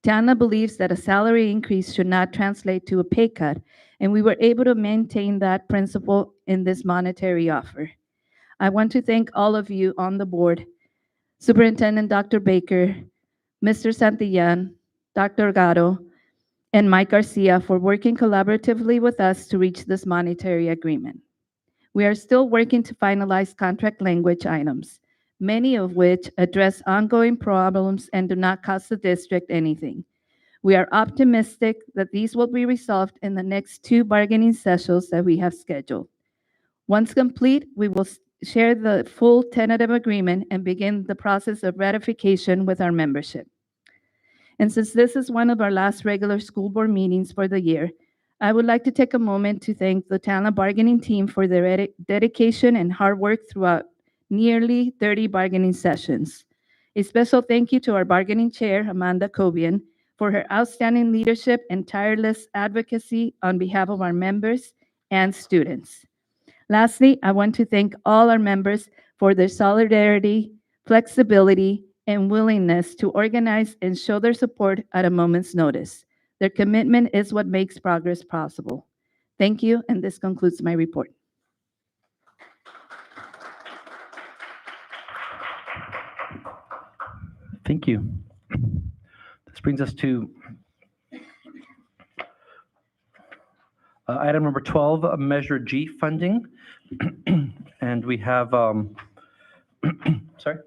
TANLA believes that a salary increase should not translate to a pay cut, and we were able to maintain that principle in this monetary offer. I want to thank all of you on the board, Superintendent Dr. Baker, Mr. Santillan, Dr. Gatto, and Mike Garcia for working collaboratively with us to reach this monetary agreement. We are still working to finalize contract language items, many of which address ongoing problems and do not cost the district anything. We are optimistic that these will be resolved in the next 2 bargaining sessions that we have scheduled. Once complete, we will share the full tentative agreement and begin the process of ratification with our membership. And since this is one of our last regular school board meetings for the year, I would like to take a moment to thank the TANLA bargaining team for their dedication and hard work throughout nearly 30 bargaining sessions. A special thank you to our bargaining chair, Amanda Cobian, for her outstanding leadership and tireless advocacy on behalf of our members and students. Lastly, I want to thank all our members for their solidarity, flexibility, and willingness to organize and show their support at a moment's notice. Their commitment is what makes progress possible. Thank you, and this concludes my report. Thank you. This brings us to item number 12, Measure G funding. And we have, sorry.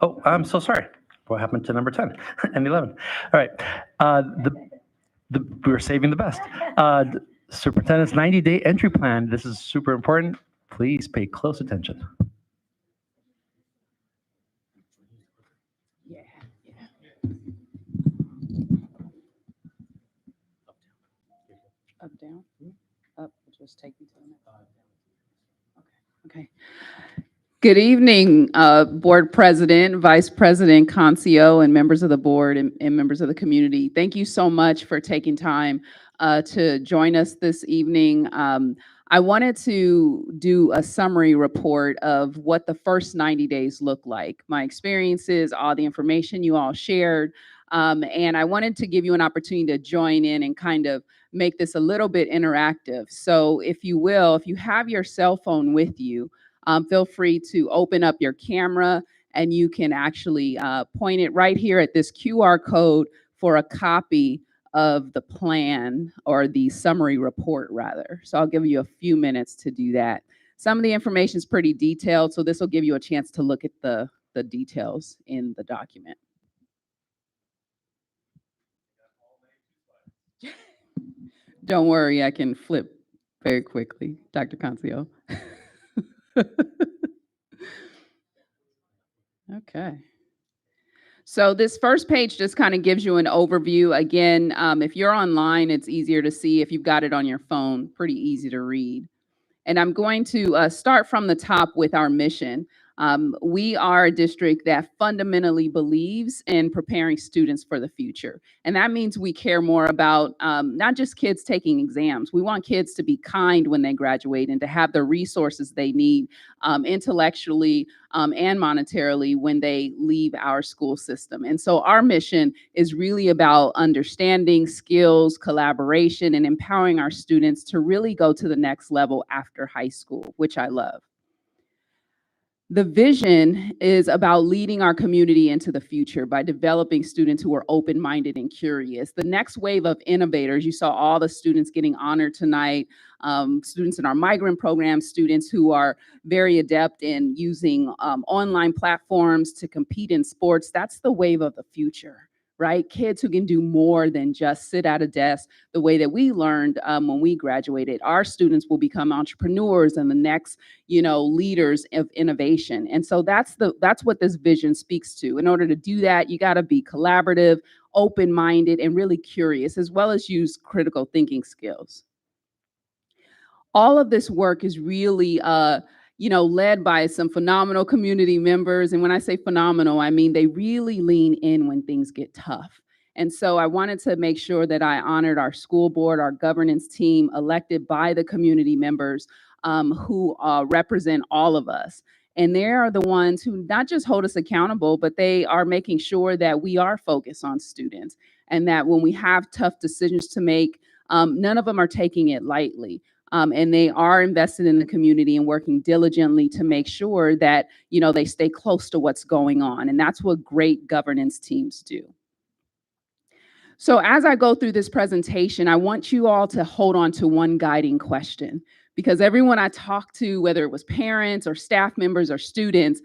Oh, I'm so sorry. What happened to number 10 and 11? All right. We were saving the best. Superintendent's 90-day entry plan. This is super important. Please pay close attention. Up, down, up, just take me to the next. Okay. Good evening, Board President, Vice President Concio, and members of the board and members of the community. Thank you so much for taking time to join us this evening. I wanted to do a summary report of what the first 90 days looked like, my experiences, all the information you all shared. And I wanted to give you an opportunity to join in and kind of make this a little bit interactive. So if you will, if you have your cell phone with you, feel free to open up your camera and you can actually point it right here at this QR code for a copy of the plan or the summary report rather. So I'll give you a few minutes to do that. Some of the information is pretty detailed, so this will give you a chance to look at the details in the document. Don't worry, I can flip very quickly, Dr. Concio. Okay. So this first page just kind of gives you an overview. Again, if you're online, it's easier to see. If you've got it on your phone, pretty easy to read. And I'm going to start from the top with our mission. We are a district that fundamentally believes in preparing students for the future. And that means we care more about not just kids taking exams. We want kids to be kind when they graduate and to have the resources they need intellectually and monetarily when they leave our school system. And so our mission is really about understanding, skills, collaboration, and empowering our students to really go to the next level after high school, which I love. The vision is about leading our community into the future by developing students who are open-minded and curious. The next wave of innovators, you saw all the students getting honored tonight, students in our migrant program, students who are very adept in using online platforms to compete in sports. That's the wave of the future, right? Kids who can do more than just sit at a desk the way that we learned when we graduated. Our students will become entrepreneurs and the next, leaders of innovation. And so that's what this vision speaks to. In order to do that, you got to be collaborative, open-minded, and really curious, as well as use critical thinking skills. All of this work is really led by some phenomenal community members. And when I say phenomenal, I mean they really lean in when things get tough. And so I wanted to make sure that I honored our school board, our governance team elected by the community members who represent all of us. And they are the ones who not just hold us accountable, but they are making sure that we are focused on students and that when we have tough decisions to make, none of them are taking it lightly. And they are invested in the community and working diligently to make sure that, they stay close to what's going on. And that's what great governance teams do. So as I go through this presentation, I want you all to hold on to one guiding question, because everyone I talked to, whether it was parents or staff members or students,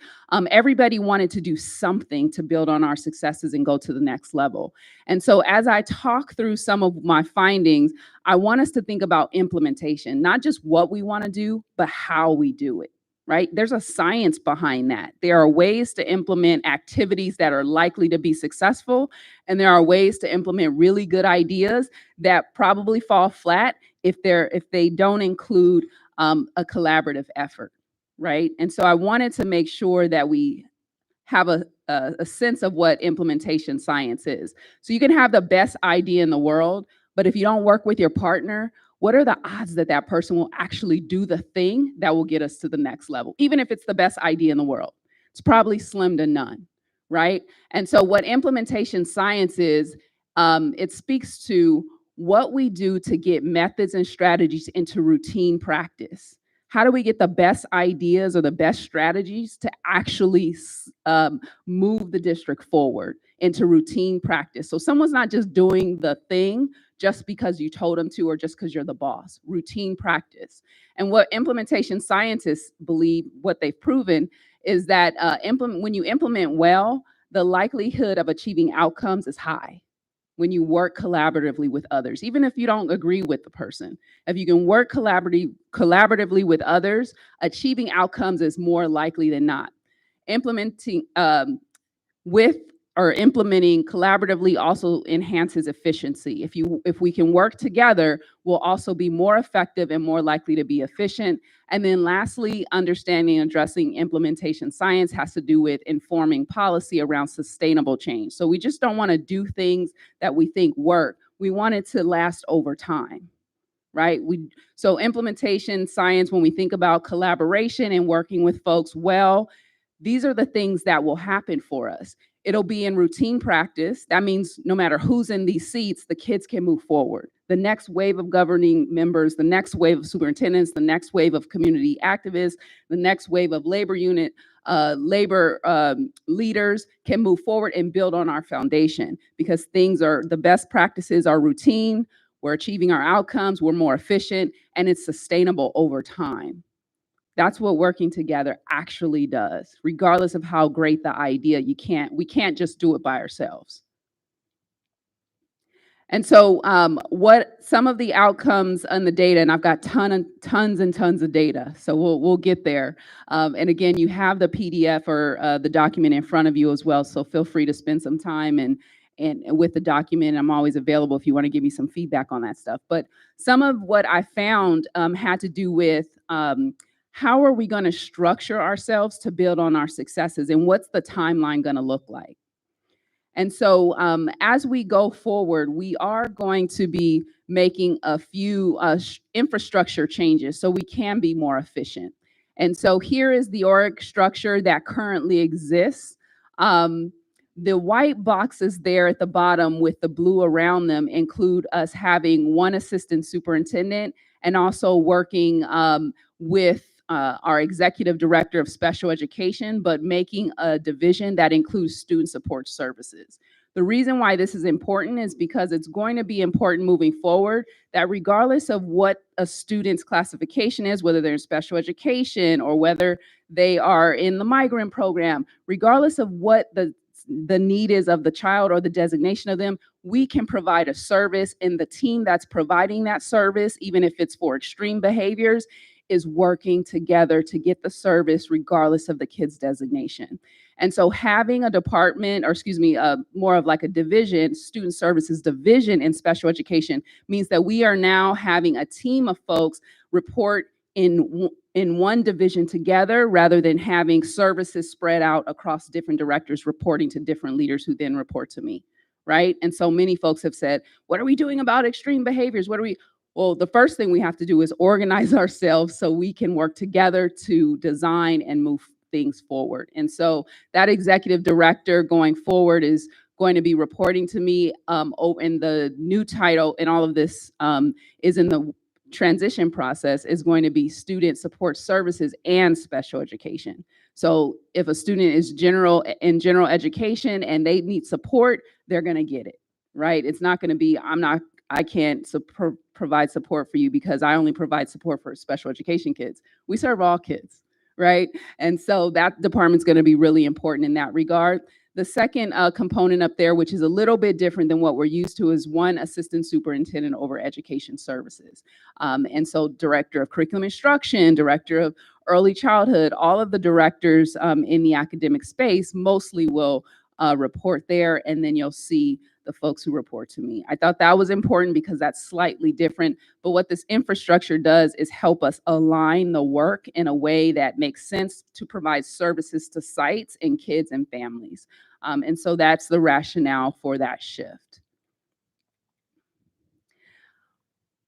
everybody wanted to do something to build on our successes and go to the next level. And so as I talk through some of my findings, I want us to think about implementation, not just what we want to do, but how we do it. Right? There's a science behind that. There are ways to implement activities that are likely to be successful, and there are ways to implement really good ideas that probably fall flat if they don't include a collaborative effort, right? And so I wanted to make sure that we have a sense of what implementation science is. So you can have the best idea in the world, but if you don't work with your partner, what are the odds that that person will actually do the thing that will get us to the next level? Even if it's the best idea in the world, it's probably slim to none, right? And so what implementation science is, it speaks to what we do to get methods and strategies into routine practice. How do we get the best ideas or the best strategies to actually move the district forward into routine practice? So someone's not just doing the thing just because you told them to or just because you're the boss. Routine practice. And what implementation scientists believe, what they've proven, is that when you implement well, the likelihood of achieving outcomes is high when you work collaboratively with others, even if you don't agree with the person. If you can work collaboratively with others, achieving outcomes is more likely than not. Implementing implementing collaboratively also enhances efficiency. If we can work together, we'll also be more effective and more likely to be efficient. And then lastly, understanding and addressing implementation science has to do with informing policy around sustainable change. So we just don't want to do things that we think work. We want it to last over time, right? So implementation science, when we think about collaboration and working with folks well, these are the things that will happen for us. It'll be in routine practice. That means no matter who's in these seats, the kids can move forward. The next wave of governing members, the next wave of superintendents, the next wave of community activists, the next wave of labor unit, labor leaders can move forward and build on our foundation, because the best practices are routine, we're achieving our outcomes, we're more efficient, and it's sustainable over time. That's what working together actually does. Regardless of how great the idea, we can't just do it by ourselves. And so what some of the outcomes on the data, and I've got tons and tons of data, so we'll get there. And again, you have the PDF or the document in front of you as well, so feel free to spend some time and with the document. I'm always available if you want to give me some feedback on that stuff. But some of what I found had to do with how are we going to structure ourselves to build on our successes, and what's the timeline going to look like? And so as we go forward, we are going to be making a few infrastructure changes so we can be more efficient. And so here is the org structure that currently exists. The white boxes there at the bottom with the blue around them include us having one assistant superintendent and also working with our executive director of special education, but making a division that includes student support services. The reason why this is important is because it's going to be important moving forward that regardless of what a student's classification is, whether they're in special education or whether they are in the migrant program, regardless of what the need is of the child or the designation of them, we can provide a service, and the team that's providing that service, even if it's for extreme behaviors, is working together to get the service regardless of the kid's designation. And so having a department, or excuse me, more of like a division, student services division in special education, means that we are now having a team of folks report in one division together, rather than having services spread out across different directors reporting to different leaders who then report to me, right? And so many folks have said, what are we doing about extreme behaviors? Well, the first thing we have to do is organize ourselves so we can work together to design and move things forward. And so that executive director going forward is going to be reporting to me, and the new title and all of this is in the transition process, is going to be student support services and special education. So if a student is in general education and they need support, they're going to get it, right? It's not going to be, I can't provide support for you because I only provide support for special education kids. We serve all kids, right? And so that department's going to be really important in that regard. The second component up there, which is a little bit different than what we're used to, is one assistant superintendent over education services. And so director of curriculum instruction, director of early childhood, all of the directors in the academic space mostly will report there, and then you'll see the folks who report to me. I thought that was important because that's slightly different, but what this infrastructure does is help us align the work in a way that makes sense to provide services to sites and kids and families. And so that's the rationale for that shift.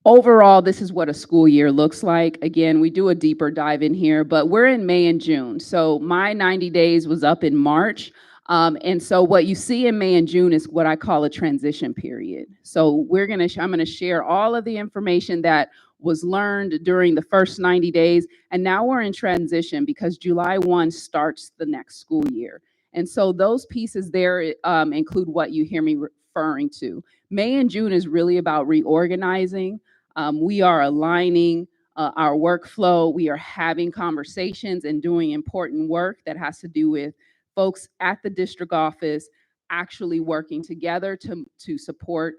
Overall, this is what a school year looks like. Again, we do a deeper dive in here, but we're in May and June. So my 90 days was up in March. And so what you see in May and June is what I call a transition period. So I'm gonna share all of the information that was learned during the first 90 days. And now we're in transition because July 1 starts the next school year. And so those pieces there include what you hear me referring to. May and June is really about reorganizing. We are aligning our workflow. We are having conversations and doing important work that has to do with folks at the district office actually working together to support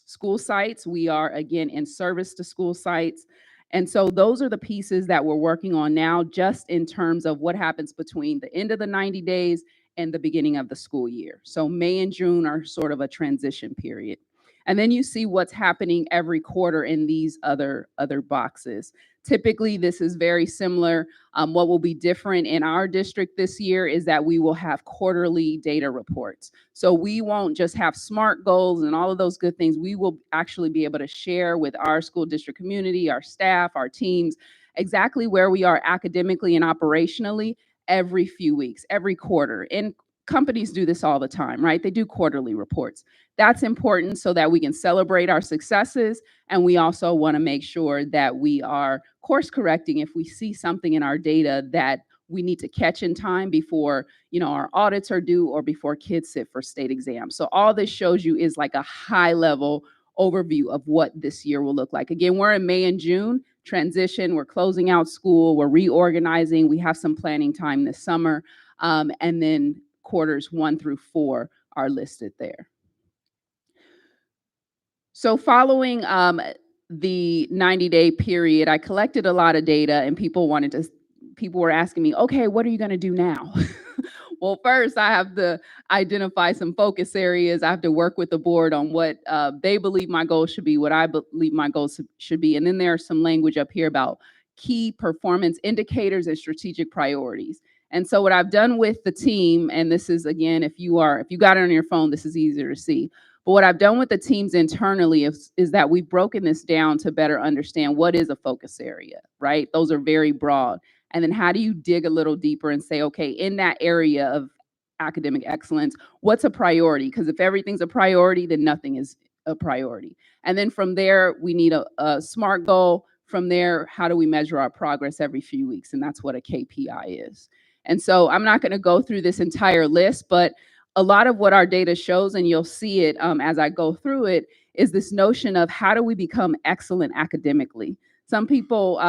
school sites. We are, again, in service to school sites. And so those are the pieces that we're working on now, just in terms of what happens between the end of the 90 days and the beginning of the school year. So May and June are sort of a transition period. And then you see what's happening every quarter in these other boxes. Typically, this is very similar. What will be different in our district this year is that we will have quarterly data reports. So we won't just have SMART goals and all of those good things. We will actually be able to share with our school district community, our staff, our teams, exactly where we are academically and operationally every few weeks, every quarter. And companies do this all the time, right? They do quarterly reports. That's important so that we can celebrate our successes. And we also want to make sure that we are course correcting if we see something in our data that we need to catch in time before, our audits are due or before kids sit for state exams. So all this shows you is like a high level overview of what this year will look like. Again, we're in May and June transition. We're closing out school. We're reorganizing. We have some planning time this summer. And then quarters 1 through 4 are listed there. So following the 90-day period, I collected a lot of data and people were asking me, okay, what are you going to do now? Well, first I have to identify some focus areas. I have to work with the board on what they believe my goals should be, what I believe my goals should be. And then there's some language up here about key performance indicators and strategic priorities. And so what I've done with the team, and this is, again, if you got it on your phone, this is easier to see. But what I've done with the teams internally is that we've broken this down to better understand what is a focus area, right? Those are very broad. And then how do you dig a little deeper and say, okay, in that area of academic excellence, what's a priority? Because if everything's a priority, then nothing is a priority. And then from there, we need a SMART goal. From there, how do we measure our progress every few weeks? And that's what a KPI is. And so I'm not going to go through this entire list, but a lot of what our data shows, and you'll see it as I go through it, is this notion of how do we become excellent academically? Some people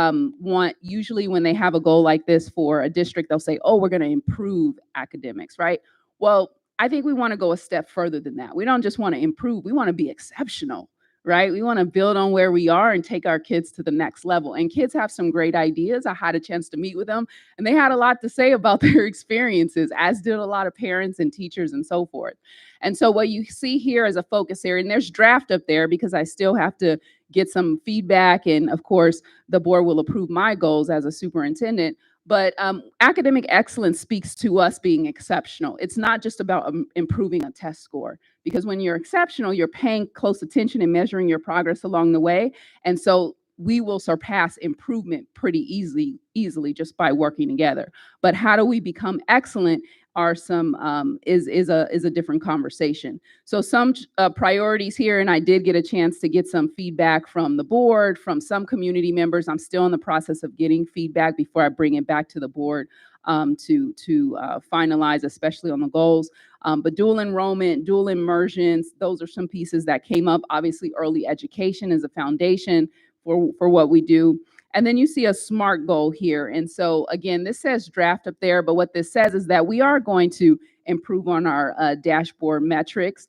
usually when they have a goal like this for a district, they'll say, oh, we're going to improve academics, right? Well, I think we want to go a step further than that. We don't just want to improve, we want to be exceptional, right? We want to build on where we are and take our kids to the next level. And kids have some great ideas. I had a chance to meet with them, and they had a lot to say about their experiences, as did a lot of parents and teachers and so forth. And so what you see here is a focus area, and there's draft up there because I still have to get some feedback. And of course, the board will approve my goals as a superintendent. But academic excellence speaks to us being exceptional. It's not just about improving a test score, because when you're exceptional, you're paying close attention and measuring your progress along the way. And so we will surpass improvement pretty easily just by working together. But how do we become excellent are some is a different conversation. So some priorities here, and I did get a chance to get some feedback from the board, from some community members. I'm still in the process of getting feedback before I bring it back to the board to finalize, especially on the goals. But dual enrollment, dual immersions, those are some pieces that came up. Obviously, early education is a foundation for what we do. And then you see a SMART goal here. And so again, this says draft up there, but what this says is that we are going to improve on our dashboard metrics.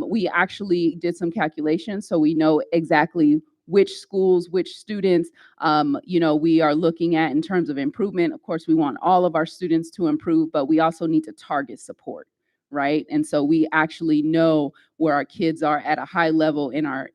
We actually did some calculations, so we know exactly which schools, which students, we are looking at in terms of improvement. Of course, we want all of our students to improve, but we also need to target support, right? And so we actually know where our kids are at a high level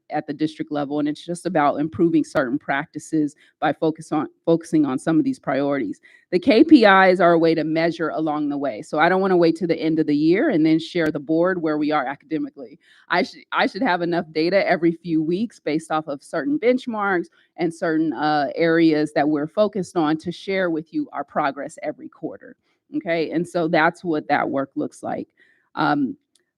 at the district level, and it's just about improving certain practices by focusing on some of these priorities. The KPIs are a way to measure along the way. So I don't want to wait to the end of the year and then share the board where we are academically. I should have enough data every few weeks based off of certain benchmarks and certain areas that we're focused on to share with you our progress every quarter. Okay, and so that's what that work looks like.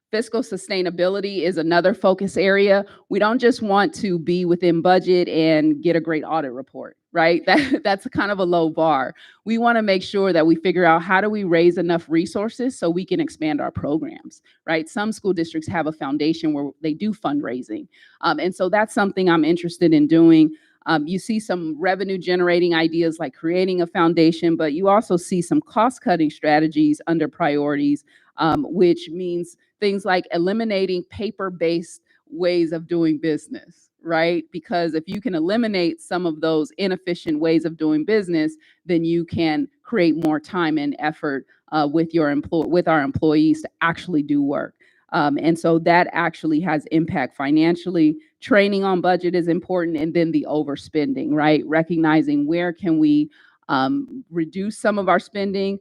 Fiscal sustainability is another focus area. We don't just want to be within budget and get a great audit report, right? That's kind of a low bar. We want to make sure that we figure out how do we raise enough resources so we can expand our programs, right? Some school districts have a foundation where they do fundraising. And so that's something I'm interested in doing. You see some revenue generating ideas like creating a foundation, but you also see some cost cutting strategies under priorities, which means things like eliminating paper-based ways of doing business, right? Because if you can eliminate some of those inefficient ways of doing business, then you can create more time and effort with our employees to actually do work. And so that actually has impact financially. Training on budget is important, and then the overspending, right? Recognizing where can we reduce some of our spending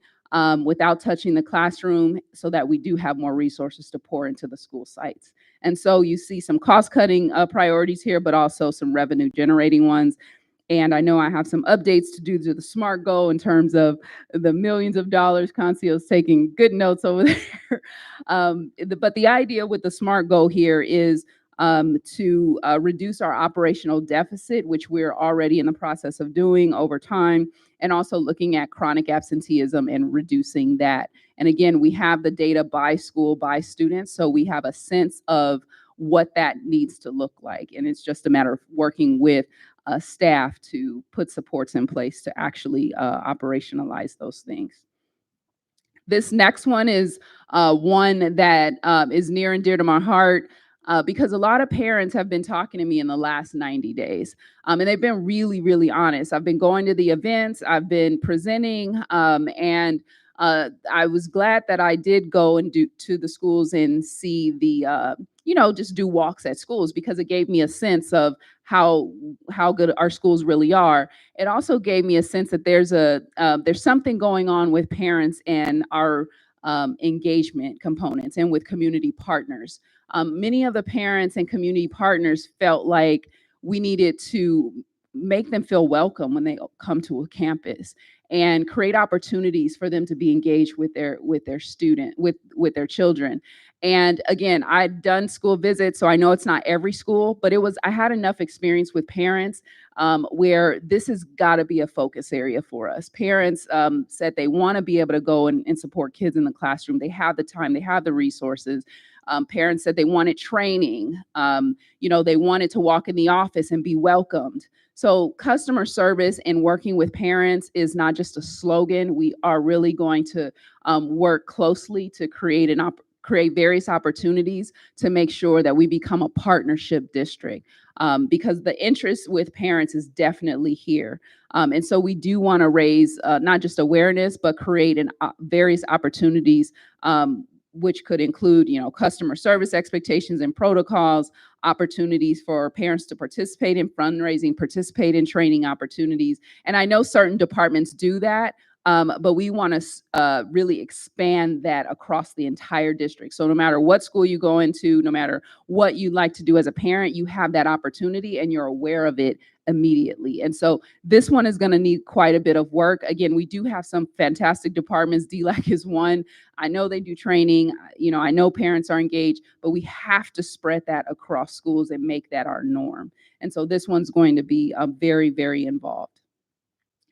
without touching the classroom so that we do have more resources to pour into the school sites. And so you see some cost-cutting priorities here, but also some revenue-generating ones. And I know I have some updates to do to the SMART goal in terms of the millions of dollars. Concio's taking good notes over there. But the idea with the SMART goal here is to reduce our operational deficit, which we're already in the process of doing over time, and also looking at chronic absenteeism and reducing that. And again, we have the data by school, by students, so we have a sense of what that needs to look like. And it's just a matter of working with staff to put supports in place to actually operationalize those things. This next one is one that is near and dear to my heart because a lot of parents have been talking to me in the last 90 days. And they've been really, really honest. I've been going to the events, I've been presenting, and I was glad that I did go and do to the schools and see the, just do walks at schools, because it gave me a sense of how good our schools really are. It also gave me a sense that there's something going on with parents and our engagement components and with community partners. Many of the parents and community partners felt like we needed to make them feel welcome when they come to a campus and create opportunities for them to be engaged with their their children. And again, I've done school visits, so I know it's not every school, but I had enough experience with parents where this has got to be a focus area for us. Parents said they want to be able to go and support kids in the classroom. They have the time, they have the resources. Parents said they wanted training. They wanted to walk in the office and be welcomed. So customer service and working with parents is not just a slogan. We are really going to work closely to create various opportunities to make sure that we become a partnership district, because the interest with parents is definitely here. And so we do want to raise not just awareness, but create various opportunities, which could include, customer service expectations and protocols, opportunities for parents to participate in fundraising, participate in training opportunities. And I know certain departments do that, but we want to really expand that across the entire district. So no matter what school you go into, no matter what you'd like to do as a parent, you have that opportunity and you're aware of it immediately. And so this one is going to need quite a bit of work. Again, we do have some fantastic departments. DLAC is one. I know they do training. I know parents are engaged, but we have to spread that across schools and make that our norm. And so this one's going to be very, very involved.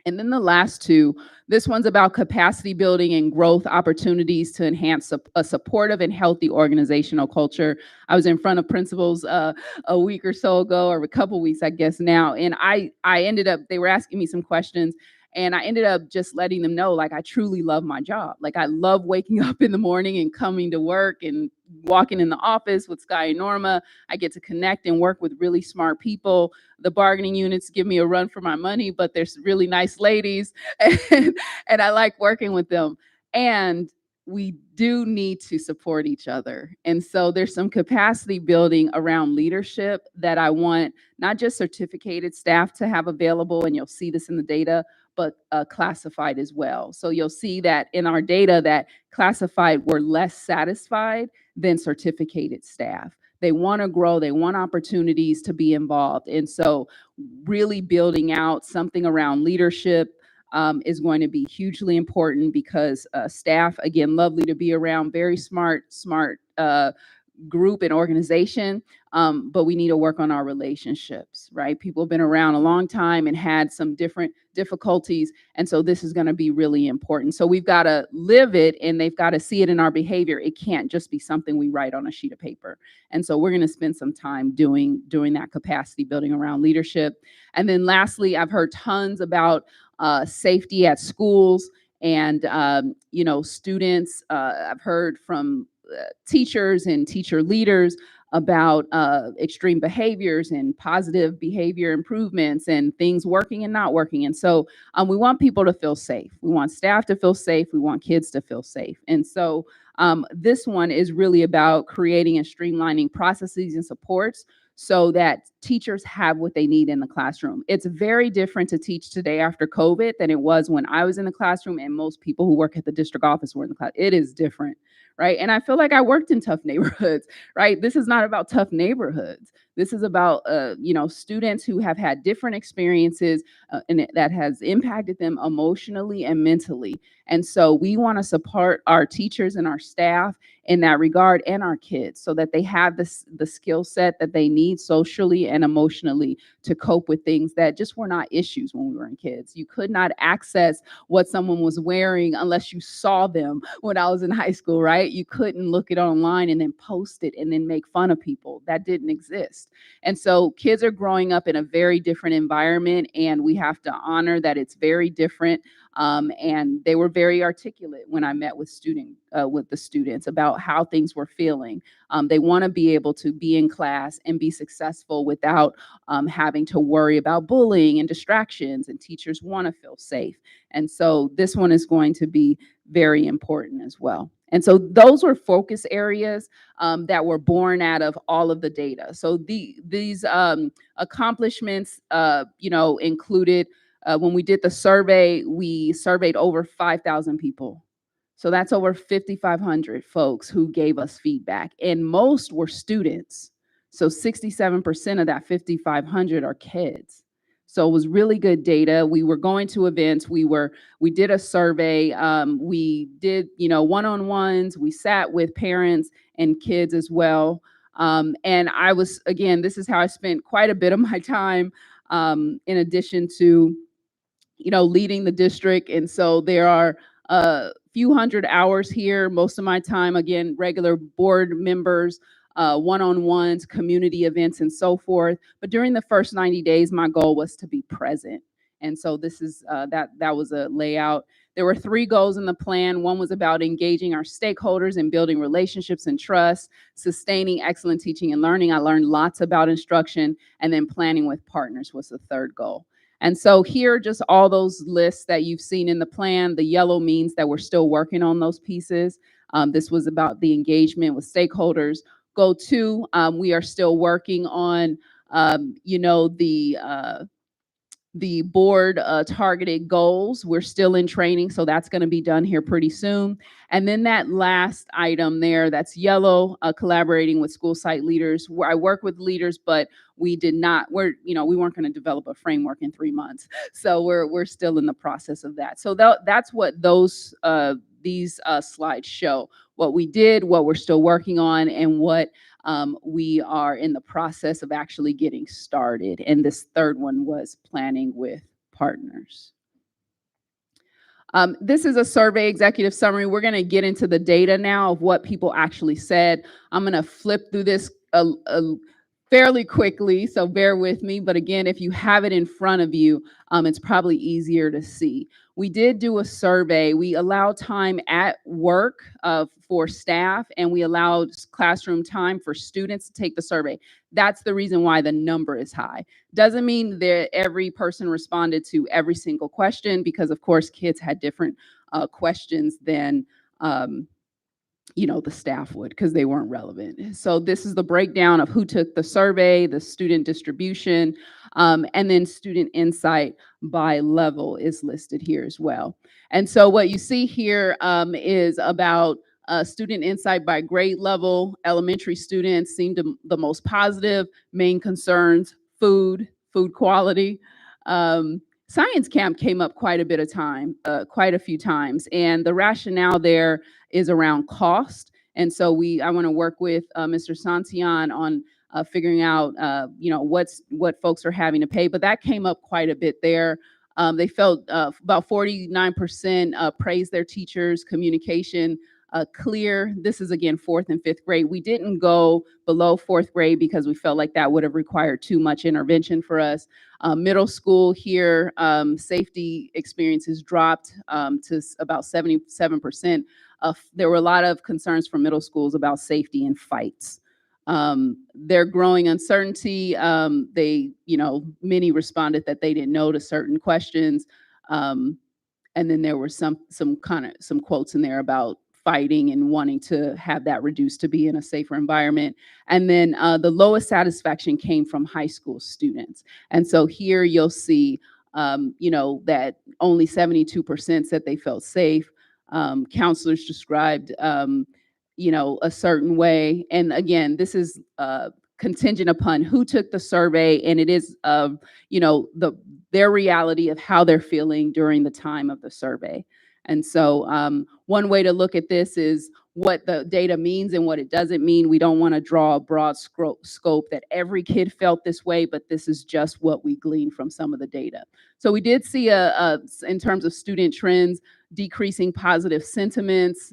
And then the last two, this one's about capacity building and growth opportunities to enhance a supportive and healthy organizational culture. I was in front of principals a week or so ago, or a couple weeks, I guess now, and I ended up, they were asking me some questions, and I ended up just letting them know, like, I truly love my job. Like, I love waking up in the morning and coming to work and walking in the office with Sky and Norma. I get to connect and work with really smart people. The bargaining units give me a run for my money, but there's really nice ladies, and I like working with them. And we do need to support each other. And so there's some capacity building around leadership that I want not just certificated staff to have available, and you'll see this in the data, but classified as well. So you'll see that in our data that classified were less satisfied than certificated staff. They want to grow, they want opportunities to be involved. And so really building out something around leadership is going to be hugely important, because staff, again, lovely to be around, very smart group and organization, but we need to work on our relationships, right? People have been around a long time and had some different difficulties, and so this is going to be really important. So we've got to live it, and they've got to see it in our behavior. It can't just be something we write on a sheet of paper. And so we're going to spend some time doing that capacity building around leadership. And then lastly, I've heard tons about safety at schools and students. I've heard from teachers and teacher leaders about extreme behaviors and positive behavior improvements and things working and not working. And so we want people to feel safe. We want staff to feel safe. We want kids to feel safe. And so This one is really about creating and streamlining processes and supports so that teachers have what they need in the classroom. It's very different to teach today after COVID than it was when I was in the classroom and most people who work at the district office were in the class. It is different, right? And I feel like I worked in tough neighborhoods, right? This is not about tough neighborhoods. This is about, students who have had different experiences and that has impacted them emotionally and mentally. And so we want to support our teachers and our staff in that regard and our kids so that they have the skill set that they need socially and emotionally to cope with things that just were not issues when we were in kids. You could not access what someone was wearing unless you saw them when I was in high school, right? You couldn't look it online and then post it and then make fun of people. That didn't exist. And so kids are growing up in a very different environment, and we have to honor that it's very different. And they were very articulate when I met with the students about how things were feeling. They want to be able to be in class and be successful without having to worry about bullying and distractions, and teachers want to feel safe. And so this one is going to be very important as well. And so those were focus areas that were born out of all of the data. So these accomplishments, included when we did the survey, we surveyed over 5,000 people. So that's over 5,500 folks who gave us feedback, and most were students. So 67% of that 5,500 are kids. So it was really good data. We were going to events. We did a survey. We did, one-on-ones. We sat with parents and kids as well. And I was, again, this is how I spent quite a bit of my time in addition to leading the district. And so there are a few hundred hours here. Most of my time, again, regular board members, one-on-ones, community events, and so forth. But during the first 90 days, my goal was to be present. And so this is that was a layout. There were 3 goals in the plan. One was about engaging our stakeholders and building relationships and trust, sustaining excellent teaching and learning. I learned lots about instruction, and then planning with partners was the 3rd goal. And so here, just all those lists that you've seen in the plan. The yellow means that we're still working on those pieces. This was about the engagement with stakeholders. Goal 2, we are still working on, the board targeted goals. We're still in training, so that's going to be done here pretty soon. And then that last item there, that's yellow, collaborating with school site leaders, where I work with leaders, but we weren't going to develop a framework in 3 months. So we're still in the process of that. So that's what these slides show. What we did, what we're still working on, and what we are in the process of actually getting started. And this 3rd one was planning with partners. This is a survey executive summary. We're going to get into the data now of what people actually said. I'm going to flip through this fairly quickly, so bear with me. But again, if you have it in front of you, it's probably easier to see. We did do a survey. We allowed time at work for staff, and we allowed classroom time for students to take the survey. That's the reason why the number is high. Doesn't mean that every person responded to every single question, because of course kids had different questions than the staff would, because they weren't relevant. So this is the breakdown of who took the survey, the student distribution, and then student insight by level is listed here as well. And so what you see here is about student insight by grade level. Elementary students seemed the most positive. Main concerns: food quality. Science camp came up quite a few times, and the rationale there is around cost. And so I want to work with Mr. Santillan on figuring out what folks are having to pay, but that came up quite a bit there. They felt about 49% praised their teachers' communication clear. This is again 4th and 5th grade. We didn't go below 4th grade because we felt like that would have required too much intervention for us. Middle school here, safety experiences dropped to about 77%. There were a lot of concerns from middle schools about safety and fights. Their growing uncertainty, many responded that they didn't know to certain questions. And then there were some quotes in there about fighting and wanting to have that reduced to be in a safer environment. And then the lowest satisfaction came from high school students. And so here you'll see, that only 72% said they felt safe. Counselors described, a certain way. And again, this is contingent upon who took the survey, and it is their reality of how they're feeling during the time of the survey. And so one way to look at this is what the data means and what it doesn't mean. We don't want to draw a broad scope that every kid felt this way, but this is just what we gleaned from some of the data. So we did see in terms of student trends, decreasing positive sentiments,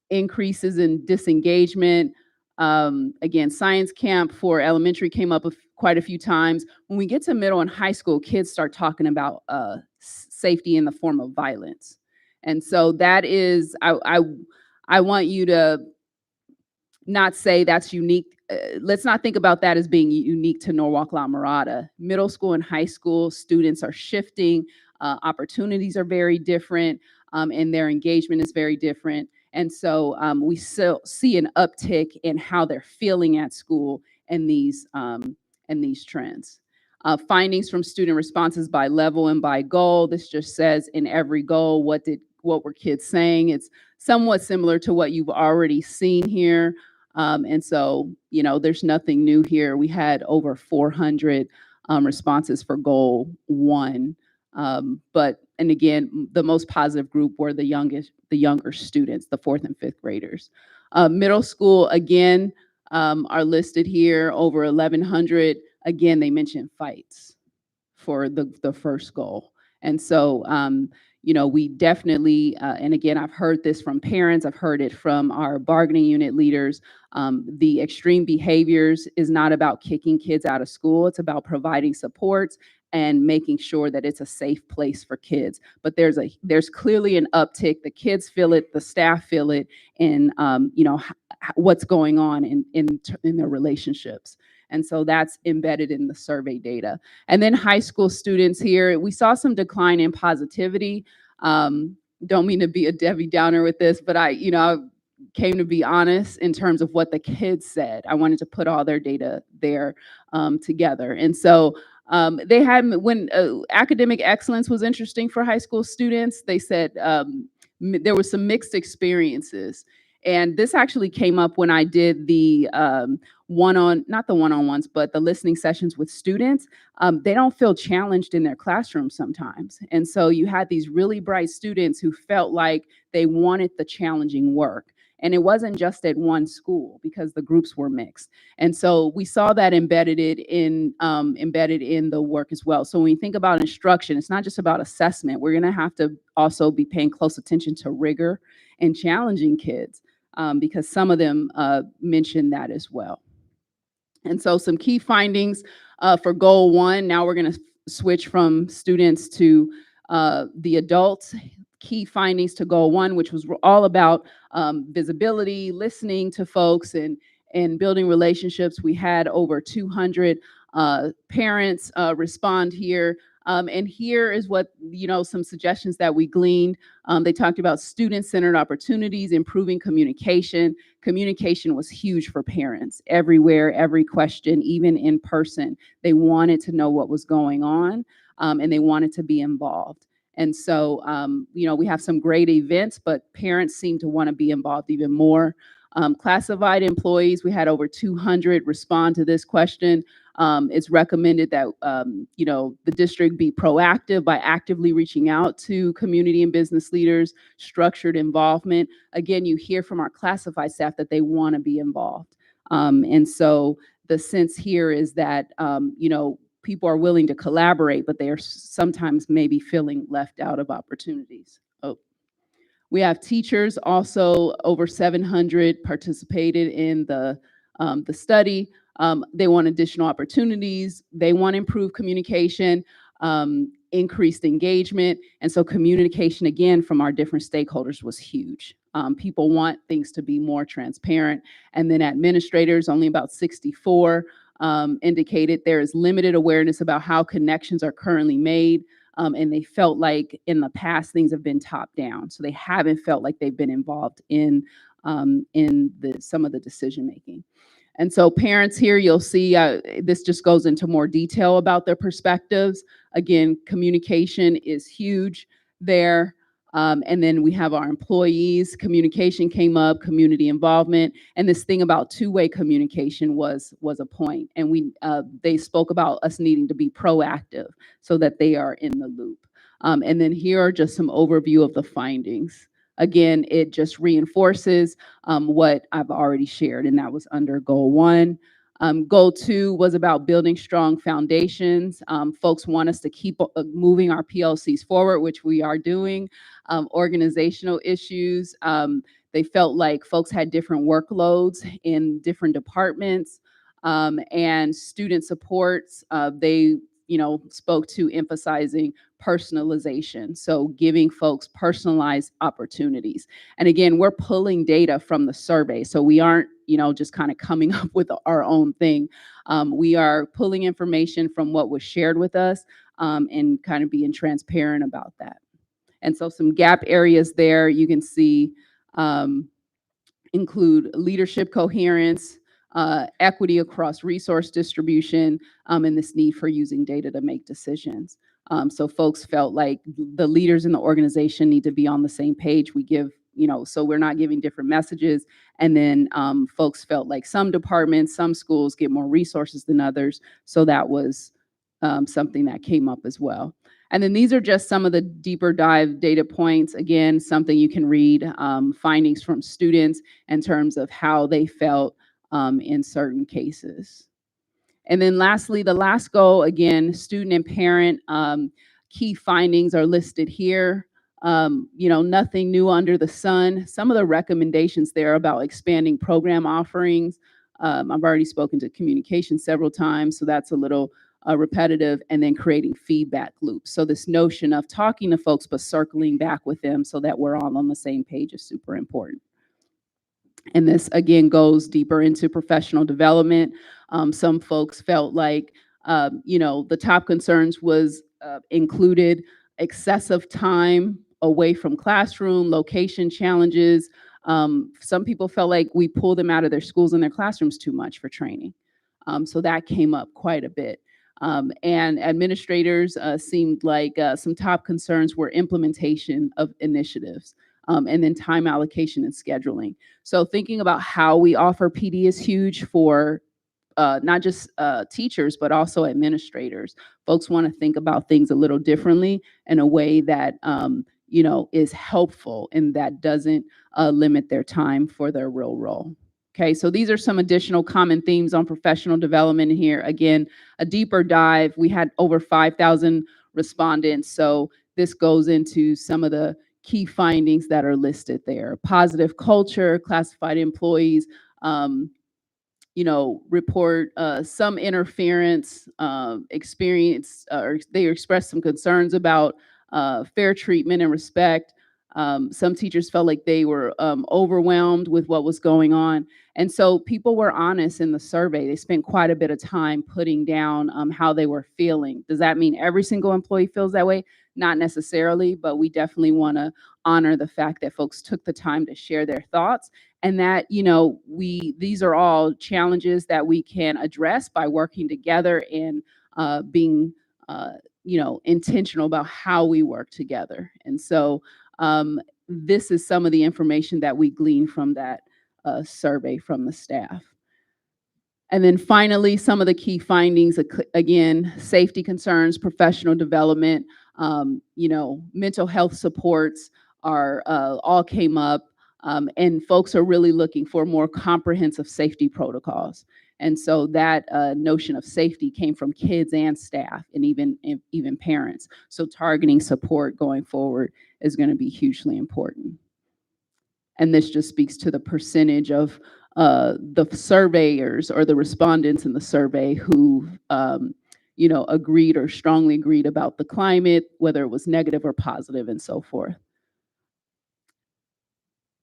increases in disengagement. Again, science camp for elementary came up quite a few times. When we get to middle and high school, kids start talking about safety in the form of violence. And so that is, I want you to not say that's unique. Let's not think about that as being unique to Norwalk-La Mirada. Middle school and high school students are shifting. Opportunities are very different, and their engagement is very different. And so we still see an uptick in how they're feeling at school and these trends. Findings from student responses by level and by goal. This just says in every goal, what were kids saying? It's somewhat similar to what you've already seen here. And so, there's nothing new here. We had over 400 responses for goal 1. And again, the most positive group were the younger students, the 4th and 5th graders. Middle school, again, are listed here, over 1,100. Again, they mentioned fights for the first goal. And so, we definitely, and again, I've heard this from parents, I've heard it from our bargaining unit leaders, the extreme behaviors is not about kicking kids out of school, it's about providing supports and making sure that it's a safe place for kids. But there's clearly an uptick, the kids feel it, the staff feel it, in what's going on in their relationships. And so that's embedded in the survey data. And then high school students here, we saw some decline in positivity. Don't mean to be a Debbie Downer with this, but I came to be honest in terms of what the kids said. I wanted to put all their data there together. And so they had, when academic excellence was interesting for high school students, they said there were some mixed experiences. And this actually came up when I did the not the one-on-ones, but the listening sessions with students. They don't feel challenged in their classroom sometimes. And so you had these really bright students who felt like they wanted the challenging work. And it wasn't just at one school because the groups were mixed. And so we saw that embedded in the work as well. So when we think about instruction, it's not just about assessment. We're gonna have to also be paying close attention to rigor and challenging kids, because some of them mentioned that as well. And so some key findings for goal 1, now we're gonna switch from students to the adults. Key findings to goal 1, which was all about visibility, listening to folks, and building relationships. We had over 200 parents respond here. And here is what, some suggestions that we gleaned. They talked about student-centered opportunities, improving communication. Communication was huge for parents everywhere, every question, even in person. They wanted to know what was going on, and they wanted to be involved. And so, we have some great events, but parents seem to want to be involved even more. Classified employees, we had over 200 respond to this question. It's recommended that, the district be proactive by actively reaching out to community and business leaders, structured involvement. Again, you hear from our classified staff that they want to be involved. And so the sense here is that, people are willing to collaborate, but they are sometimes maybe feeling left out of opportunities. We have teachers also, over 700 participated in the study. They want additional opportunities. They want improved communication, increased engagement. And so communication, again, from our different stakeholders was huge. People want things to be more transparent. And then administrators, only about 64 indicated there is limited awareness about how connections are currently made. And they felt like in the past things have been top down, so they haven't felt like they've been involved in some of the decision making. And so parents here, you'll see this just goes into more detail about their perspectives. Again, communication is huge there. And then we have our employees. Communication came up, community involvement, and this thing about two-way communication was a point. And they spoke about us needing to be proactive so that they are in the loop. And then here are just some overview of the findings. Again, it just reinforces what I've already shared, and that was under Goal 1. Goal 2 was about building strong foundations. Folks want us to keep moving our PLCs forward, which we are doing. Organizational issues, they felt like folks had different workloads in different departments, and student supports, they spoke to emphasizing personalization, so giving folks personalized opportunities. And again, we're pulling data from the survey, so we aren't just kind of coming up with our own thing. We are pulling information from what was shared with us, and kind of being transparent about that. And so some gap areas there you can see include leadership coherence, equity across resource distribution, and this need for using data to make decisions. So folks felt like the leaders in the organization need to be on the same page. We give, so we're not giving different messages. And then folks felt like some departments, some schools get more resources than others. So that was something that came up as well. And then these are just some of the deeper dive data points. Again, something you can read, findings from students in terms of how they felt in certain cases. And then lastly, the last goal, again, student and parent key findings are listed here. Nothing new under the sun. Some of the recommendations there about expanding program offerings. I've already spoken to communication several times, so that's a little repetitive, and then creating feedback loops. So this notion of talking to folks, but circling back with them so that we're all on the same page is super important. And this, again, goes deeper into professional development. Some folks felt like, the top concerns was included excessive time away from classroom, location challenges. Some people felt like we pull them out of their schools and their classrooms too much for training. So that came up quite a bit. And administrators seemed like some top concerns were implementation of initiatives, and then time allocation and scheduling. So thinking about how we offer PD is huge for not just teachers, but also administrators. Folks want to think about things a little differently in a way that is helpful and that doesn't limit their time for their real role. Okay, so these are some additional common themes on professional development here. Again, a deeper dive. We had over 5,000 respondents, so this goes into some of the key findings that are listed there. Positive culture, classified employees, report some interference experience, or they expressed some concerns about fair treatment and respect. Some teachers felt like they were overwhelmed with what was going on. And so people were honest in the survey. They spent quite a bit of time putting down how they were feeling. Does that mean every single employee feels that way? Not necessarily, but we definitely want to honor the fact that folks took the time to share their thoughts, and that these are all challenges that we can address by working together and being intentional about how we work together. And so this is some of the information that we gleaned from that survey from the staff. And then finally, some of the key findings, again, safety concerns, professional development, mental health supports are all came up, and folks are really looking for more comprehensive safety protocols. And so that notion of safety came from kids and staff, and even parents. So targeting support going forward is going to be hugely important. And this just speaks to the percentage of the surveyors or the respondents in the survey who agreed or strongly agreed about the climate, whether it was negative or positive, and so forth.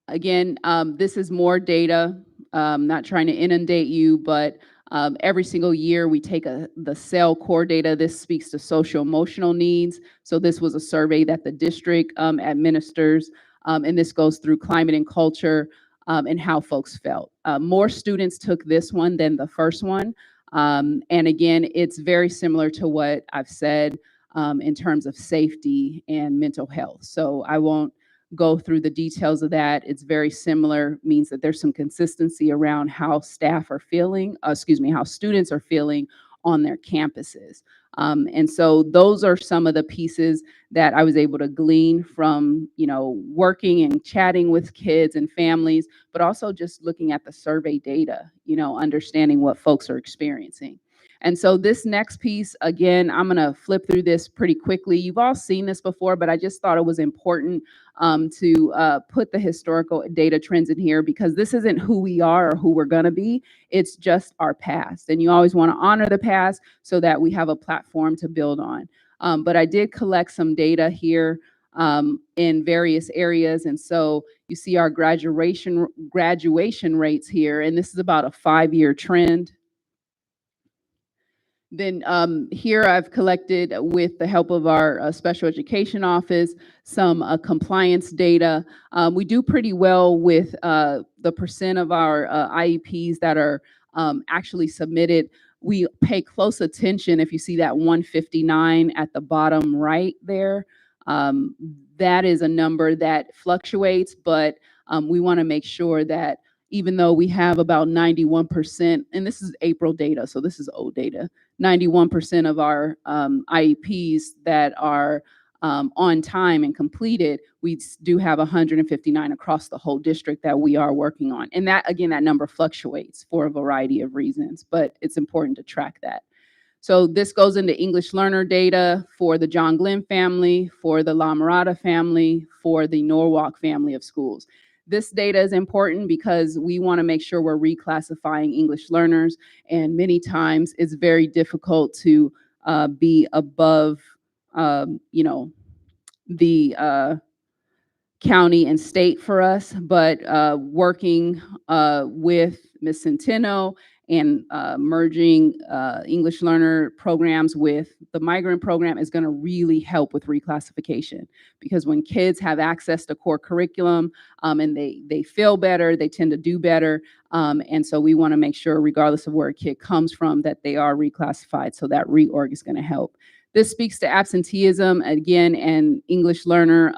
Again, this is more data. Not trying to inundate you, but Every single year, we take the cell core data. This speaks to social emotional needs. So this was a survey that the district administers, and this goes through climate and culture and how folks felt. More students took this one than the first one. And again, it's very similar to what I've said in terms of safety and mental health. So I won't go through the details of that. It's very similar, means that there's some consistency around how staff are feeling, how students are feeling on their campuses. And so those are some of the pieces that I was able to glean from, working and chatting with kids and families, but also just looking at the survey data, understanding what folks are experiencing. And so this next piece, again, I'm gonna flip through this pretty quickly. You've all seen this before, but I just thought it was important to put the historical data trends in here, because this isn't who we are or who we're gonna be, it's just our past. And you always wanna honor the past so that we have a platform to build on. But I did collect some data here in various areas. And so you see our graduation rates here, and this is about a 5-year trend. Then here I've collected, with the help of our special education office, some compliance data. We do pretty well with the percent of our IEPs that are actually submitted. We pay close attention, if you see that 159 at the bottom right there. That is a number that fluctuates, but we want to make sure that even though we have about 91%, and this is April data, so this is old data, 91% of our IEPs that are on time and completed, we do have 159 across the whole district that we are working on. And that, again, that number fluctuates for a variety of reasons, but it's important to track that. So this goes into English learner data for the John Glenn family, for the La Mirada family, for the Norwalk family of schools. This data is important because we want to make sure we're reclassifying English learners, and many times it's very difficult to be above, the county and state for us, but working with Ms. Centeno and merging English learner programs with the migrant program is going to really help with reclassification, because when kids have access to core curriculum and they feel better, they tend to do better. And so we want to make sure, regardless of where a kid comes from, that they are reclassified. So that reorg is going to help. This speaks to absenteeism, again, and English learner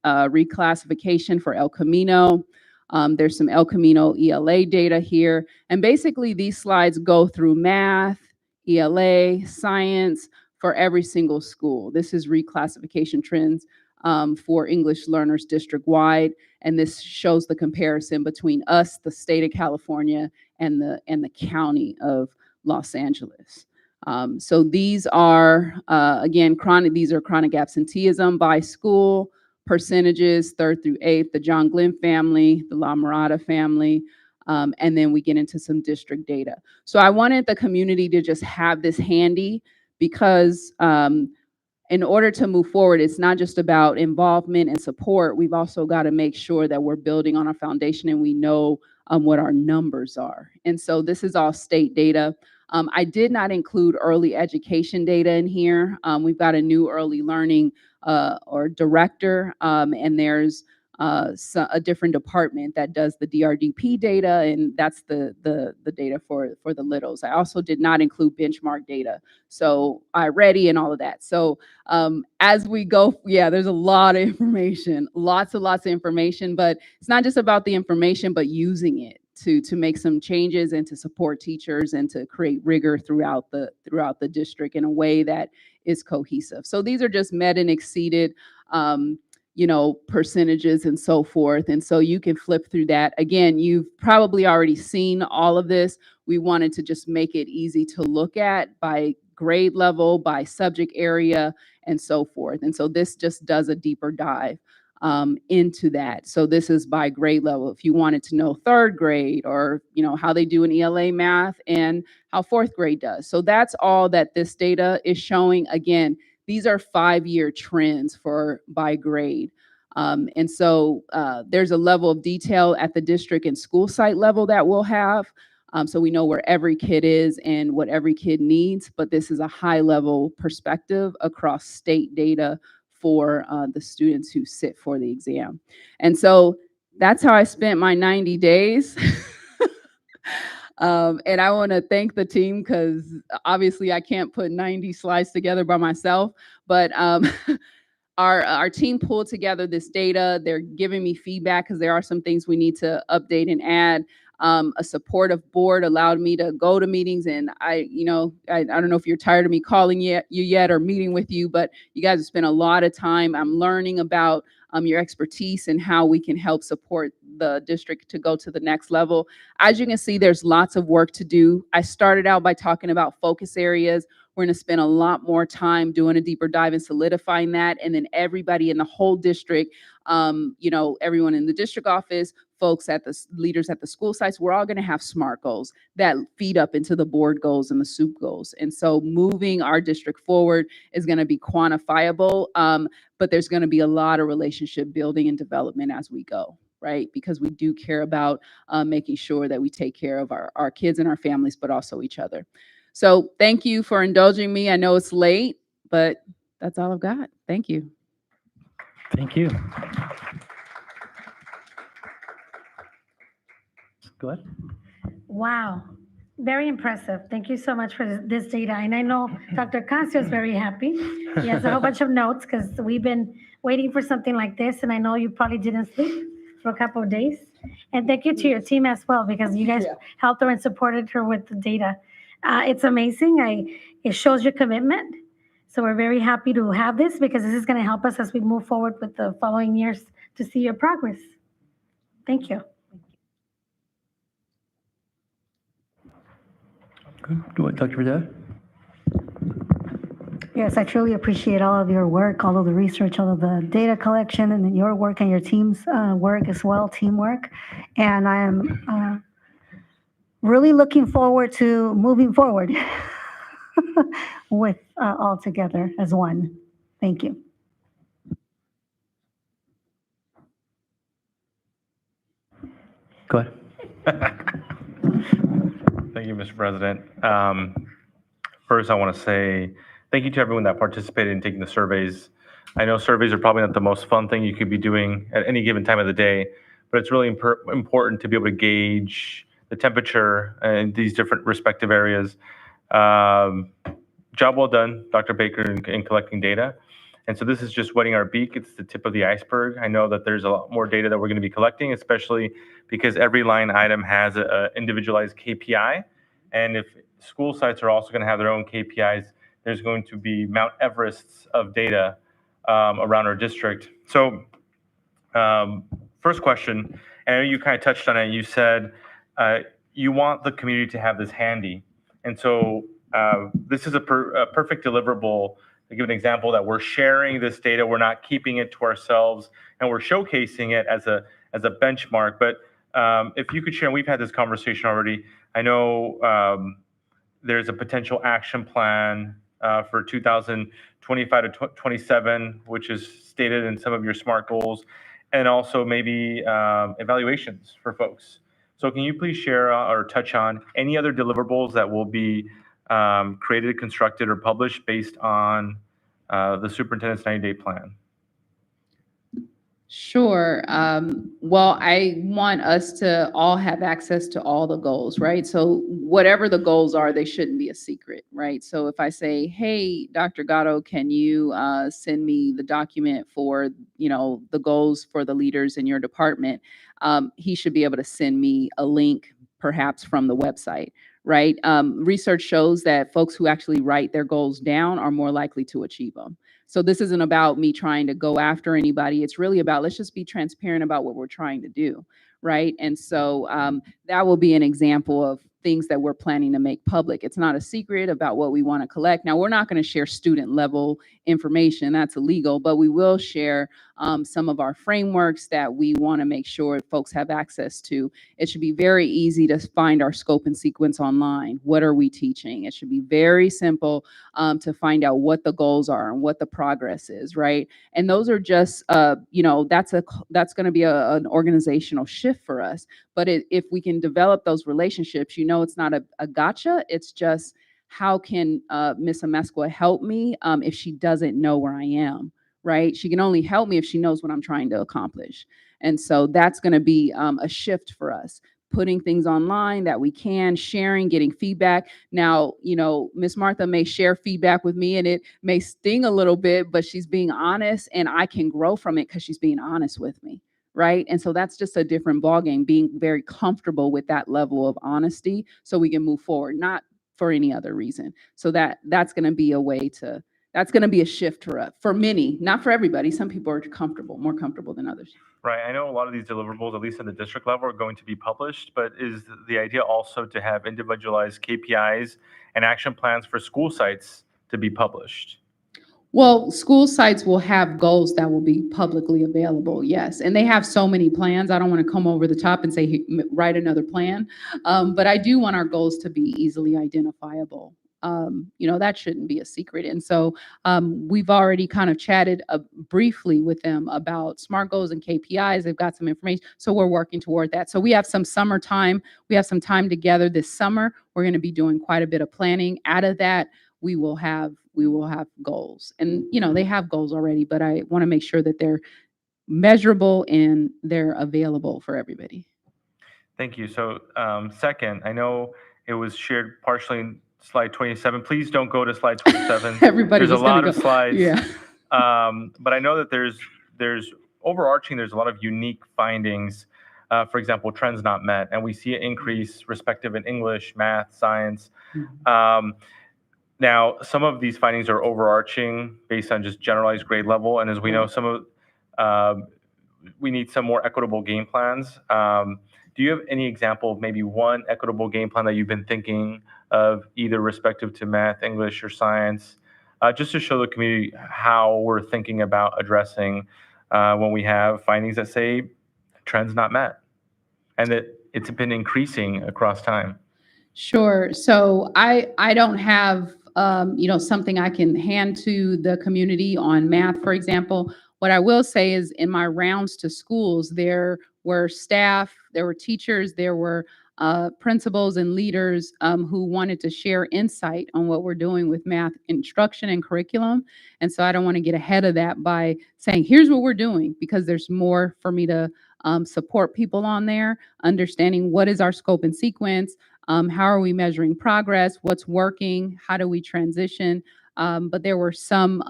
reclassification for El Camino. There's some El Camino ELA data here. And basically these slides go through math, ELA, science for every single school. This is reclassification trends for English learners district-wide. And this shows the comparison between us, the state of California, and the county of Los Angeles. So these are, again, these are chronic absenteeism by school, percentages, 3rd through 8th, the John Glenn family, the La Mirada family, and then we get into some district data. So I wanted the community to just have this handy, because in order to move forward, it's not just about involvement and support. We've also got to make sure that we're building on our foundation and we know what our numbers are. And so this is all state data. I did not include early education data in here. We've got a new early learning or director, and there's a different department that does the DRDP data, and that's the data for the littles. I also did not include benchmark data, so ready and all of that. So as we go, there's a lot of information, lots of information, but it's not just about the information, but using it to make some changes and to support teachers and to create rigor throughout the district in a way that is cohesive. So these are just met and exceeded percentages and so forth. And so you can flip through that. Again, you've probably already seen all of this. We wanted to just make it easy to look at by grade level, by subject area, and so forth. And so this just does a deeper dive into that. So this is by grade level. If you wanted to know 3rd grade, or how they do in ELA math and how 4th grade does. So that's all that this data is showing. Again, these are 5-year trends by grade. And so there's a level of detail at the district and school site level that we'll have. So we know where every kid is and what every kid needs, but this is a high level perspective across state data for the students who sit for the exam. And so that's how I spent my 90 days. And I want to thank the team because obviously I can't put 90 slides together by myself, but our team pulled together this data. They're giving me feedback because there are some things we need to update and add. A supportive board allowed me to go to meetings, and I don't know if you're tired of me calling you yet or meeting with you, but you guys have spent a lot of time. I'm learning about your expertise and how we can help support the district to go to the next level. As you can see, there's lots of work to do. I started out by talking about focus areas. We're going to spend a lot more time doing a deeper dive and solidifying that. And then everybody in the whole district, everyone in the district office, folks at the leaders at the school sites, we're all going to have SMART goals that feed up into the board goals and the SOUP goals. And so moving our district forward is going to be quantifiable, but there's going to be a lot of relationship building and development as we go, right? Because we do care about making sure that we take care of our kids and our families, but also each other. So thank you for indulging me. I know it's late, but that's all I've got. Thank you. Thank you. Go ahead. Wow, very impressive. Thank you so much for this data. And I know Dr. Cancio is very happy. He has a whole bunch of notes because we've been waiting for something like this. And I know you probably didn't sleep for a couple of days. And thank you to your team as well, because you guys helped her and supported her with the data. It's amazing. It shows your commitment. So we're very happy to have this because this is going to help us as we move forward with the following years to see your progress. Thank you. Good. Do you want Dr. Vidal? Yes, I truly appreciate all of your work, all of the research, all of the data collection, and then your work and your team's work as well, teamwork. And I am really looking forward to moving forward with all together as one. Thank you. Go ahead. Thank you, Mr. President. First, I want to say thank you to everyone that participated in taking the surveys. I know surveys are probably not the most fun thing you could be doing at any given time of the day, but it's really important to be able to gauge the temperature in these different respective areas. Job well done, Dr. Baker, in collecting data. And so this is just wetting our beak. It's the tip of the iceberg. I know that there's a lot more data that we're going to be collecting, especially because every line item has an individualized KPI. And if school sites are also going to have their own KPIs, there's going to be Mount Everests of data around our district. So first question, and I know you kind of touched on it. You said you want the community to have this handy. And so this is a perfect deliverable. To give an example that we're sharing this data, we're not keeping it to ourselves, and we're showcasing it as a benchmark. But if you could share, we've had this conversation already. I know there's a potential action plan for 2025 to 27, which is stated in some of your SMART goals, and also maybe evaluations for folks. So can you please share or touch on any other deliverables that will be created, constructed, or published based on the superintendent's 90-day plan? Sure. Well, I want us to all have access to all the goals, right? So whatever the goals are, they shouldn't be a secret, right? So if I say, hey, Dr. Gatto, can you send me the document for, the goals for the leaders in your department? He should be able to send me a link, perhaps from the website, right? Research shows that folks who actually write their goals down are more likely to achieve them. So this isn't about me trying to go after anybody. It's really about, let's just be transparent about what we're trying to do, right? And so that will be an example of things that we're planning to make public. It's not a secret about what we want to collect. Now, we're not going to share student level information. That's illegal, but we will share some of our frameworks that we want to make sure folks have access to. It should be very easy to find our scope and sequence online. What are we teaching? It should be very simple to find out what the goals are and what the progress is, right? And those are just, that's going to be an organizational shift for us. But if we can develop those relationships, it's not a gotcha. It's just, how can Miss Amesqua help me if she doesn't know where I am, right? She can only help me if she knows what I'm trying to accomplish. And so that's going to be a shift for us, putting things online that we can, sharing, getting feedback. Now, Miss Martha may share feedback with me and it may sting a little bit, but she's being honest and I can grow from it because she's being honest with me, right? And so that's just a different ballgame, being very comfortable with that level of honesty so we can move forward, not for any other reason. So that's going to be a way to, that's going to be a shift for many, not for everybody. Some people are more comfortable than others. Right. I know a lot of these deliverables, at least at the district level, are going to be published, but is the idea also to have individualized KPIs and action plans for school sites to be published? Well, school sites will have goals that will be publicly available, yes. And they have so many plans. I don't want to come over the top and say, write another plan. But I do want our goals to be easily identifiable. That shouldn't be a secret. And so we've already kind of chatted briefly with them about SMART goals and KPIs. They've got some information. So we're working toward that. So we have some summertime. We have some time together this summer. We're going to be doing quite a bit of planning. Out of that, we will have goals. And, they have goals already, but I want to make sure that they're measurable and they're available for everybody. Thank you. So second, I know it was shared partially in slide 27. Please don't go to slide 27. Everybody There's a lot of go. slides. Yeah. But I know that there's overarching, there's a lot of unique findings. For example, trends not met, and we see an increase respective in English, math, science. Now, some of these findings are overarching based on just generalized grade level, and as we know, we need some more equitable game plans. Do you have any example of maybe one equitable game plan that you've been thinking of, either respective to math, English, or science, just to show the community how we're thinking about addressing when we have findings that say trends not met, and that it's been increasing across time? Sure. So I don't have something I can hand to the community on math, for example. What I will say is in my rounds to schools, there were staff, there were teachers, there were principals and leaders who wanted to share insight on what we're doing with math instruction and curriculum. And so I don't want to get ahead of that by saying, here's what we're doing, because there's more for me to support people on there, understanding what is our scope and sequence, how are we measuring progress, what's working, how do we transition. But there's some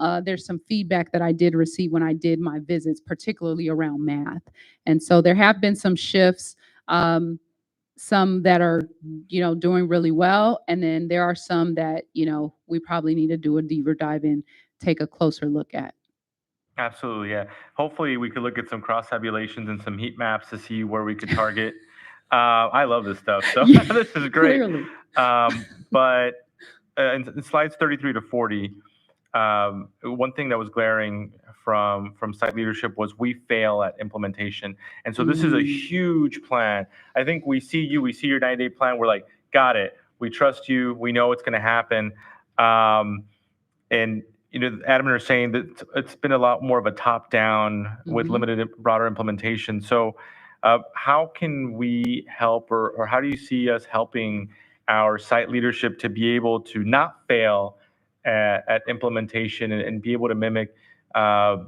feedback that I did receive when I did my visits, particularly around math. And so there have been some shifts, some that are, doing really well. And then there are some that, we probably need to do a deeper dive in, take a closer look at. Absolutely, yeah. Hopefully we could look at some cross-tabulations and some heat maps to see where we could target. I love this stuff, so Yeah, this is great. clearly. But in slides 33 to 40, one thing that was glaring from site leadership was we fail at implementation. And so this is a huge plan. I think we see your 90-day plan. We're like, got it. We trust you. We know it's going to happen. And Adam and are saying that it's been a lot more of a top-down with limited broader implementation. So how can we help, or how do you see us helping our site leadership to be able to not fail at implementation and be able to mimic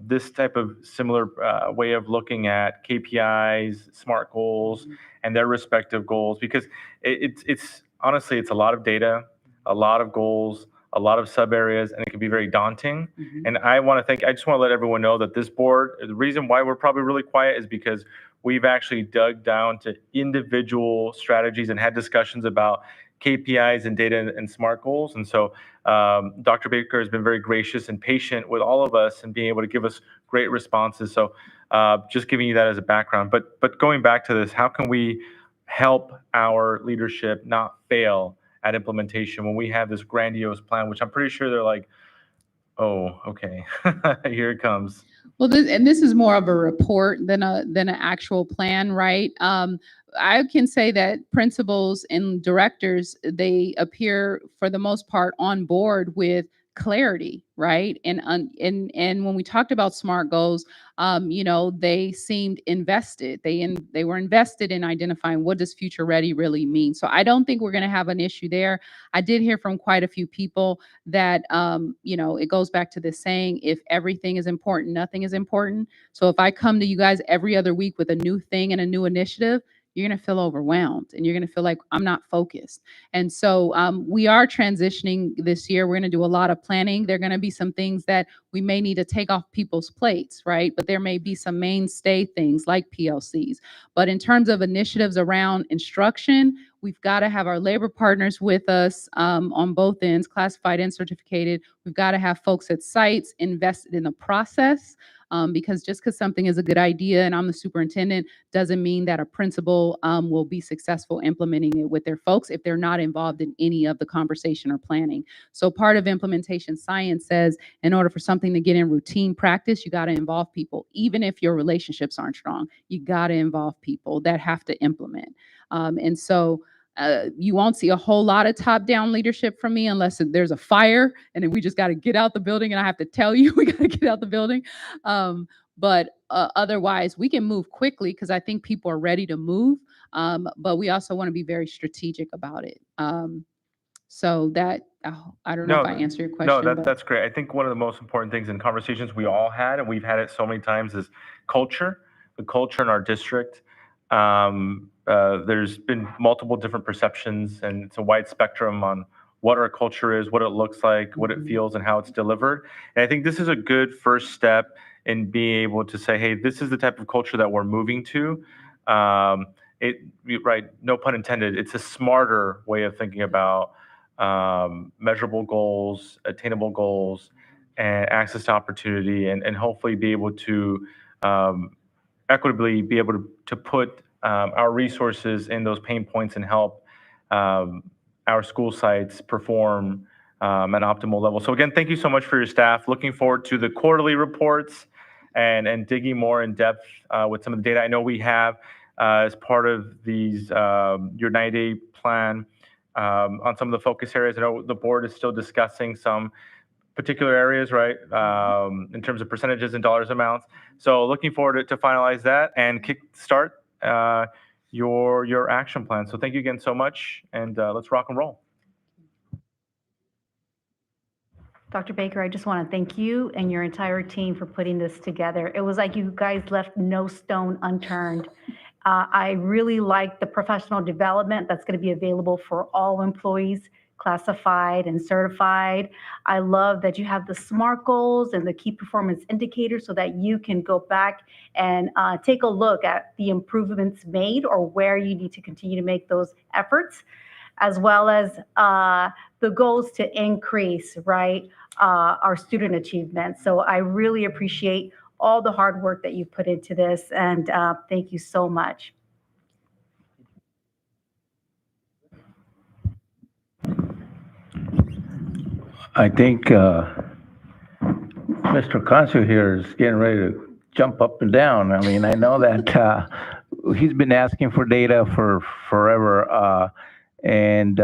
this type of similar way of looking at KPIs, SMART goals, and their respective goals? Because it's honestly, it's a lot of data, a lot of goals, a lot of sub areas, and it can be very daunting. And I just want to let everyone know that this board, the reason why we're probably really quiet is because we've actually dug down to individual strategies and had discussions about KPIs and data and SMART goals. And so Dr. Baker has been very gracious and patient with all of us and being able to give us great responses. So just giving you that as a background. But going back to this, how can we help our leadership not fail at implementation when we have this grandiose plan, which I'm pretty sure they're like, Oh, okay. Here it comes. Well, this is more of a report than an actual plan, right? I can say that principals and directors, they appear for the most part on board with clarity, right? And when we talked about SMART goals, they seemed invested. They were invested in identifying what does future ready really mean. So I don't think we're going to have an issue there. I did hear from quite a few people that it goes back to this saying, if everything is important, nothing is important. So if I come to you guys every other week with a new thing and a new initiative, you're going to feel overwhelmed and you're going to feel like I'm not focused. And so we are transitioning this year. We're going to do a lot of planning. There are going to be some things that we may need to take off people's plates, right? But there may be some mainstay things like PLCs. But in terms of initiatives around instruction, we've got to have our labor partners with us on both ends, classified and certificated. We've got to have folks at sites invested in the process, because just because something is a good idea and I'm the superintendent doesn't mean that a principal will be successful implementing it with their folks if they're not involved in any of the conversation or planning. So part of implementation science says in order for something to get in routine practice, you got to involve people. Even if your relationships aren't strong, you got to involve people that have to implement. And so you won't see a whole lot of top-down leadership from me unless there's a fire and then we just got to get out the building and I have to tell you we got to get out the building. But otherwise, we can move quickly because I think people are ready to move. But we also want to be very strategic about it. So that, I don't know if I answered your question. No, but that's great. I think one of the most important things in conversations we all had, and we've had it so many times, is culture, the culture in our district. There's been multiple different perceptions, and it's a wide spectrum on what our culture is, what it looks like, what it feels, and how it's delivered. And I think this is a good first step in being able to say, hey, this is the type of culture that we're moving to. Right, no pun intended, it's a smarter way of thinking about measurable goals, attainable goals, and access to opportunity, and hopefully be able to equitably be able to put our resources in those pain points and help our school sites perform at optimal level. So again, thank you so much for your staff. Looking forward to the quarterly reports and digging more in depth with some of the data I know we have as part of these your 90-day plan on some of the focus areas. I know the board is still discussing some particular areas, right, in terms of percentages and dollars amounts. So looking forward to finalize that and kickstart your action plan. So thank you again so much, and let's rock and roll. Dr. Baker, I just want to thank you and your entire team for putting this together. It was like you guys left no stone unturned. I really like the professional development that's going to be available for all employees, classified and certified. I love that you have the SMART goals and the key performance indicators so that you can go back and take a look at the improvements made or where you need to continue to make those efforts, as well as the goals to increase, right, our student achievement. So I really appreciate all the hard work that you put into this, and thank you so much. I think Mr. Consu here is getting ready to jump up and down. I mean, I know that he's been asking for data for forever, and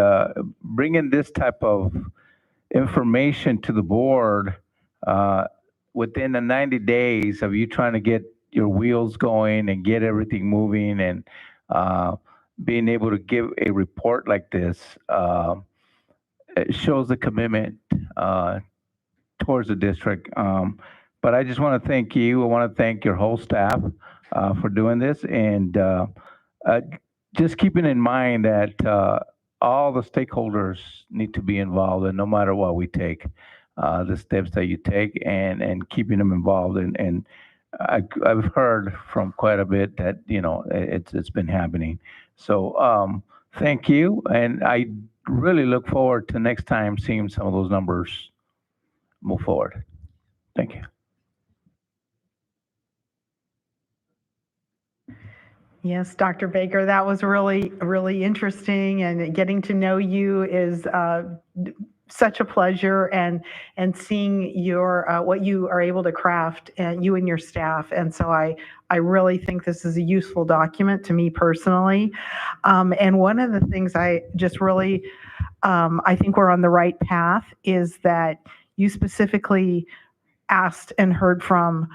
bringing this type of information to the board within the 90 days of you trying to get your wheels going and get everything moving, and being able to give a report like this, it shows the commitment towards the district. But I just want to thank you. I want to thank your whole staff for doing this, and just keeping in mind that all the stakeholders need to be involved, and no matter what we take, the steps that you take, and keeping them involved. And I've heard from quite a bit that it's been happening. So thank you, and I really look forward to next time seeing some of those numbers move forward. Thank you. Yes, Dr. Baker, that was really, really interesting, and getting to know you is such a pleasure, and seeing your what you are able to craft, and you and your staff. And so I really think this is a useful document to me personally. And one of the things I just really I think we're on the right path is that you specifically asked and heard from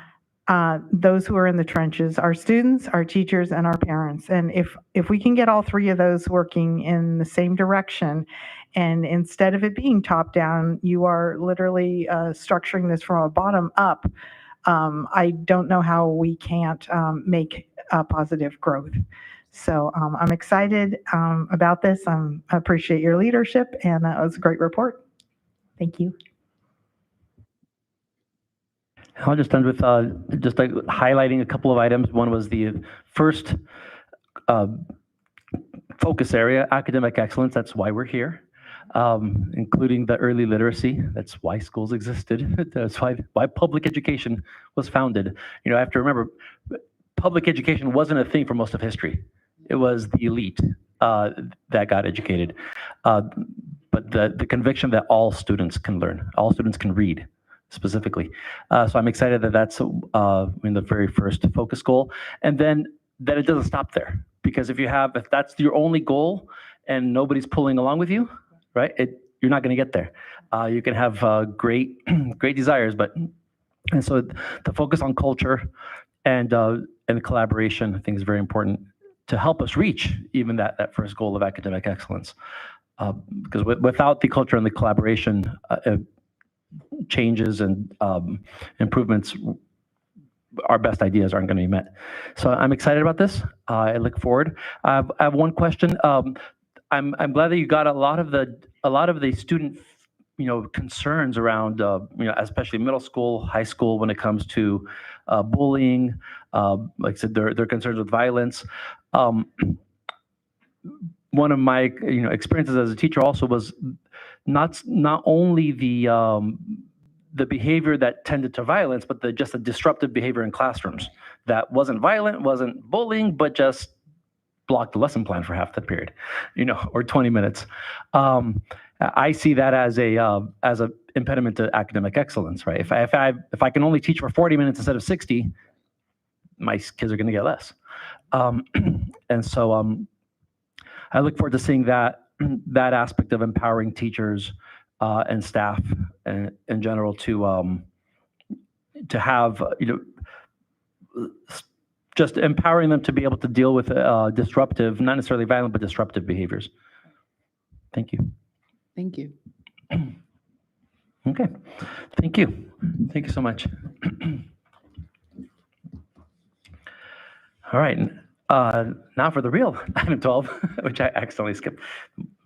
those who are in the trenches, our students, our teachers, and our parents. And if we can get all three of those working in the same direction, and instead of it being top down, you are literally structuring this from a bottom up, I don't know how we can't make positive growth. So I'm excited about this. I appreciate your leadership, and it was a great report. Thank you. I'll just end with just like highlighting a couple of items. One was the first focus area, academic excellence. That's why we're here, including the early literacy. That's why schools existed. That's why public education was founded. You know, I have to remember, public education wasn't a thing for most of history. It was the elite that got educated. But the conviction that all students can learn, all students can read, specifically. So I'm excited that that's in the very first focus goal. And then that it doesn't stop there. Because if that's your only goal and nobody's pulling along with you, right, you're not going to get there. You can have great desires, and so the focus on culture and collaboration, I think, is very important to help us reach even that first goal of academic excellence. Because without the culture and the collaboration, changes and improvements, our best ideas aren't going to be met. So I'm excited about this. I look forward. I have one question. I'm glad that you got a lot of the student concerns around especially middle school, high school, when it comes to bullying. Like I said, their concerns with violence. One of my experiences as a teacher also was not only the behavior that tended to violence, but just the disruptive behavior in classrooms that wasn't violent, wasn't bullying, but just blocked the lesson plan for half the period, or 20 minutes. I see that as a impediment to academic excellence, right? If I can only teach for 40 minutes instead of 60, my kids are going to get less. And so I look forward to seeing that aspect of empowering teachers and staff in general to have just empowering them to be able to deal with disruptive, not necessarily violent, but disruptive behaviors. Thank you. Thank you. Okay. Thank you. Thank you so much. All right. Now for the real item 12, which I accidentally skipped.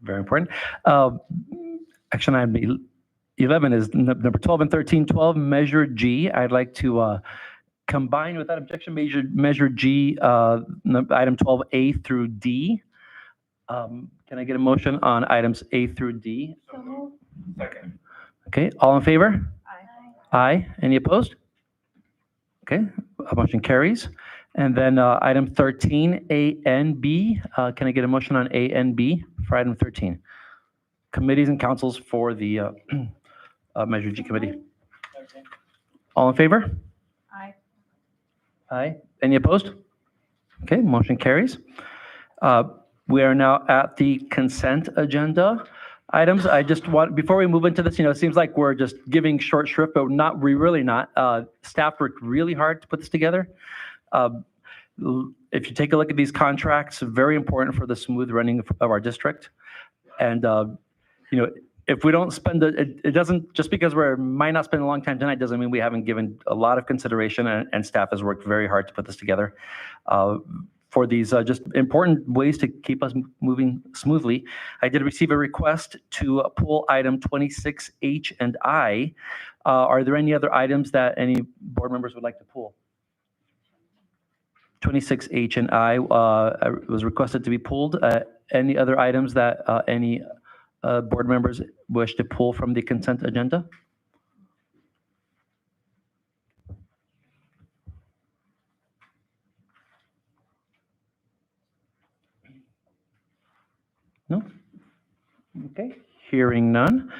Very important. Action item 11 is number 12 and 13. 12, Measure G. I'd like to combine without objection Measure G, item 12A through D. Can I get a motion on items A through D? Second. Okay, all in favor? Aye. Aye. Any opposed? Okay, motion carries. And then item 13, A and B. Can I get a motion on A and B for item 13? Committees and councils for the Measure G committee. All in favor? Aye. Aye. Any opposed? Okay, motion carries. We are now at the consent agenda items. I just want, before we move into this, it seems like we're just giving short shrift, but we're really not. Staff worked really hard to put this together. If you take a look at these contracts, very important for the smooth running of our district. And, if we don't spend it doesn't, just because we might not spend a long time tonight, doesn't mean we haven't given a lot of consideration, and staff has worked very hard to put this together. For these just important ways to keep us moving smoothly. I did receive a request to pull item 26H and I. Are there any other items that any board members would like to pull? 26H and I was requested to be pulled. Any other items that any board members wish to pull from the consent agenda? No? Okay, hearing none.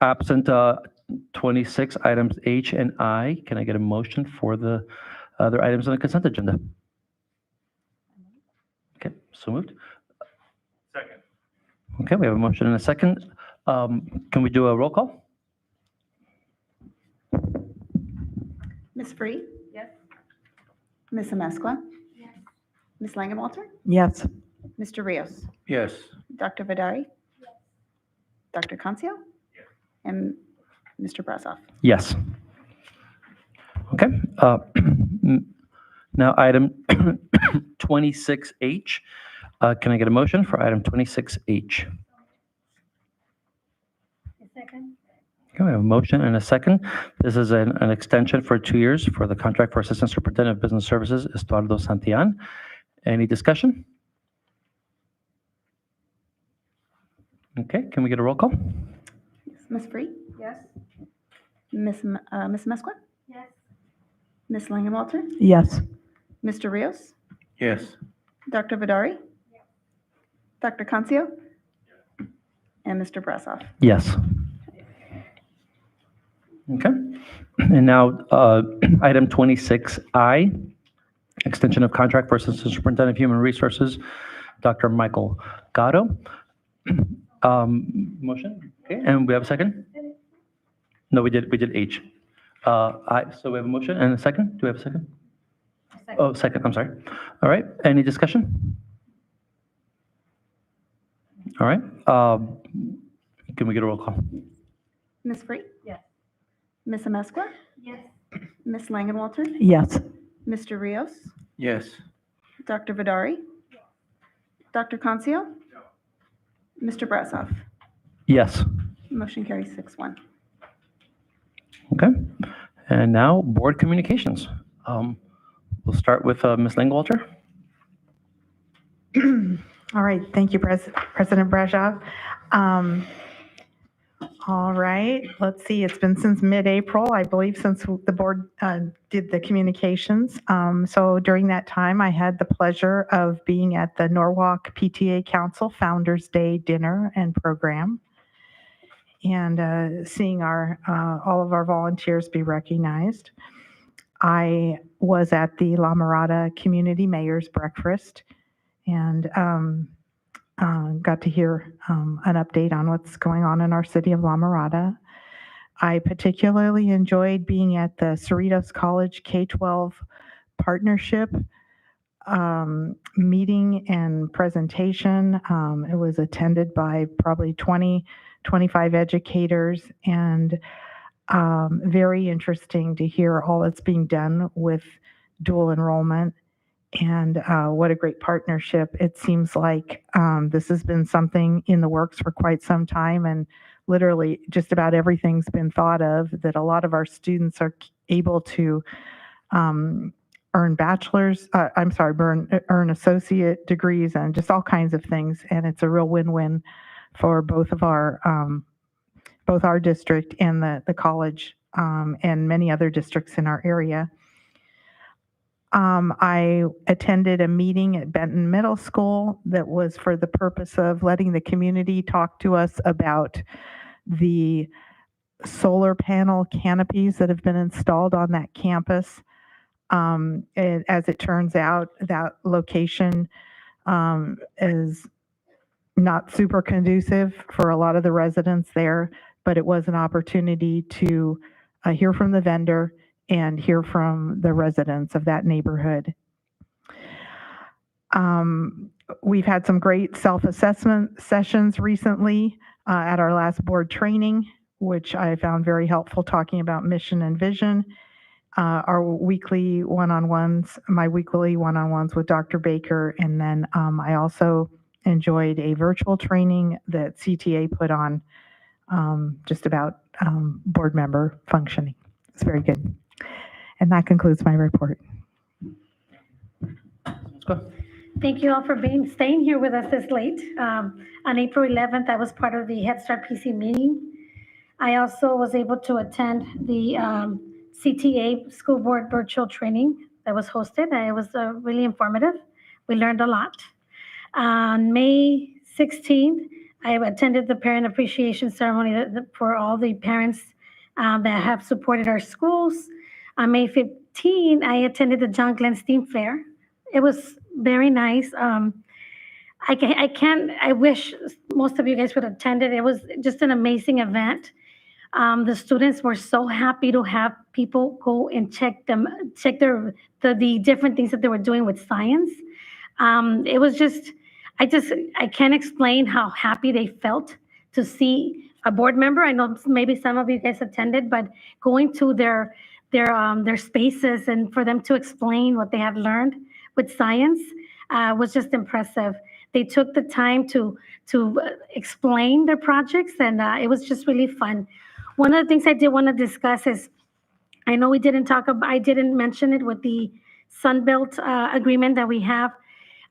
Absent 26 items H and I, can I get a motion for the other items on the consent agenda? Okay, so moved. Second. Okay, we have a motion and a second. Can we do a roll call? Ms. Free? Yes. Ms. Amezcua? Yes. Ms. Langenwalter? Yes. Mr. Rios? Yes. Dr. Vidari? Yes. Dr. Concio? Yes. And Mr. Brazoff? Yes. Okay. Now, item 26H. Can I get a motion for item 26H? Second. Okay, we have a motion and a second. This is an extension for 2 years for the contract for Assistant Superintendent of Business Services, Estuardo Santillan. Any discussion? Okay, can we get a roll call? Ms. Free? Yes. Ms. Amezcua? Yes. Ms. Langenwalter? Yes. Mr. Rios? Yes. Dr. Vidari? Dr. Concio? And Mr. Brazoff? Yes. Okay. And now, item 26I, extension of contract for Assistant Superintendent of Human Resources, Dr. Michael Gatto. Motion? Okay, and we have a second? No, we did H. So we have a motion and a second? Do we have a second? Oh, second, I'm sorry. All right, any discussion? All right, can we get a roll call? Ms. Free? Yes. Ms. Amezcua? Yes. Ms. Langenwalter? Yes. Mr. Rios? Yes. Dr. Vidari? Dr. Concio? Mr. Brazoff? Yes. Motion carries 6-1. Okay, and now board communications. We'll start with Ms. Langwalter. All right, thank you, President Brasov. All right, let's see, it's been since mid-April, I believe, since the board did the communications. So during that time, I had the pleasure of being at the Norwalk PTA Council Founders Day dinner and program, and seeing all of our volunteers be recognized. I was at the La Mirada Community Mayor's Breakfast and got to hear an update on what's going on in our city of La Mirada. I particularly enjoyed being at the Cerritos College K-12 partnership meeting and presentation. It was attended by probably 25 educators, and very interesting to hear all that's being done with dual enrollment, and what a great partnership. It seems like this has been something in the works for quite some time, and literally just about everything's been thought of, that a lot of our students are able to earn associate degrees and just all kinds of things, and it's a real win-win for both our district and the college, and many other districts in our area. I attended a meeting at Benton Middle School that was for the purpose of letting the community talk to us about the solar panel canopies that have been installed on that campus. As it turns out, that location is not super conducive for a lot of the residents there, but it was an opportunity to hear from the vendor and hear from the residents of that neighborhood. We've had some great self-assessment sessions recently at our last board training, which I found very helpful, talking about mission and vision. Our weekly one-on-ones, my weekly one-on-ones with Dr. Baker, and then I also enjoyed a virtual training that CTA put on just about board member functioning. It's very good. And that concludes my report. Let's go. Thank you all for staying here with us this late. On April 11th, I was part of the Head Start PC meeting. I also was able to attend the CTA School Board virtual training that was hosted. It was really informative. We learned a lot. On May 16th, I attended the parent appreciation ceremony for all the parents that have supported our schools. On May 15, I attended the John Glenn STEAM Fair. It was very nice. I wish most of you guys would have attended. It was just an amazing event. The students were so happy to have people go and check the different things that they were doing with science. It was just, I can't explain how happy they felt to see a board member. I know maybe some of you guys attended, but going to their spaces and for them to explain what they have learned with science was just impressive. They took the time to explain their projects, and it was just really fun. One of the things I did want to discuss is, I know I didn't mention it with the Sunbelt agreement that we have.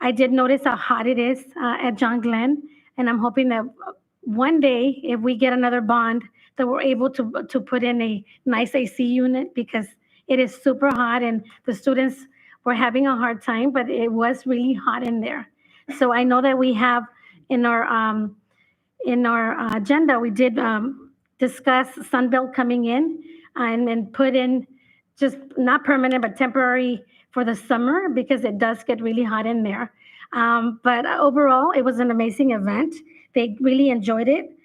I did notice how hot it is at John Glenn, and I'm hoping that one day, if we get another bond, that we're able to put in a nice AC unit, because it is super hot and the students were having a hard time, but it was really hot in there. So I know that we have in our agenda, we did discuss Sunbelt coming in and then put in just not permanent, but temporary for the summer, because it does get really hot in there. But overall, it was an amazing event. They really enjoyed it.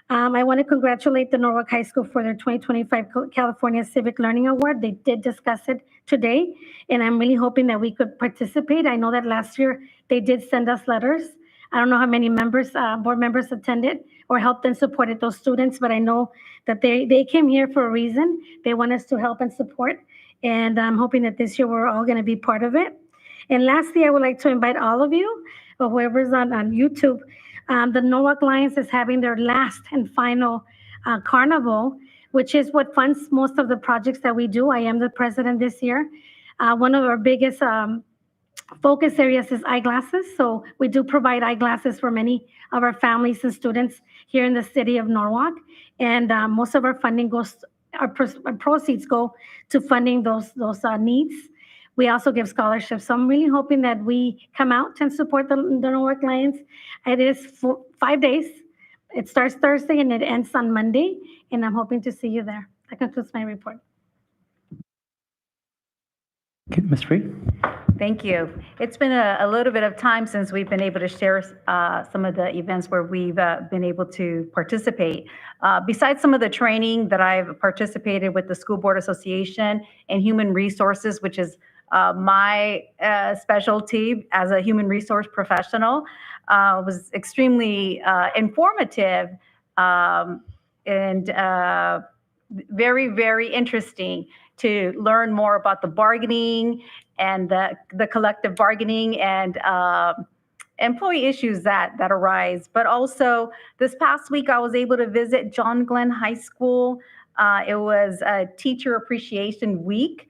I want to congratulate the Norwalk High School for their 2025 California Civic Learning Award. They did discuss it today, and I'm really hoping that we could participate. I know that last year they did send us letters. I don't know how many board members attended or helped and supported those students, but I know that they came here for a reason. They want us to help and support, and I'm hoping that this year we're all going to be part of it. And lastly, I would like to invite all of you, or whoever's on YouTube. The Norwalk Lions is having their last and final carnival, which is what funds most of the projects that we do. I am the president this year. One of our biggest focus areas is eyeglasses. So we do provide eyeglasses for many of our families and students here in the city of Norwalk. And most of our funding our proceeds go to funding those needs. We also give scholarships. So I'm really hoping that we come out and support the Norwalk Lions. It is 5 days. It starts Thursday and it ends on Monday. And I'm hoping to see you there. That concludes my report. Okay, Ms. Freed? Thank you. It's been a little bit of time since we've been able to share some of the events where we've been able to participate. Besides some of the training that I've participated with the School Board Association and Human Resources, which is my specialty as a human resource professional, was extremely informative and very, very interesting to learn more about the bargaining and the collective bargaining and employee issues that arise. But also this past week, I was able to visit John Glenn High School. It was a Teacher Appreciation Week.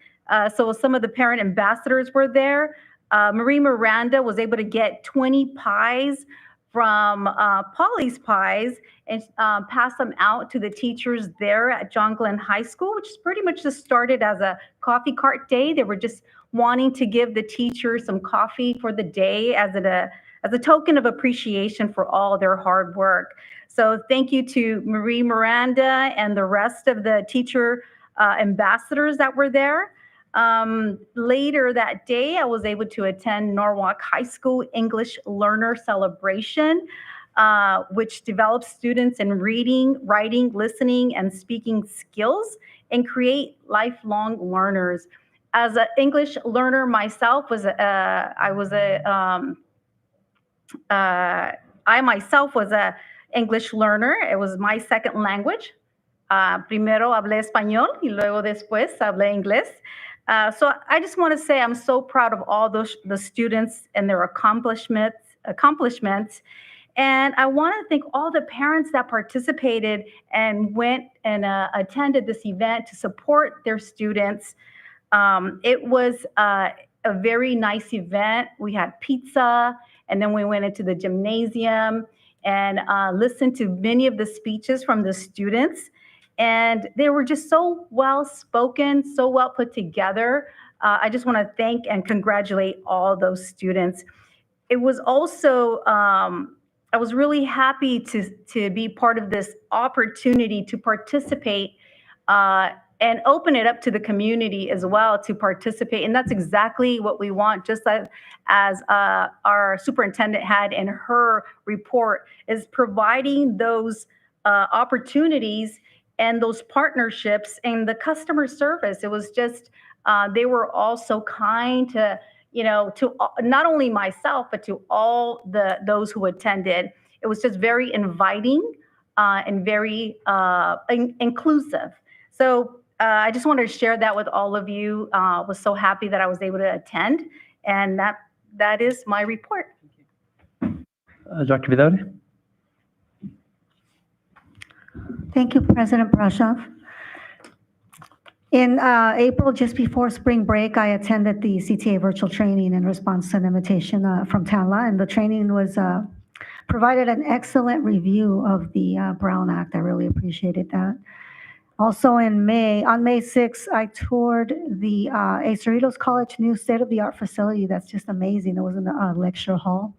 So some of the parent ambassadors were there. Marie Miranda was able to get 20 pies from Polly's Pies and pass them out to the teachers there at John Glenn High School, which is pretty much just started as a coffee cart day. They were just wanting to give the teachers some coffee for the day as a token of appreciation for all their hard work. So thank you to Marie Miranda and the rest of the teacher ambassadors that were there. Later that day, I was able to attend Norwalk High School English Learner Celebration, which develops students in reading, writing, listening, and speaking skills and create lifelong learners. As an English learner myself, I myself was a English learner. It was my second language. Primero hablé español y luego después hablé inglés. So I just want to say I'm so proud of all the students and their accomplishments. And I want to thank all the parents that participated and went and attended this event to support their students. It was a very nice event. We had pizza, and then we went into the gymnasium and listened to many of the speeches from the students. And they were just so well spoken, so well put together. I just want to thank and congratulate all those students. It was also a I was really happy to be part of this opportunity to participate and open it up to the community as well to participate. And that's exactly what we want, just as our superintendent had in her report, is providing those opportunities and those partnerships and the customer service. It was just, they were all so kind to, to not only myself, but to all those who attended. It was just very inviting and very inclusive. So I just wanted to share that with all of you. Was so happy that I was able to attend, and that is my report. Dr. Vidal? Thank you, President Brashoff. In April, just before spring break, I attended the CTA virtual training in response to an invitation from TANLA, and the training was provided an excellent review of the Brown Act. I really appreciated that. Also on May 6th, I toured the Cerritos College new state-of-the-art facility. That's just amazing. It was in the lecture hall.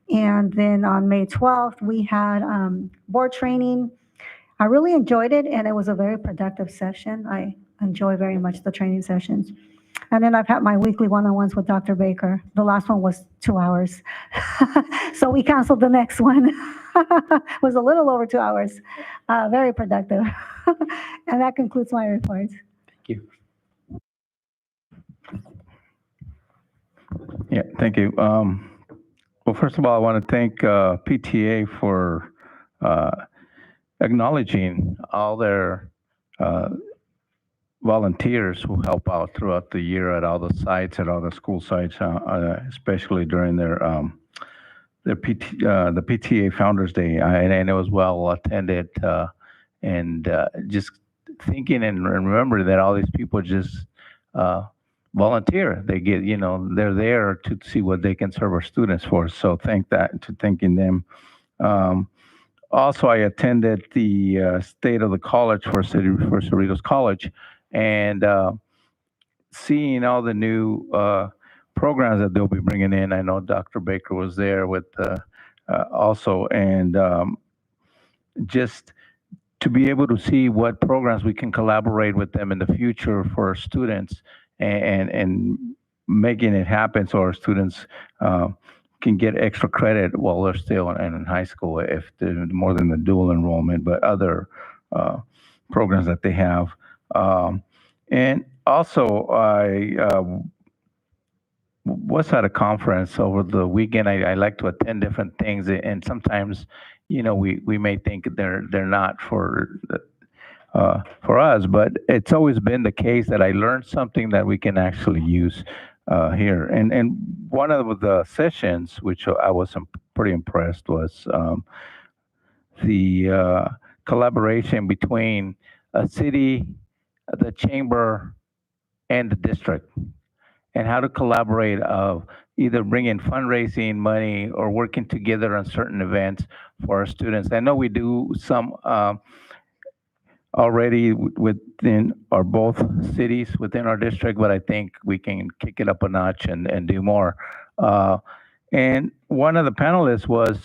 And then on May 12th, we had board training. I really enjoyed it, and it was a very productive session. I enjoy very much the training sessions. And then I've had my weekly one-on-ones with Dr. Baker. The last one was 2 hours. So we canceled the next one. It was a little over 2 hours. Very productive. And that concludes my report. Thank you. Yeah, thank you. Well, first of all, I want to thank PTA for acknowledging all their volunteers who help out throughout the year at all the sites, at all the school sites, especially during their the PTA Founders Day, and it was well attended. And just thinking and remembering that all these people just volunteer. They get, they're there to see what they can serve our students for. So thanking them. Also, I attended the State of the College for Cerritos College, and seeing all the new programs that they'll be bringing in. I know Dr. Baker was there with also, and just to be able to see what programs we can collaborate with them in the future for our students, and making it happen so our students can get extra credit while they're still in high school, if they're more than the dual enrollment, but other programs that they have. And also, I was at a conference over the weekend. I like to attend different things, and sometimes, we may think they're not for us, but it's always been the case that I learned something that we can actually use here. And one of the sessions, which I was pretty impressed, was the collaboration between a city, the chamber, and the district, and how to collaborate of either bringing fundraising money or working together on certain events for our students. I know we do some already within our both cities within our district, but I think we can kick it up a notch and do more. And one of the panelists was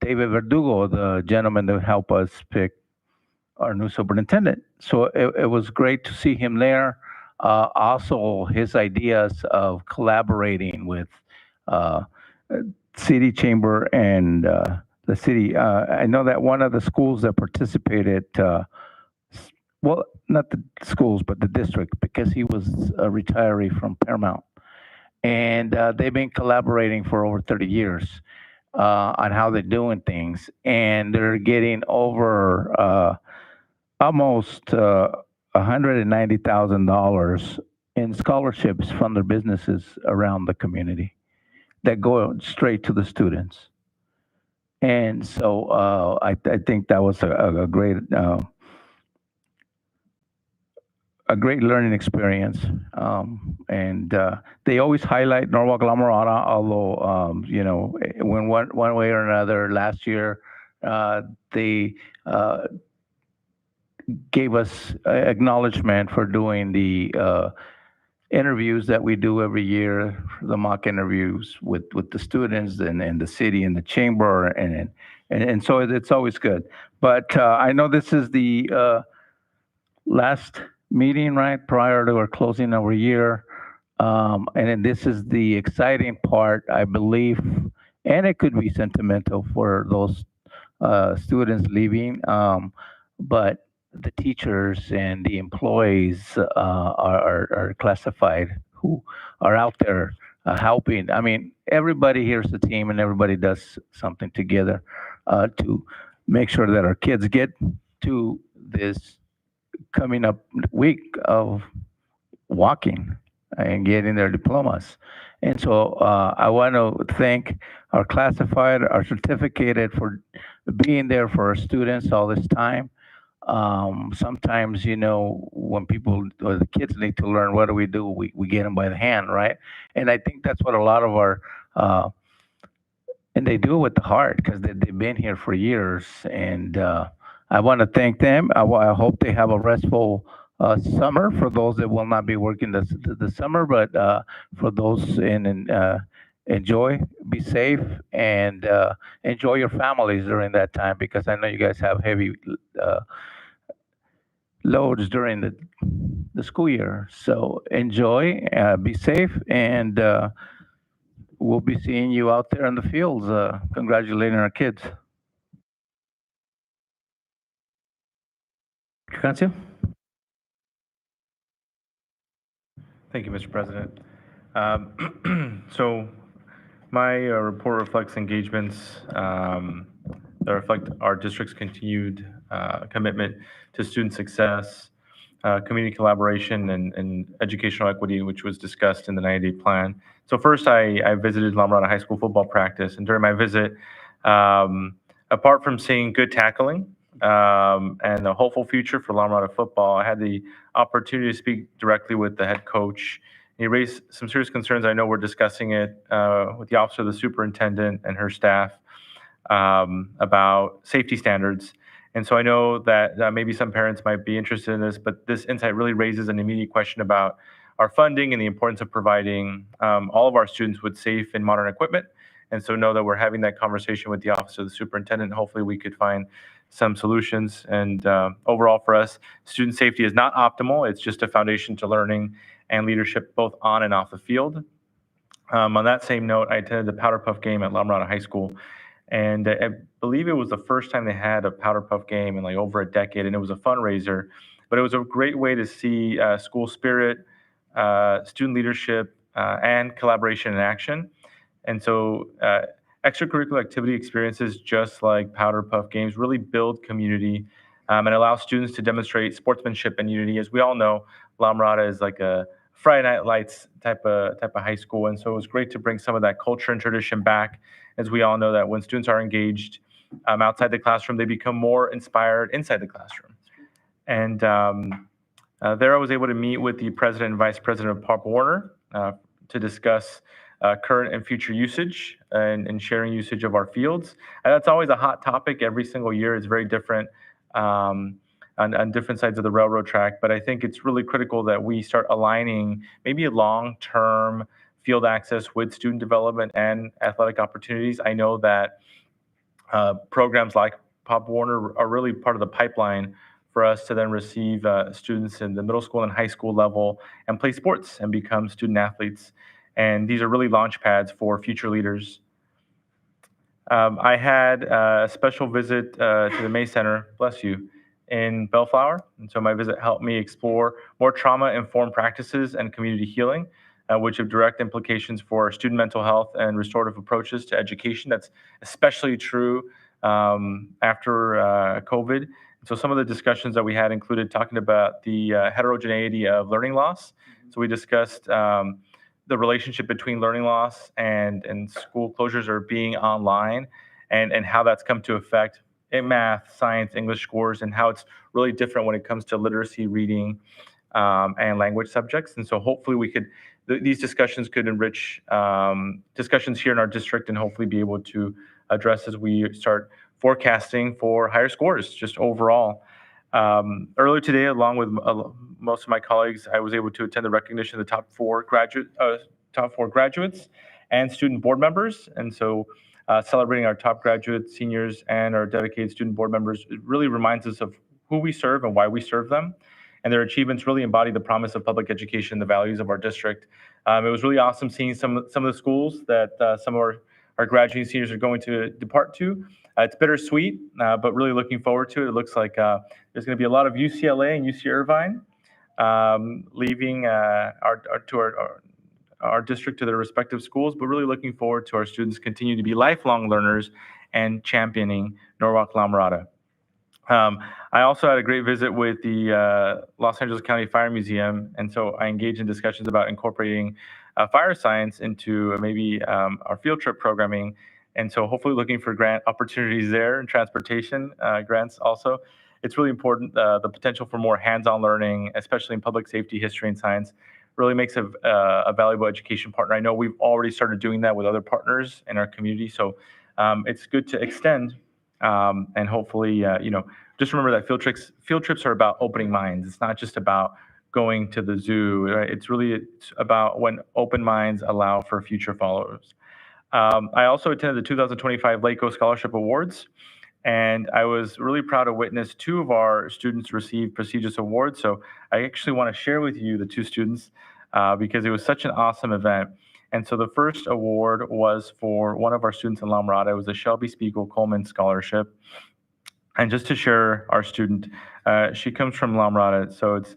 David Verdugo, the gentleman that helped us pick our new superintendent. So it was great to see him there. Also, his ideas of collaborating with city chamber and the city. I know that one of the schools that participated, well, not the schools, but the district, because he was a retiree from Paramount. And they've been collaborating for over 30 years on how they're doing things. And they're getting over almost $190,000 in scholarships from their businesses around the community that go straight to the students. And so I think that was a great learning experience. And they always highlight Norwalk-La, although, when one way or another, last year, they gave us acknowledgement for doing the interviews that we do every year, the mock interviews with the students and the city and the chamber, and so it's always good. But I know this is the last meeting, right, prior to our closing our year. And then this is the exciting part, I believe, and it could be sentimental for those students leaving. But the teachers and the employees are classified who are out there helping. I mean, everybody here is a team and everybody does something together to make sure that our kids get to this coming up week of walking and getting their diplomas. And so I want to thank our classified, our certificated for being there for our students all this time. Sometimes, when people or the kids need to learn, what do? We get them by the hand, right? And I think that's what a lot of our, and they do it with the heart because they've been here for years. And I want to thank them. I hope they have a restful summer for those that will not be working the summer, but for those enjoy, be safe, and enjoy your families during that time because I know you guys have heavy loads during the school year. So enjoy, be safe, and we'll be seeing you out there in the fields, congratulating our kids. Cancio? Thank you, Mr. President. So my report reflects engagements that reflect our district's continued commitment to student success, community collaboration, and educational equity, which was discussed in the 90-day plan. So first, I visited La Mirada High School football practice, and during my visit, apart from seeing good tackling and a hopeful future for La Mirada football, I had the opportunity to speak directly with the head coach. He raised some serious concerns. I know we're discussing it with the office of the superintendent and her staff about safety standards. And so I know that maybe some parents might be interested in this, but this insight really raises an immediate question about our funding and the importance of providing all of our students with safe and modern equipment. And so know that we're having that conversation with the office of the superintendent. Hopefully we could find some solutions. And overall for us, student safety is not optimal. It's just a foundation to learning and leadership both on and off the field. On that same note, I attended the Powder Puff game at La Mirada High School. And I believe it was the first time they had a Powder Puff game in like over a decade, and it was a fundraiser. But it was a great way to see school spirit, student leadership, and collaboration in action. And so extracurricular activity experiences, just like Powder Puff games, really build community and allow students to demonstrate sportsmanship and unity. As we all know, La Mirada is like a Friday Night Lights type of high school. And so it was great to bring some of that culture and tradition back. As we all know that when students are engaged outside the classroom, they become more inspired inside the classroom. And there I was able to meet with the president and vice president of Pop Warner to discuss current and future usage and sharing usage of our fields. And that's always a hot topic every single year. It's very different on different sides of the railroad track. But I think it's really critical that we start aligning maybe a long-term field access with student development and athletic opportunities. I know that programs like Pop Warner are really part of the pipeline for us to then receive students in the middle school and high school level and play sports and become student athletes. And these are really launch pads for future leaders. I had a special visit to the May Center, bless you, in Bellflower. And so my visit helped me explore more trauma-informed practices and community healing, which have direct implications for student mental health and restorative approaches to education. That's especially true after COVID. So some of the discussions that we had included talking about the heterogeneity of learning loss. So we discussed the relationship between learning loss and school closures or being online and how that's come to affect in math, science, English scores, and how it's really different when it comes to literacy, reading, and language subjects. And so hopefully we could, these discussions could enrich discussions here in our district and hopefully be able to address as we start forecasting for higher scores just overall. Earlier today, along with most of my colleagues, I was able to attend the recognition of the top four graduates and student board members. And so celebrating our top graduates, seniors, and our dedicated student board members, it really reminds us of who we serve and why we serve them. And their achievements really embody the promise of public education, the values of our district. It was really awesome seeing some of the schools that some of our graduating seniors are going to depart to. It's bittersweet, but really looking forward to it. It looks like there's going to be a lot of UCLA and UC Irvine leaving our district to their respective schools, but really looking forward to our students continue to be lifelong learners and championing Norwalk-La Mirada. I also had a great visit with the Los Angeles County Fire Museum, and so I engaged in discussions about incorporating fire science into maybe our field trip programming, and so hopefully looking for grant opportunities there and transportation grants also. It's really important, the potential for more hands-on learning, especially in public safety, history, and science, really makes a valuable education partner. I know we've already started doing that with other partners in our community, so it's good to extend. And hopefully, just remember that field trips are about opening minds. It's not just about going to the zoo. Right? It's about when open minds allow for future followers. I also attended the 2025 LACO Scholarship Awards, and I was really proud to witness two of our students receive prestigious awards. So I actually want to share with you the two students because it was such an awesome event. And so the first award was for one of our students in La Mirada. It was the Shelby Spiegel Coleman Scholarship. And just to share our student, she comes from La Mirada, so it's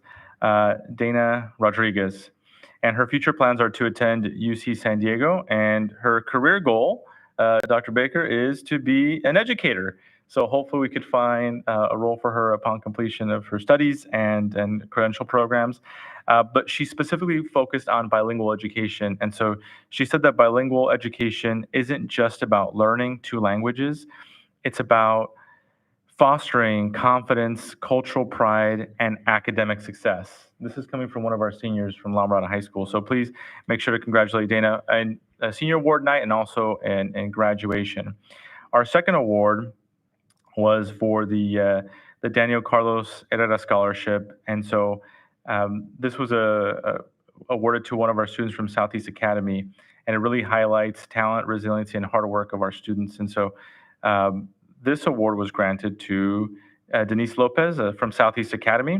Dana Rodriguez. And her future plans are to attend UC San Diego. And her career goal, Dr. Baker, is to be an educator. So hopefully we could find a role for her upon completion of her studies and credential programs. But she specifically focused on bilingual education. And so she said that bilingual education isn't just about learning two languages. It's about fostering confidence, cultural pride, and academic success. This is coming from one of our seniors from La Mirada High School. So please make sure to congratulate Dana on senior award night and also in graduation. Our second award was for the Daniel Carlos Herrera Scholarship. And so this was awarded to one of our students from Southeast Academy, and it really highlights talent, resiliency, and hard work of our students. And so this award was granted to Denise Lopez from Southeast Academy.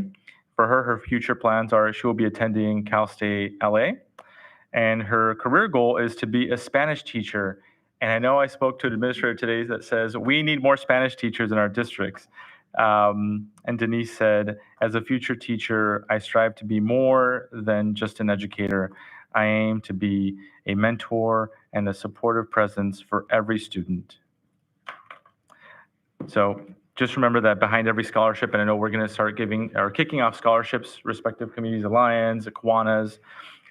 For her future plans are she will be attending Cal State LA, and her career goal is to be a Spanish teacher. And I know I spoke to an administrator today that says we need more Spanish teachers in our districts. And Denise said, as a future teacher, I strive to be more than just an educator. I aim to be a mentor and a supportive presence for every student. So just remember that behind every scholarship, and I know we're going to start kicking off scholarships, respective Communities Alliance, Kiwanis,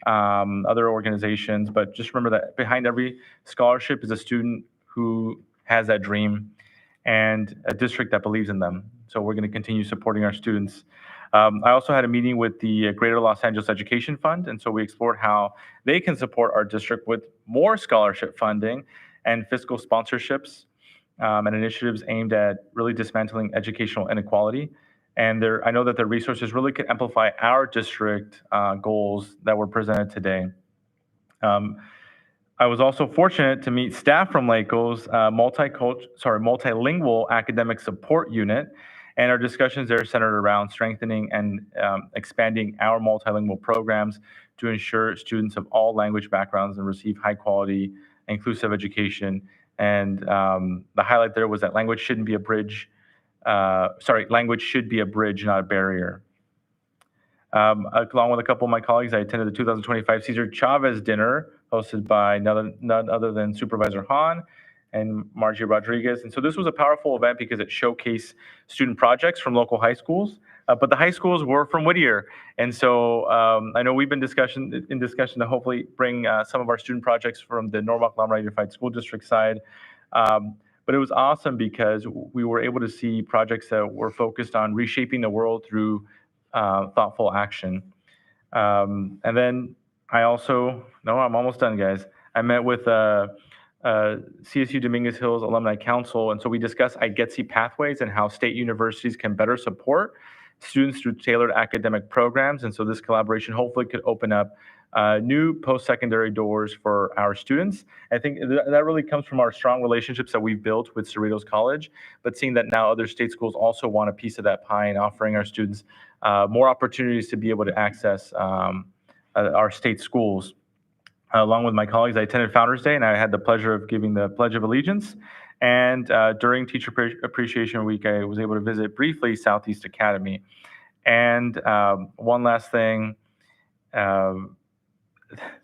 other organizations, but just remember that behind every scholarship is a student who has that dream and a district that believes in them. So we're going to continue supporting our students. I also had a meeting with the Greater Los Angeles Education Fund, and so we explored how they can support our district with more scholarship funding and fiscal sponsorships and initiatives aimed at really dismantling educational inequality. And I know that their resources really could amplify our district goals that were presented today. I was also fortunate to meet staff from LACO's multilingual academic support unit, and our discussions there centered around strengthening and expanding our multilingual programs to ensure students of all language backgrounds and receive high quality, inclusive education. And the highlight there was that language shouldn't be a bridge. Language should be a bridge, not a barrier. Along with a couple of my colleagues, I attended the 2025 Cesar Chavez dinner hosted by none other than Supervisor Hahn and Margie Rodriguez. And so this was a powerful event because it showcased student projects from local high schools, but the high schools were from Whittier. And so I know we've been in discussion to hopefully bring some of our student projects from the Norwalk-La Mirada Unified School District side. But it was awesome because we were able to see projects that were focused on reshaping the world through thoughtful action. And then I'm almost done, guys. I met with CSU Dominguez Hills Alumni Council, and so we discussed IGETC pathways and how state universities can better support students through tailored academic programs. And so this collaboration hopefully could open up new post-secondary doors for our students. I think that really comes from our strong relationships that we've built with Cerritos College, but seeing that now other state schools also want a piece of that pie and offering our students more opportunities to be able to access our state schools. Along with my colleagues, I attended Founders Day, and I had the pleasure of giving the Pledge of Allegiance. And during Teacher Appreciation Week, I was able to visit briefly Southeast Academy. And one last thing,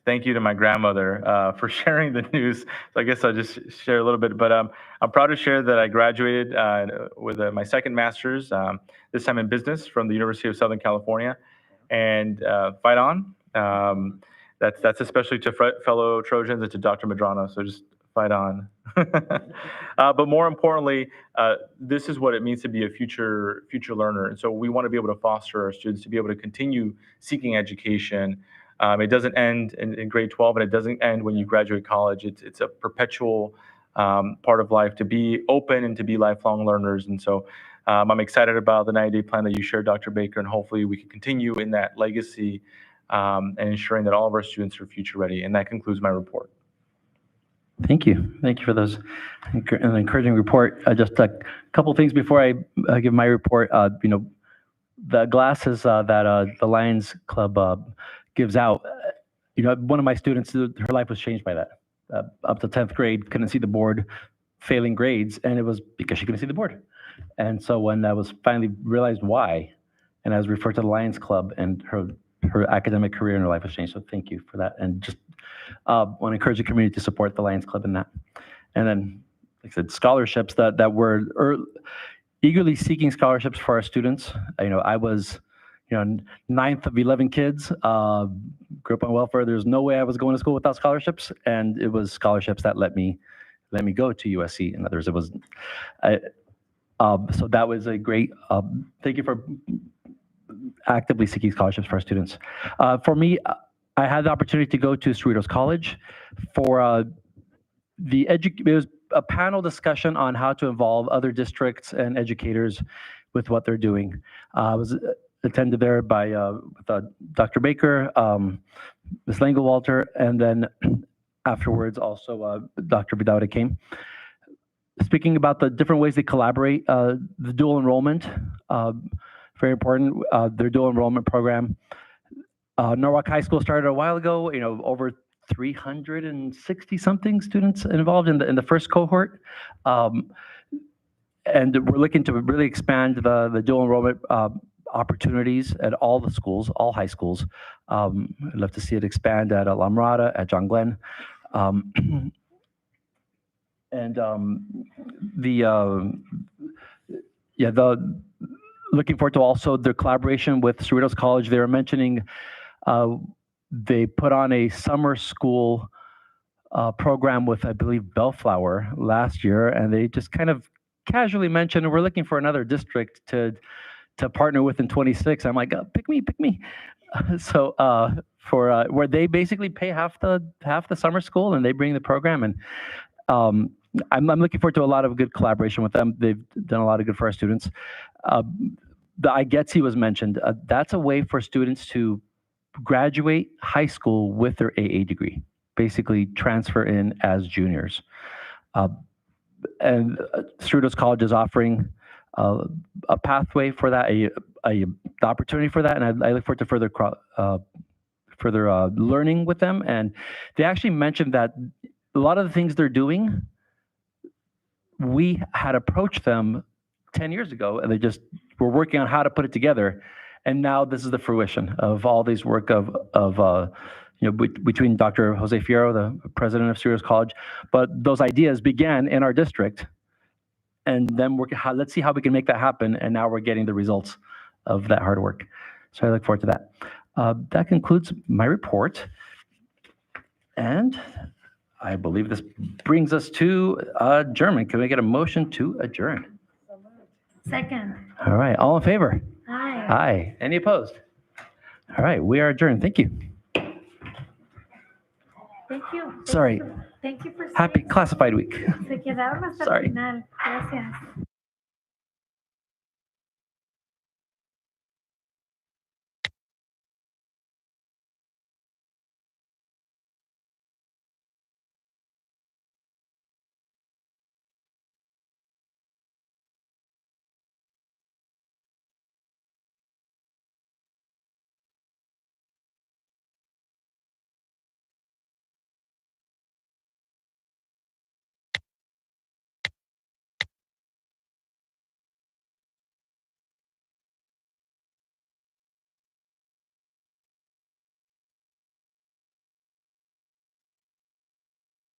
thank you to my grandmother for sharing the news. So I guess I'll just share a little bit, but I'm proud to share that I graduated with my second master's, this time in business from the University of Southern California. And fight on. That's especially to fellow Trojans and to Dr. Medrano, so just fight on. But more importantly, this is what it means to be a future learner. And so we want to be able to foster our students to be able to continue seeking education. It doesn't end in grade 12, and it doesn't end when you graduate college. It's a perpetual part of life to be open and to be lifelong learners. And so I'm excited about the 90-day plan that you shared, Dr. Baker, and hopefully we can continue in that legacy and ensuring that all of our students are future ready. And that concludes my report. Thank you. Thank you for those an encouraging report. Just a couple things before I give my report. The glasses that the Lions Club gives out. One of my students, her life was changed by that. Up to 10th grade, couldn't see the board, failing grades, and it was because she couldn't see the board. And so when I was finally realized why, and I was referred to the Lions Club, and her academic career and her life was changed. So thank you for that. And just want to encourage the community to support the Lions Club in that. And then, like I said, scholarships that we're eagerly seeking scholarships for our students. I was, 9th of 11 kids, grew up on welfare. There's no way I was going to school without scholarships. And it was scholarships that let me go to USC. In other words, it was, so that was a great, thank you for actively seeking scholarships for our students. For me, I had the opportunity to go to Cerritos College for it was a panel discussion on how to involve other districts and educators with what they're doing. I was attended there by Dr. Baker, Ms. Langewalter, and then afterwards also Dr. Vidauda came. Speaking about the different ways they collaborate, the dual enrollment, very important, their dual enrollment program. Norwalk High School started a while ago, over 360 something students involved in the first cohort. And we're looking to really expand the dual enrollment opportunities at all the schools, all high schools. I'd love to see it expand at La Mirada, at John Glenn. Looking forward to also their collaboration with Cerritos College. They were mentioning they put on a summer school program with, I believe, Bellflower last year, and they just kind of casually mentioned, we're looking for another district to partner with in 26. I'm like, pick me. So for where they basically pay half the summer school and they bring the program, and I'm looking forward to a lot of good collaboration with them. They've done a lot of good for our students. The IGETSI was mentioned. That's a way for students to graduate high school with their AA degree, basically transfer in as juniors. And Cerritos College is offering a pathway for that, the opportunity for that, and I look forward to further learning with them. And they actually mentioned that a lot of the things they're doing, we had approached them 10 years ago, and they just were working on how to put it together. And now this is the fruition of all these work between Dr. Jose Fierro, the president of Cerritos College. But those ideas began in our district, and then let's see how we can make that happen. And now we're getting the results of that hard work. So I look forward to that. That concludes my report. And I believe this brings us to adjournment. Can we get a motion to adjourn? Second. All right, all in favor? Aye. Aye. Any opposed? All right, we are adjourned. Thank you. Thank you. Sorry. Thank you for Happy classified week. Se quedaron hasta el Sorry. final. Gracias.